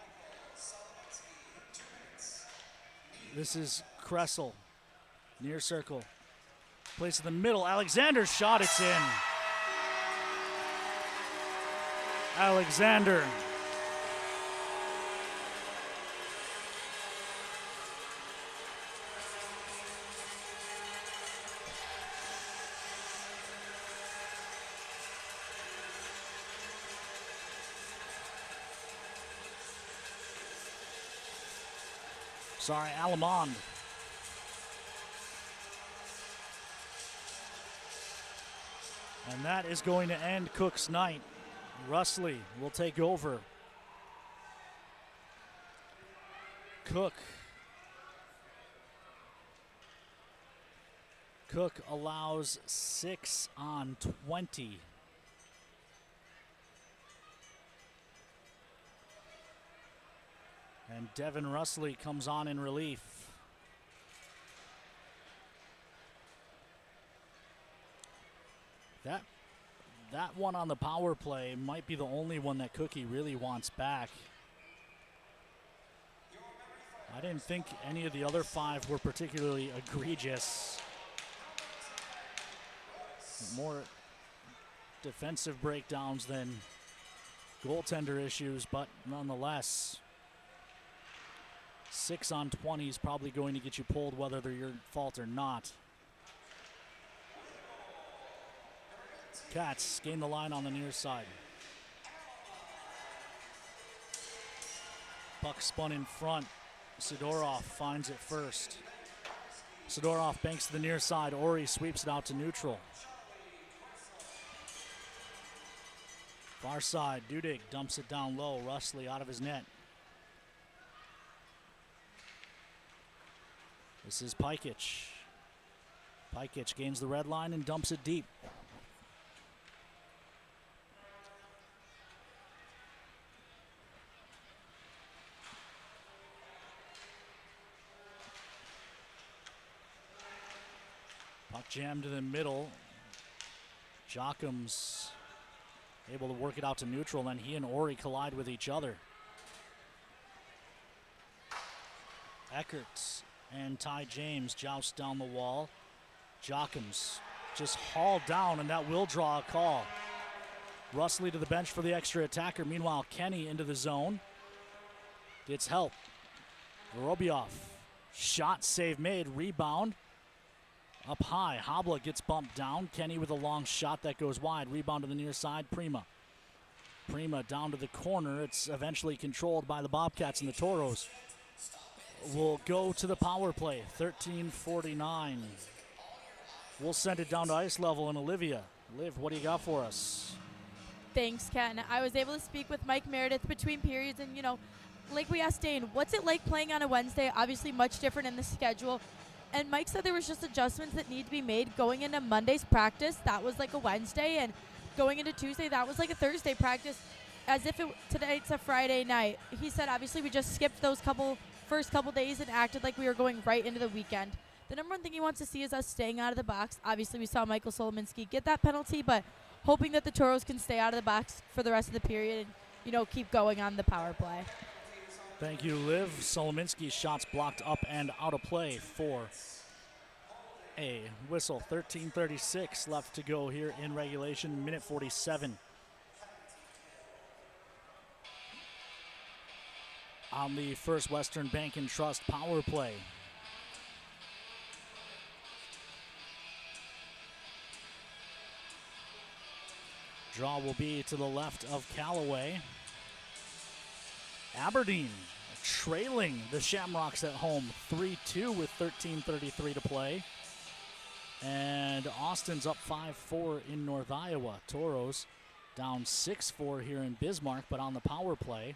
S5: This is Kressel, near circle. Place in the middle, Alexander's shot, it's in. Alexander. Sorry, Alamond. And that is going to end Cook's night. Russley will take over. Cook allows 6 on 20. And Devin Russley comes on in relief. That one on the power play might be the only one that Cookie really wants back. I didn't think any of the other 5 were particularly egregious. More defensive breakdowns than goaltender issues, but nonetheless, 6 on 20 is probably going to get you pulled whether they're your fault or not. Cats gain the line on the near side. Puck spun in front. Sidorov finds it first. Sidorov banks to the near side. Ori sweeps it out to neutral. Far side, Dudig dumps it down low. Russley out of his net. This is Pikic. Pikic gains the red line and dumps it deep. Puck jammed to the middle. Jockham's able to work it out to neutral, then he and Ori collide with each other. Eckert and Ty James joust down the wall. Jockham's just hauled down, and that will draw a call. Russley to the bench for the extra attacker. Meanwhile, Kenny into the zone. Gets help. Vorobiev. Shot, save made, rebound. Up high, Habla gets bumped down. Kenny with a long shot that goes wide. Rebound to the near side, Prima. Prima down to the corner. It's eventually controlled by the Bobcats, and the Tauros will go to the power play. 13:49. We'll send it down to ice level, and Olivia. Liv, what do you got for us?
S1: Thanks, Ken. I was able to speak with Mike Meredith between periods, and, like we asked Dane, what's it like playing on a Wednesday? Obviously much different in the schedule. And Mike said there was just adjustments that need to be made going into Monday's practice. That was like a Wednesday, and going into Tuesday, that was like a Thursday practice, as if tonight's a Friday night. He said obviously we just skipped those first couple days and acted like we were going right into the weekend. The number one thing he wants to see is us staying out of the box. Obviously we saw Michael Solominski get that penalty, but hoping that the Tauros can stay out of the box for the rest of the period and, keep going on the power play.
S5: Thank you, Liv. Solominski's shots blocked up and out of play for a whistle. 13:36 left to go here in regulation, minute 47. On the First Western Bank and Trust power play. Draw will be to the left of Callaway. Aberdeen trailing the Shamrocks at home 3-2 with 13:33 to play. And Austin's up 5-4 in North Iowa. Tauros down 6-4 here in Bismarck, but on the power play.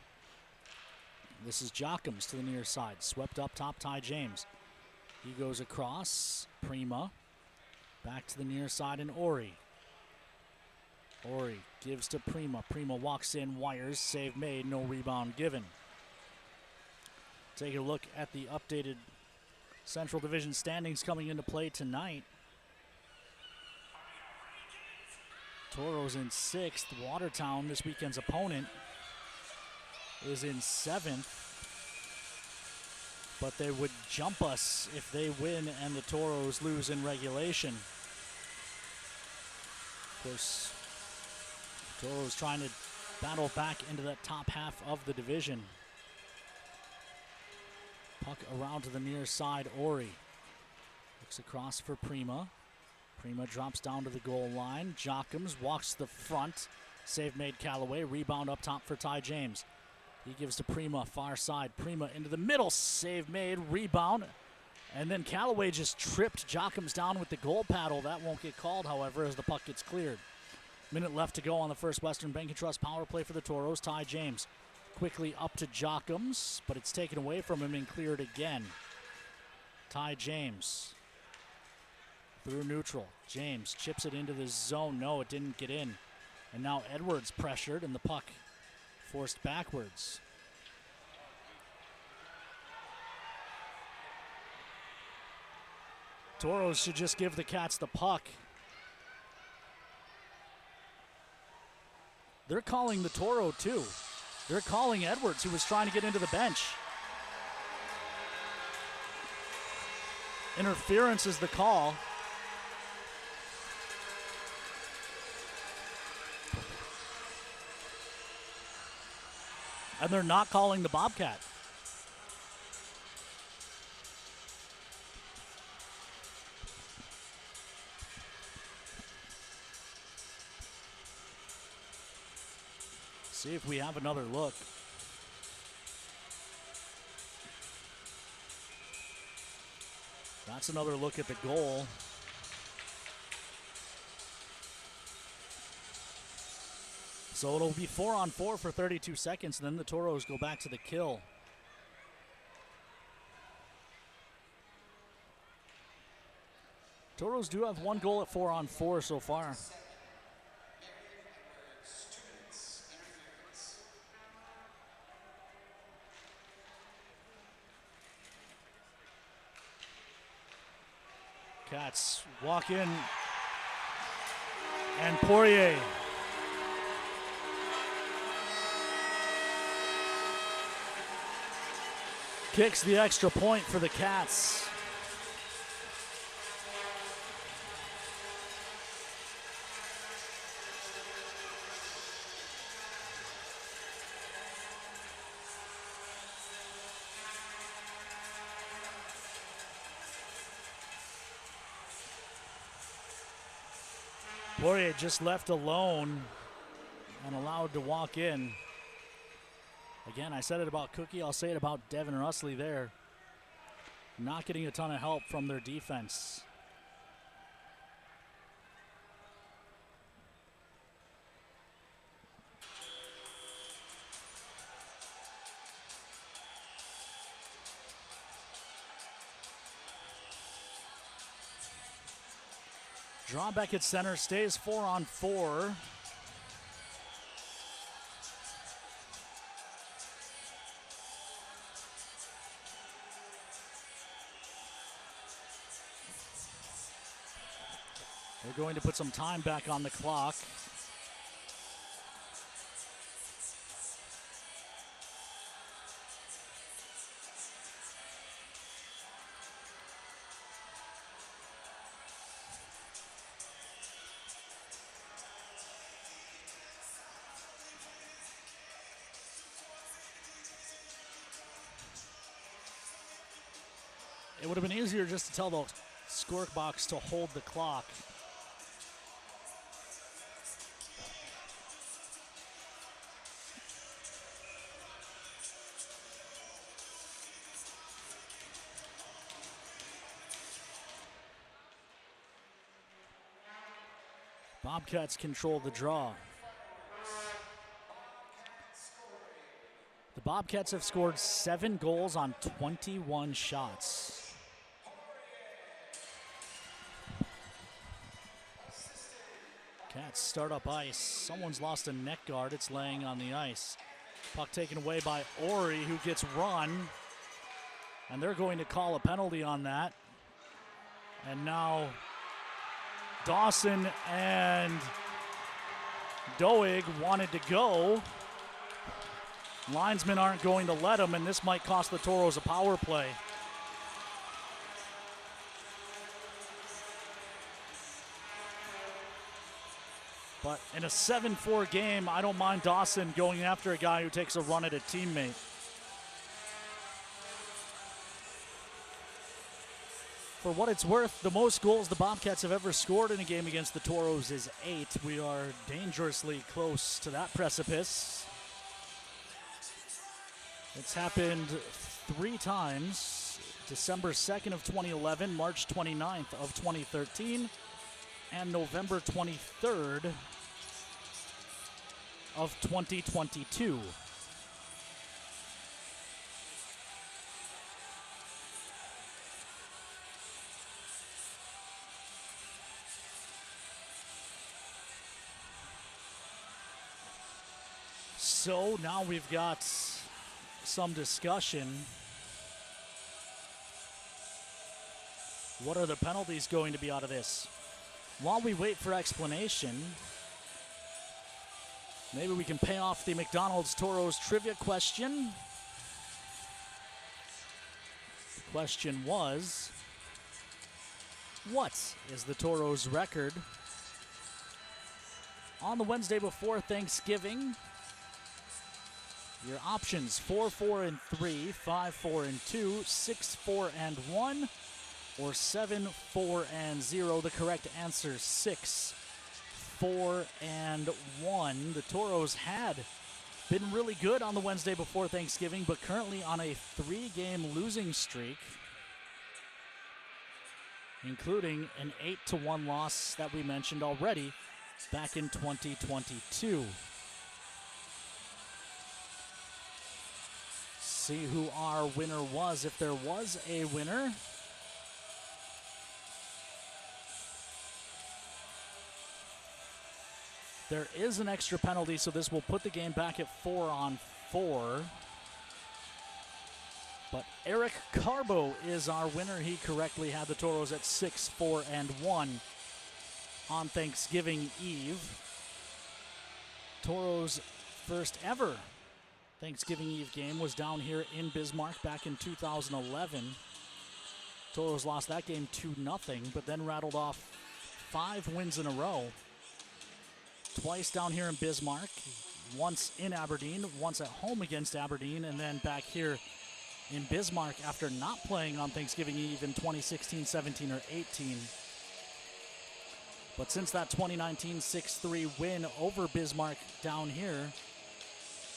S5: This is Jockham's to the near side. Swept up top, Ty James. He goes across. Prima. Back to the near side, and Ori. Ori gives to Prima. Prima walks in, wires, save made, no rebound given. Take a look at the updated Central Division standings coming into play tonight. Tauros in 6th. Watertown, this weekend's opponent, is in 7th. But they would jump us if they win and the Tauros lose in regulation. Of course, Tauros trying to battle back into that top half of the division. Puck around to the near side, Ori. Looks across for Prima. Prima drops down to the goal line. Jockums walks to the front. Save made Callaway. Rebound up top for Ty James. He gives to Prima, far side. Prima into the middle. Save made. Rebound. And then Callaway just tripped Jockums down with the goal paddle. That won't get called, however, as the puck gets cleared. Minute left to go on the first Western Bank and Trust power play for the Tauros. Ty James quickly up to Jockums, but it's taken away from him and cleared again. Ty James through neutral. James chips it into the zone. No, it didn't get in. And now Edwards pressured and the puck forced backwards. Tauros should just give the Cats the puck. They're calling the Toro too. They're calling Edwards, who was trying to get into the bench. Interference is the call. And they're not calling the Bobcat. See if we have another look. That's another look at the goal. So it'll be 4-on-4 for 32 seconds, and then the Tauros go back to the kill. Tauros do have one goal at 4-on-4 so far. Cats walk in, and Poirier kicks the extra point for the Cats. Poirier just left alone and allowed to walk in. Again, I said it about Cookie, I'll say it about Devin Rusley there. Not getting a ton of help from their defense. Drawback at center, stays 4-on-4. They're going to put some time back on the clock. It would have been easier just to tell the score box to hold the clock. Bobcats control the draw. The Bobcats have scored 7 goals on 21 shots. Cats start up ice. Someone's lost a net guard. It's laying on the ice. Puck taken away by Ori, who gets run. And they're going to call a penalty on that. And now Dawson and Doig wanted to go. Linesmen aren't going to let him, and this might cost the Toros a power play. But in a 7-4 game, I don't mind Dawson going after a guy who takes a run at a teammate. For what it's worth, the most goals the Bobcats have ever scored in a game against the Toros is 8. We are dangerously close to that precipice. It's happened 3 times. December 2nd of 2011, March 29th of 2013, and November 23rd of 2022. So now we've got some discussion. What are the penalties going to be out of this? While we wait for explanation, maybe we can pay off the McDonald's Toros trivia question. The question was, what is the Toros record on the Wednesday before Thanksgiving? Your options: 4-4-3, 5-4-2, 6-4-1, or 7-4-0. The correct answer: 6-4-1. The Toros had been really good on the Wednesday before Thanksgiving, but currently on a 3-game losing streak, including an 8-1 loss that we mentioned already back in 2022. See who our winner was, if there was a winner. There is an extra penalty, so this will put the game back at 4-on-4. But Eric Carbo is our winner. He correctly had the Toros at 6-4-1 on Thanksgiving Eve. Toros' first ever Thanksgiving Eve game was down here in Bismarck back in 2011. Toros lost that game 2-0, but then rattled off 5 wins in a row. Twice down here in Bismarck, once in Aberdeen, once at home against Aberdeen, and then back here in Bismarck after not playing on Thanksgiving Eve in 2016, 17, or 18. But since that 2019 6-3 win over Bismarck down here,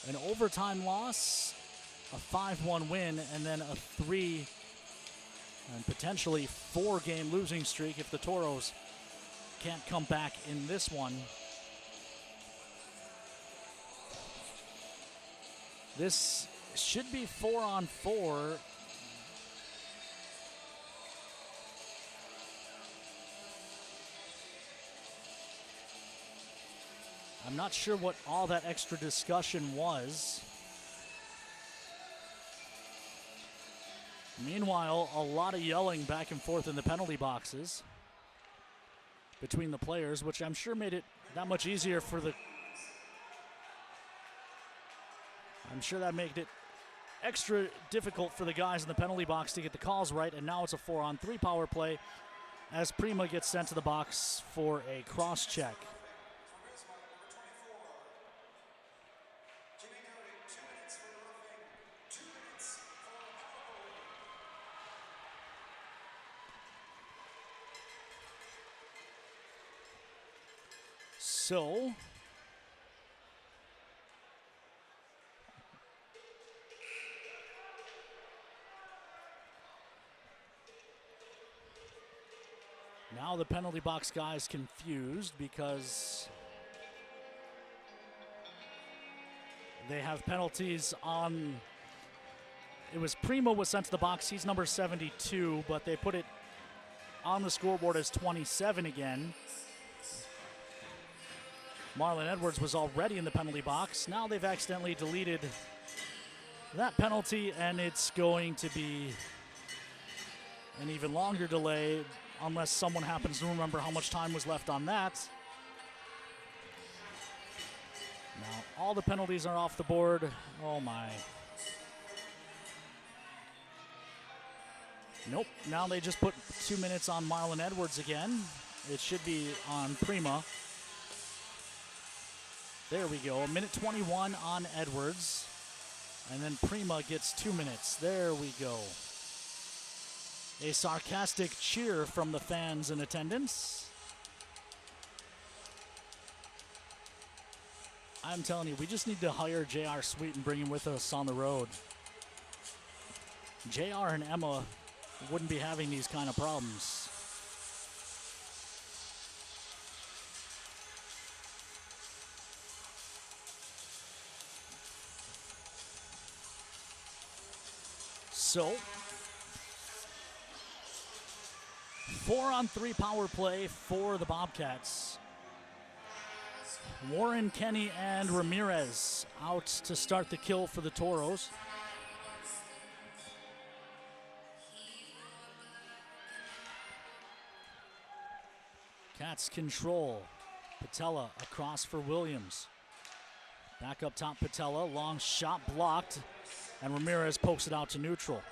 S5: an overtime loss, a 5-1 win, and then a 3 and potentially 4-game losing streak if the Toros can't come back in this one. This should be 4-on-4. I'm not sure what all that extra discussion was. Meanwhile, a lot of yelling back and forth in the penalty boxes between the players, which I'm sure made it that much easier for the... I'm sure that made it extra difficult for the guys in the penalty box to get the calls right, and now it's a 4-on-3 power play as Prima gets sent to the box for a cross-check. So, now the penalty box guys confused because they have penalties on. It was Primo was sent to the box. He's number 72, but they put it on the scoreboard as 27 again. Marlon Edwards was already in the penalty box. Now they've accidentally deleted that penalty, and it's going to be an even longer delay unless someone happens to remember how much time was left on that. Now all the penalties are off the board. Oh my. Nope, now they just put 2 minutes on Marlon Edwards again. It should be on Prima. There we go, 1:21 on Edwards. And then Prima gets 2 minutes. There we go. A sarcastic cheer from the fans in attendance. I'm telling you, we just need to hire J.R. Sweet and bring him with us on the road. J.R. and Emma wouldn't be having these kind of problems. So, 4-on-3 power play for the Bobcats. Warren, Kenny, and Ramirez out to start the kill for the Tauros. Cats control. Patella across for Williams. Back up top, Patella. Long shot blocked. And Ramirez pokes it out to neutral.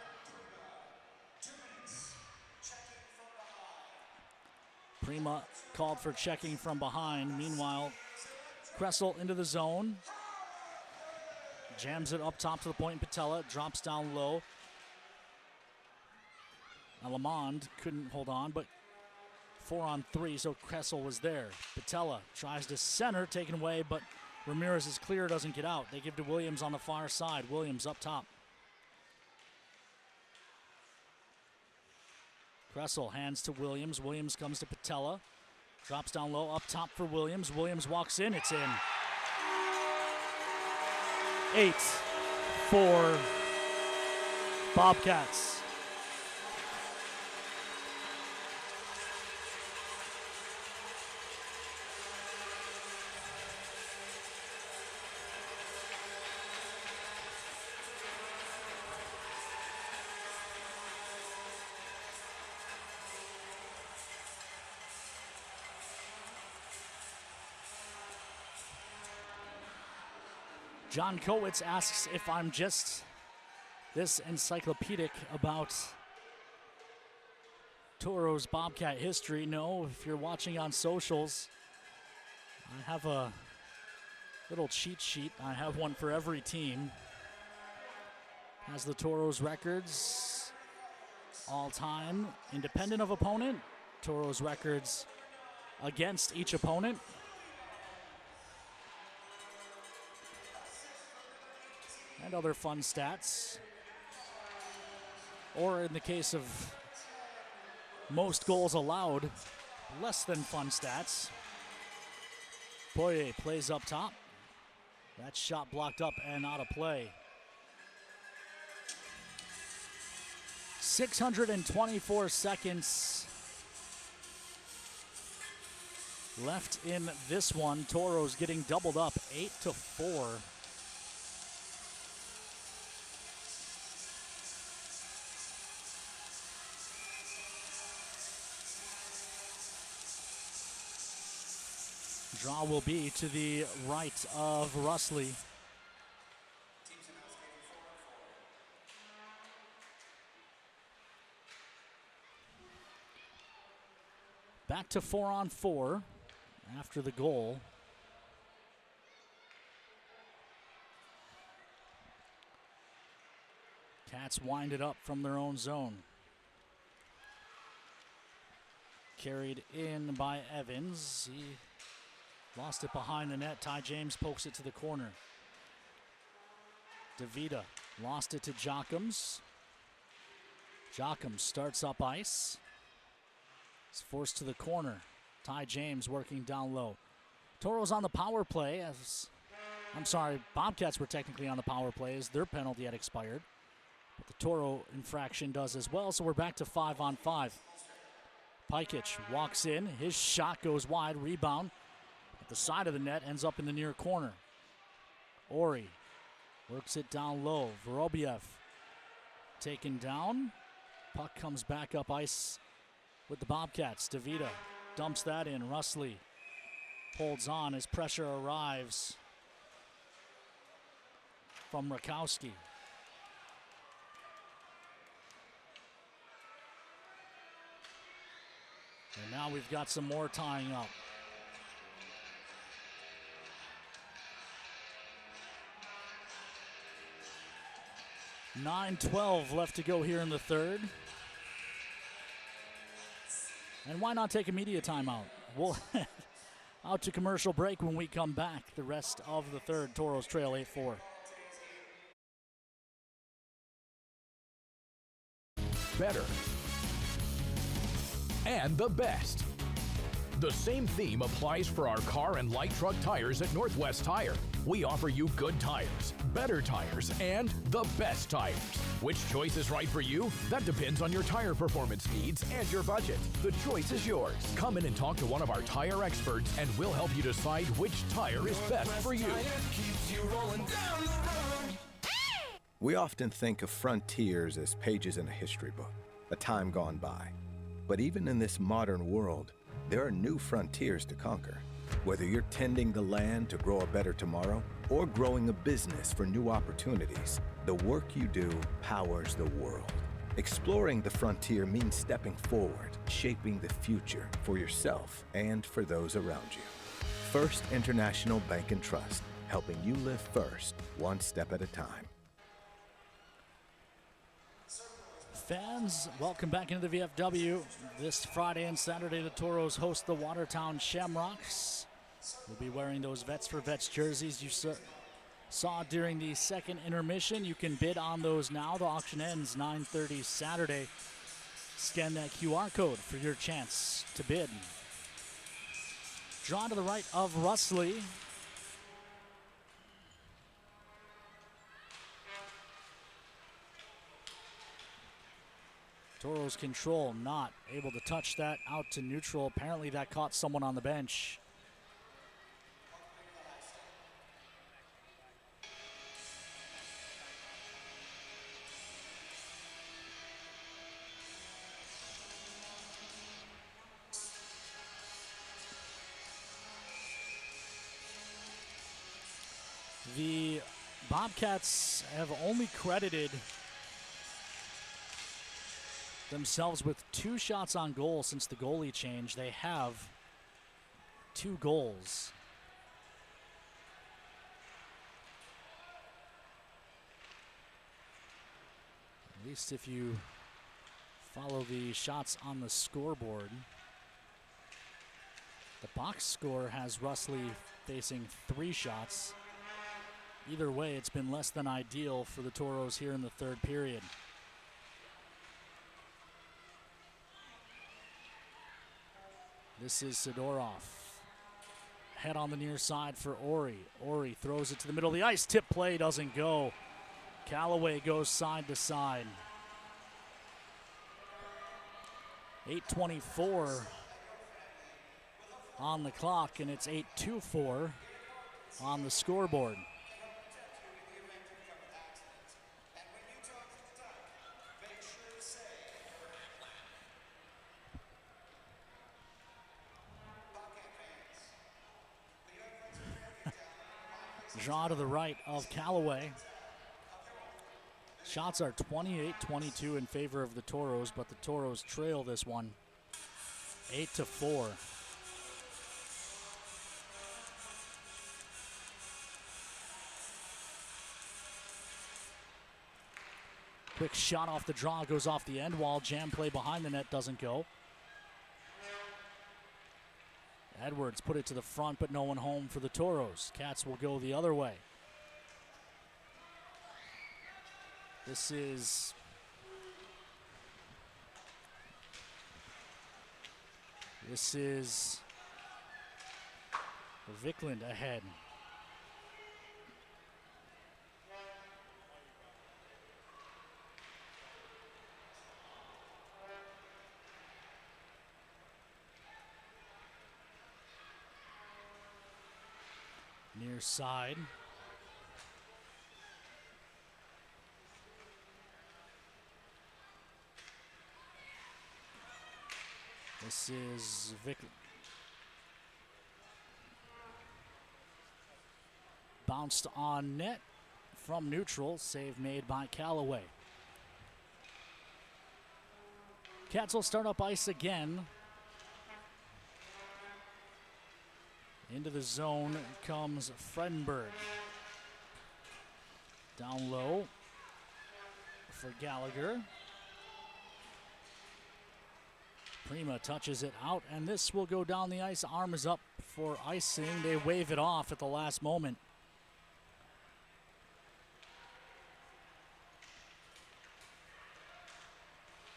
S5: Prima called for checking from behind. Meanwhile, Kressel into the zone. Jams it up top to the point. Patella drops down low. Now Lamond couldn't hold on, but 4-on-3, so Kressel was there. Patella tries to center, taken away, but Ramirez is clear, doesn't get out. They give to Williams on the far side. Williams up top. Kressel hands to Williams. Williams comes to Patella. Drops down low, up top for Williams. Williams walks in, it's in. 8 for Bobcats. John Kowitz asks if I'm just this encyclopedic about Tauros Bobcat history. No, if you're watching on socials, I have a little cheat sheet. I have one for every team. Has the Tauros records all time, independent of opponent. Tauros records against each opponent. And other fun stats. Or in the case of most goals allowed, less than fun stats. Poirier plays up top. That shot blocked up and out of play. 624 seconds left in this one. Tauros getting doubled up 8-4. Draw will be to the right of Rusley. Back to 4-on-4 after the goal. Cats wind it up from their own zone. Carried in by Evans. He lost it behind the net. Ty James pokes it to the corner. DeVita lost it to Jockums. Jockums starts up ice. He's forced to the corner. Ty James working down low. Tauros on the power play. Bobcats were technically on the power play as their penalty had expired. But the Toro infraction does as well, so we're back to 5-on-5. Pikic walks in. His shot goes wide. Rebound. At the side of the net, ends up in the near corner. Ori works it down low. Vorobiev taken down. Puck comes back up ice with the Bobcats. DeVita dumps that in. Russley holds on as pressure arrives from Rakowski. And now we've got some more tying up. .12 left to go here in the third. And why not take a media timeout? We'll head out to commercial break when we come back. The rest of the third, Toros trail 8-4.
S6: Better. And the best. The same theme applies for our car and light truck tires at Northwest Tire. We offer you good tires, better tires, and the best tires. Which choice is right for you? That depends on your tire performance needs and your budget. The choice is yours. Come in and talk to one of our tire experts and we'll help you decide which tire is best for you.
S7: We often think of frontiers as pages in a history book, a time gone by. But even in this modern world, there are new frontiers to conquer. Whether you're tending the land to grow a better tomorrow or growing a business for new opportunities, the work you do powers the world. Exploring the frontier means stepping forward, shaping the future for yourself and for those around you. First International Bank and Trust, helping you live first, one step at a time.
S5: Fans, welcome back into the VFW. This Friday and Saturday, the Toros host the Watertown Shamrocks. We'll be wearing those Vets for Vets jerseys you saw during the second intermission. You can bid on those now. The auction ends 9:30 Saturday. Scan that QR code for your chance to bid. Draw to the right of Russley. Toros control, not able to touch that out to neutral. Apparently that caught someone on the bench. The Bobcats have only credited themselves with 2 shots on goal since the goalie change. They have 2 goals. At least if you follow the shots on the scoreboard. The box score has Russley facing 3 shots. Either way, it's been less than ideal for the Toros here in the third period. This is Sidorov. Head on the near side for Ori. Ori throws it to the middle of the ice. Tip play doesn't go. Callaway goes side to side. 8:24 on the clock, and it's 8:24 on the scoreboard. Draw to the right of Callaway. Shots are 28-22 in favor of the Toros, but the Toros trail this one 8-4. Quick shot off the draw, goes off the end wall. Jam play behind the net doesn't go. Edwards put it to the front, but no one home for the Toros. Cats will go the other way. This is Vikland ahead. Near side. This is Vic. Bounced on net from neutral. Save made by Callaway. Cats will start up ice again. Into the zone comes Fredenberg. Down low for Gallagher. Prima touches it out, and this will go down the ice. Arm is up for icing. They wave it off at the last moment.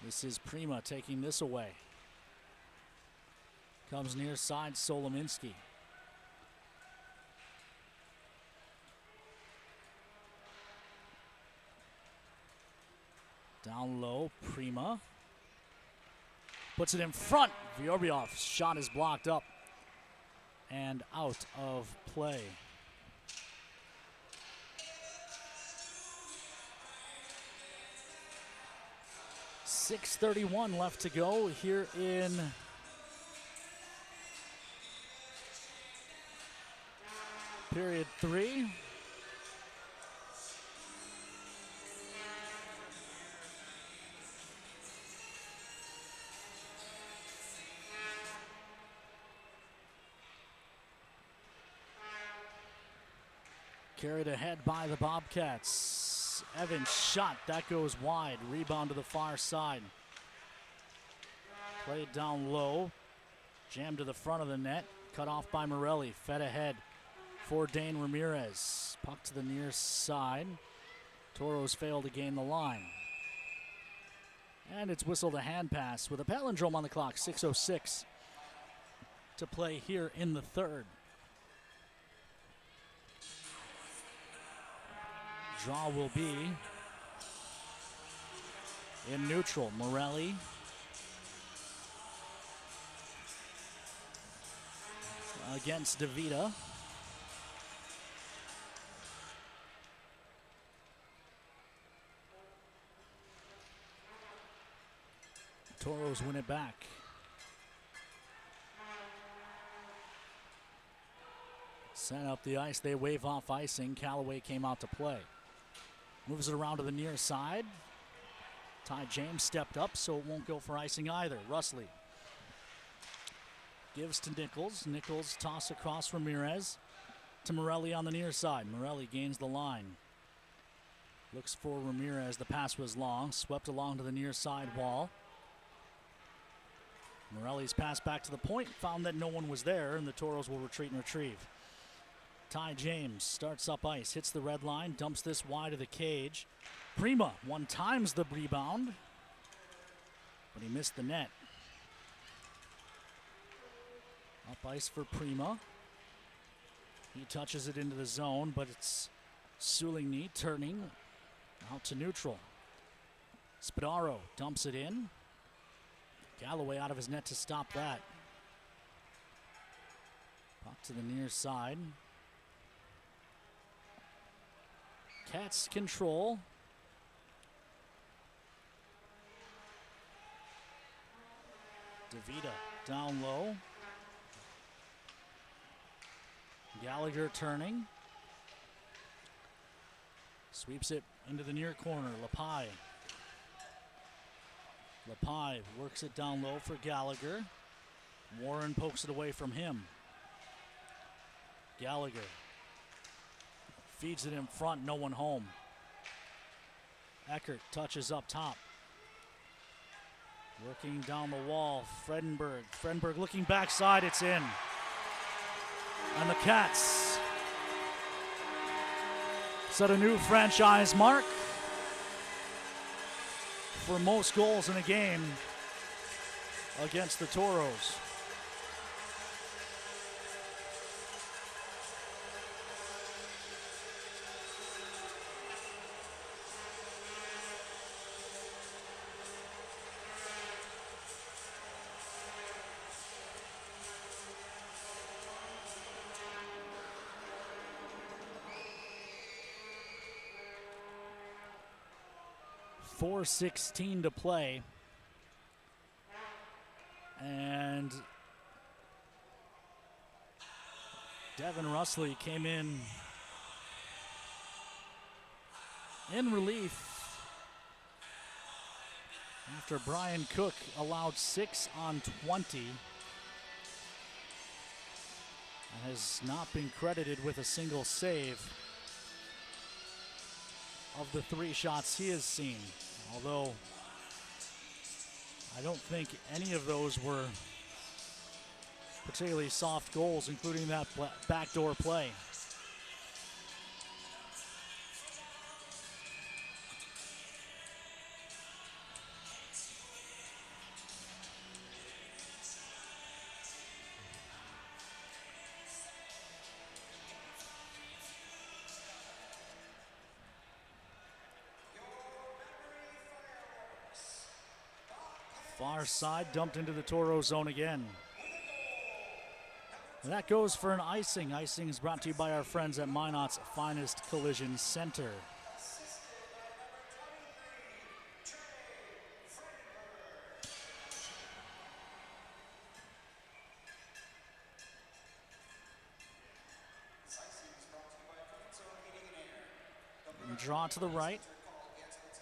S5: This is Prima taking this away. Comes near side, Solominski. Down low, Prima. Puts it in front. Vyorbiov's shot is blocked up and out of play. .6:31 left to go here in period 3. Carried ahead by the Bobcats. Evans shot, that goes wide. Rebound to the far side. Played down low. Jammed to the front of the net. Cut off by Morelli. Fed ahead for Dane Ramirez. Puck to the near side. Tauros failed to gain the line. And it's whistled a hand pass with a palindrome on the clock. 6:06 to play here in the third. Draw will be in neutral. Morelli against DeVita. Tauros win it back. Sent up the ice. They wave off icing. Callaway came out to play. Moves it around to the near side. Ty James stepped up, so it won't go for icing either. Russley gives to Nichols. Nichols toss across Ramirez to Morelli on the near side. Morelli gains the line. Looks for Ramirez. The pass was long. Swept along to the near side wall. Morelli's pass back to the point. Found that no one was there, and the Tauros will retreat and retrieve. Ty James starts up ice, hits the red line, dumps this wide of the cage. Prima one times the rebound, but he missed the net. Up ice for Prima. He touches it into the zone, but it's Suligny turning out to neutral. Spadaro dumps it in. Galloway out of his net to stop that. Puck to the near side. Cats control. DeVita down low. Gallagher turning. Sweeps it into the near corner. Lepai. Lepai works it down low for Gallagher. Warren pokes it away from him. Gallagher feeds it in front, no one home. Eckert touches up top. Working down the wall, Fredenberg. Fredenberg looking backside, it's in. And the Cats set a new franchise mark for most goals in a game against the Tauros. 4:16 to play. And Devin Russley came in relief after Brian Cook allowed 6 on 20 and has not been credited with a single save of the 3 shots he has seen, although I don't think any of those were particularly soft goals, including that backdoor play. Far side dumped into the Toro zone again. And that goes for an icing. Icing is brought to you by our friends at Minot's Finest Collision Center. And draw to the right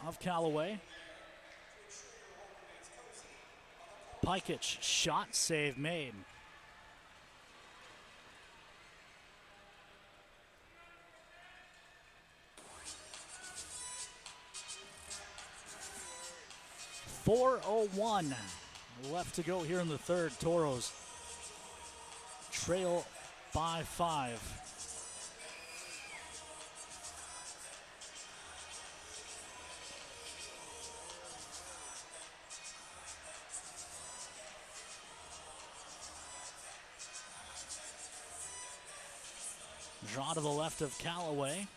S5: of Callaway. Pikic, shot save made. .401 left to go here in the third. Toros trail by 5. Draw to the left of Callaway.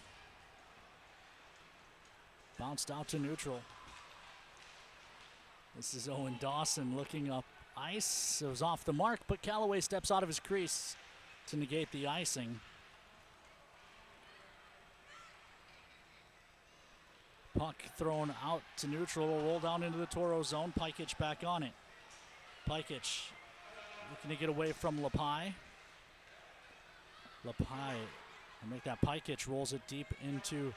S5: Bounced out to neutral. This is Owen Dawson looking up ice. It was off the mark, but Callaway steps out of his crease to negate the icing. Puck thrown out to neutral, will roll down into the Toro zone. Pikic back on it. Pikic looking to get away from Lepai. Lepai will make that. Pikic rolls it deep into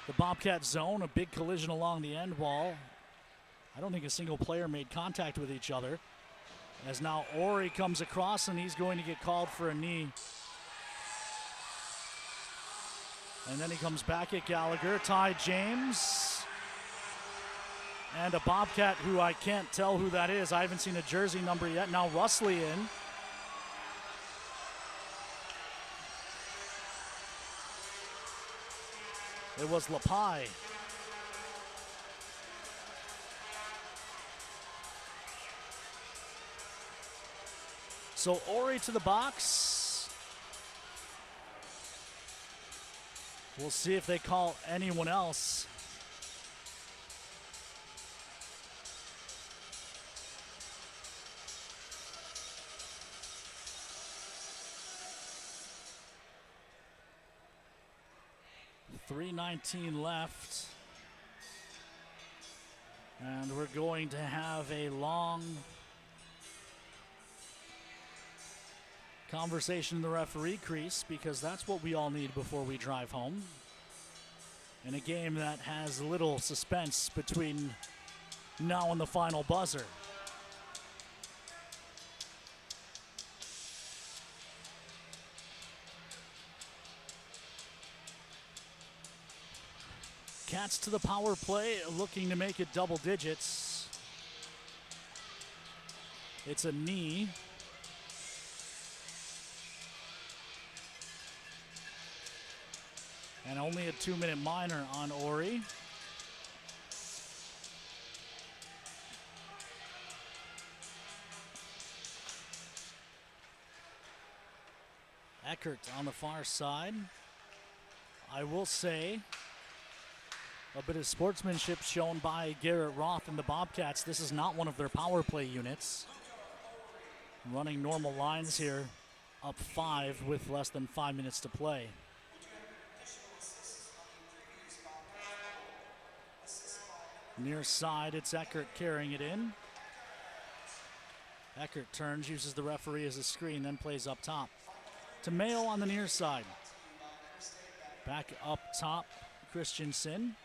S5: the Bobcat zone. A big collision along the end wall. I don't think a single player made contact with each other. As now Ori comes across and he's going to get called for a knee. And then he comes back at Gallagher. Ty James. And a Bobcat who I can't tell who that is. I haven't seen a jersey number yet. Now Russley in. It was Lepai. So Ori to the box. We'll see if they call anyone else. .319 left. And we're going to have a long conversation in the referee crease, because that's what we all need before we drive home. In a game that has little suspense between now and the final buzzer. Cats to the power play, looking to make it double digits. It's a knee. And only a 2-minute minor on Ori. Eckert on the far side. I will say, a bit of sportsmanship shown by Garrett Roth and the Bobcats. This is not one of their power play units. Running normal lines here, up 5 with less than 5 minutes to play. Near side, it's Eckert carrying it in. Eckert turns, uses the referee as a screen, then plays up top. To Mayo on the near side. Back up top, Christensen.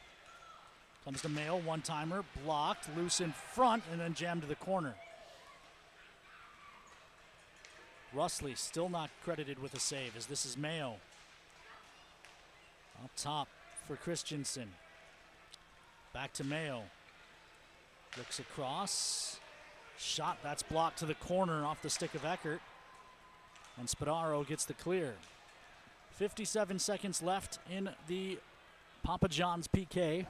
S5: Comes to Mayo, one-timer, blocked, loose in front, and then jammed to the corner. Russley still not credited with a save as this is Mayo. Up top for Christensen. Back to Mayo. Looks across. Shot, that's blocked to the corner off the stick of Eckert. And Spadaro gets the clear. 57 seconds left in the Papa John's PK.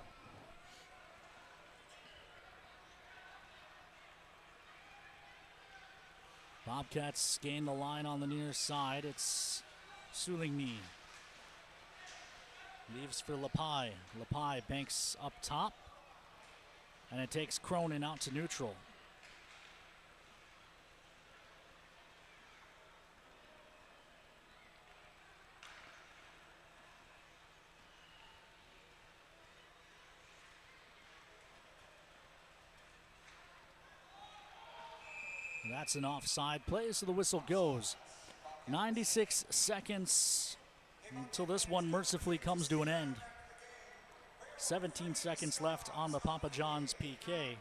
S5: Bobcats gain the line on the near side. It's Suligny. Leaves for Lepai. Lepai banks up top. And it takes Cronin out to neutral. That's an offside play, so the whistle goes. 96 seconds until this one mercifully comes to an end. 17 seconds left on the Papa John's PK.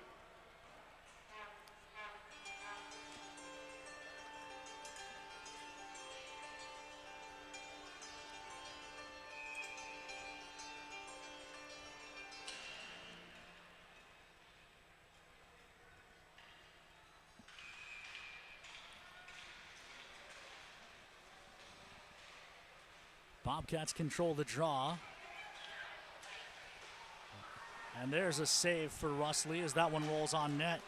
S5: Bobcats control the draw. And there's a save for Russley as that one rolls on net.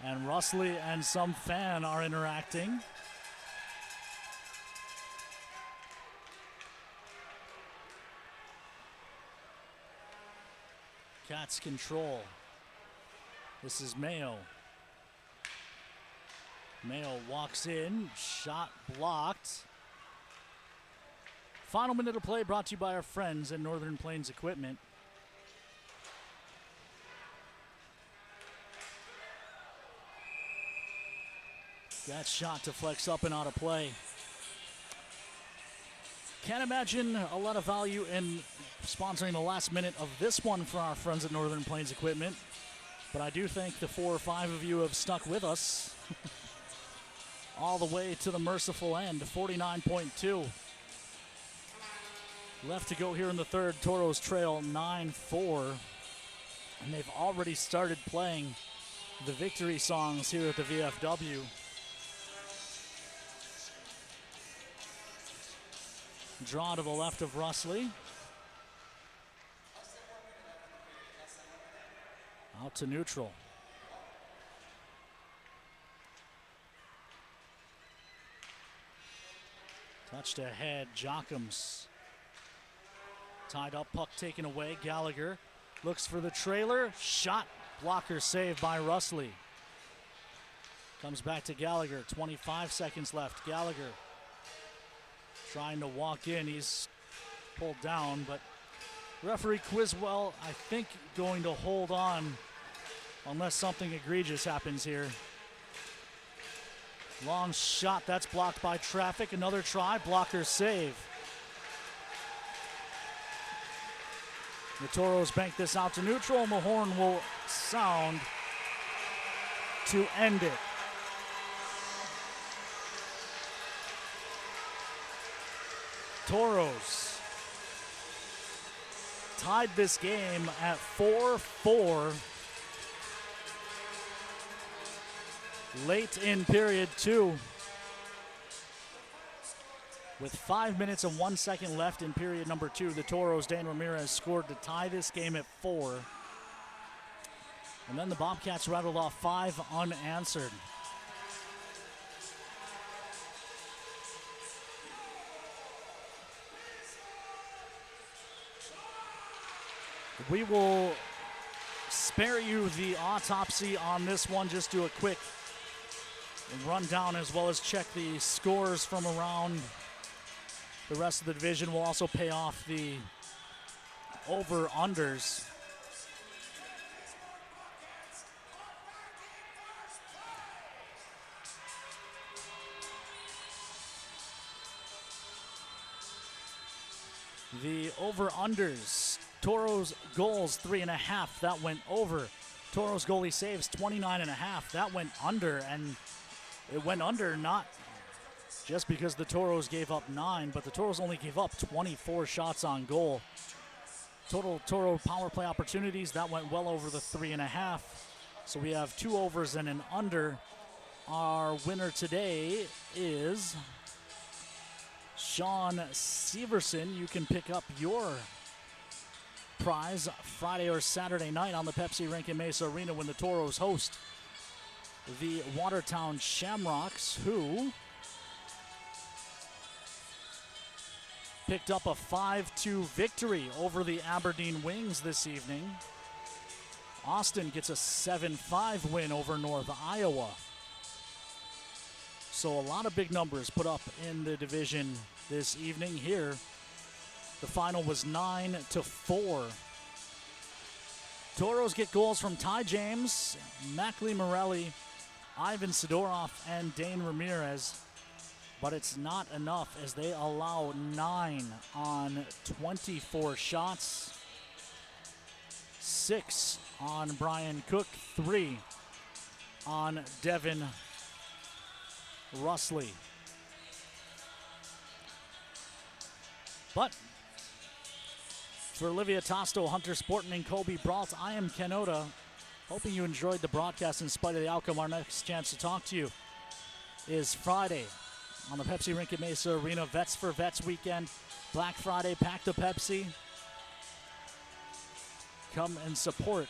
S5: And Russley and some fan are interacting. Cats control. This is Mayo. Mayo walks in, shot blocked. Final minute of play brought to you by our friends at Northern Plains Equipment. That shot deflects up and out of play. Can't imagine a lot of value in sponsoring the last minute of this one for our friends at Northern Plains Equipment, but I do think the 4 or 5 of you have stuck with us. All the way to the merciful end, 49.2. Left to go here in the third. Tauros trail 9-4. And they've already started playing the victory songs here at the VFW. Draw to the left of Russley. Out to neutral. Touched ahead, Jockums. Tied up, puck taken away. Gallagher looks for the trailer. Shot, blocker saved by Russley. Comes back to Gallagher, 25 seconds left. Gallagher trying to walk in. He's pulled down, but referee Quizwell, I think, going to hold on unless something egregious happens here. Long shot, that's blocked by traffic. Another try, blocker save. The Tauros bank this out to neutral, and the horn will sound to end it. Tauros tied this game at 4-4. Late in period 2. With 5 minutes and 1 second left in period number 2, the Tauros, Dan Ramirez, scored to tie this game at 4. And then the Bobcats rattled off 5 unanswered. We will spare you the autopsy on this one, just do a quick run down as well as check the scores from around The rest of the division will also pay off the over-unders. The over-unders, Tauros goals 3.5, that went over. Tauros goalie saves 29.5, that went under, and it went under not just because the Tauros gave up 9, but the Tauros only gave up 24 shots on goal. Total Toro power play opportunities, that went well over the 3.5. So we have 2 overs and an under. Our winner today is Sean Severson. You can pick up your prize Friday or Saturday night on the Pepsi Rink in Mesa Arena when the Toros host the Watertown Shamrocks, who picked up a 5-2 victory over the Aberdeen Wings this evening. Austin gets a 7-5 win over North Iowa. So a lot of big numbers put up in the division this evening here. The final was 9-4. Toros get goals from Ty James, Mackley Morelli, Ivan Sidorov, and Dane Ramirez. But it's not enough as they allow 9 on 24 shots. 6 on Brian Cook, 3 on Devin Russley. But for Olivia Tosto, Hunter Sportman, and Kobe Brault, I am Ken Oda. Hoping you enjoyed the broadcast in spite of the outcome. Our next chance to talk to you is Friday on the Pepsi Rink at Mesa Arena. Vets for Vets weekend. Black Friday, pack the Pepsi. Come and support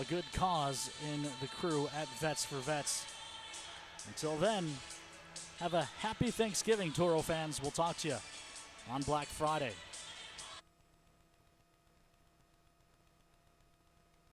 S5: a good cause in the crew at Vets for Vets. Until then, have a happy Thanksgiving, Toro fans. We'll talk to you on Black Friday.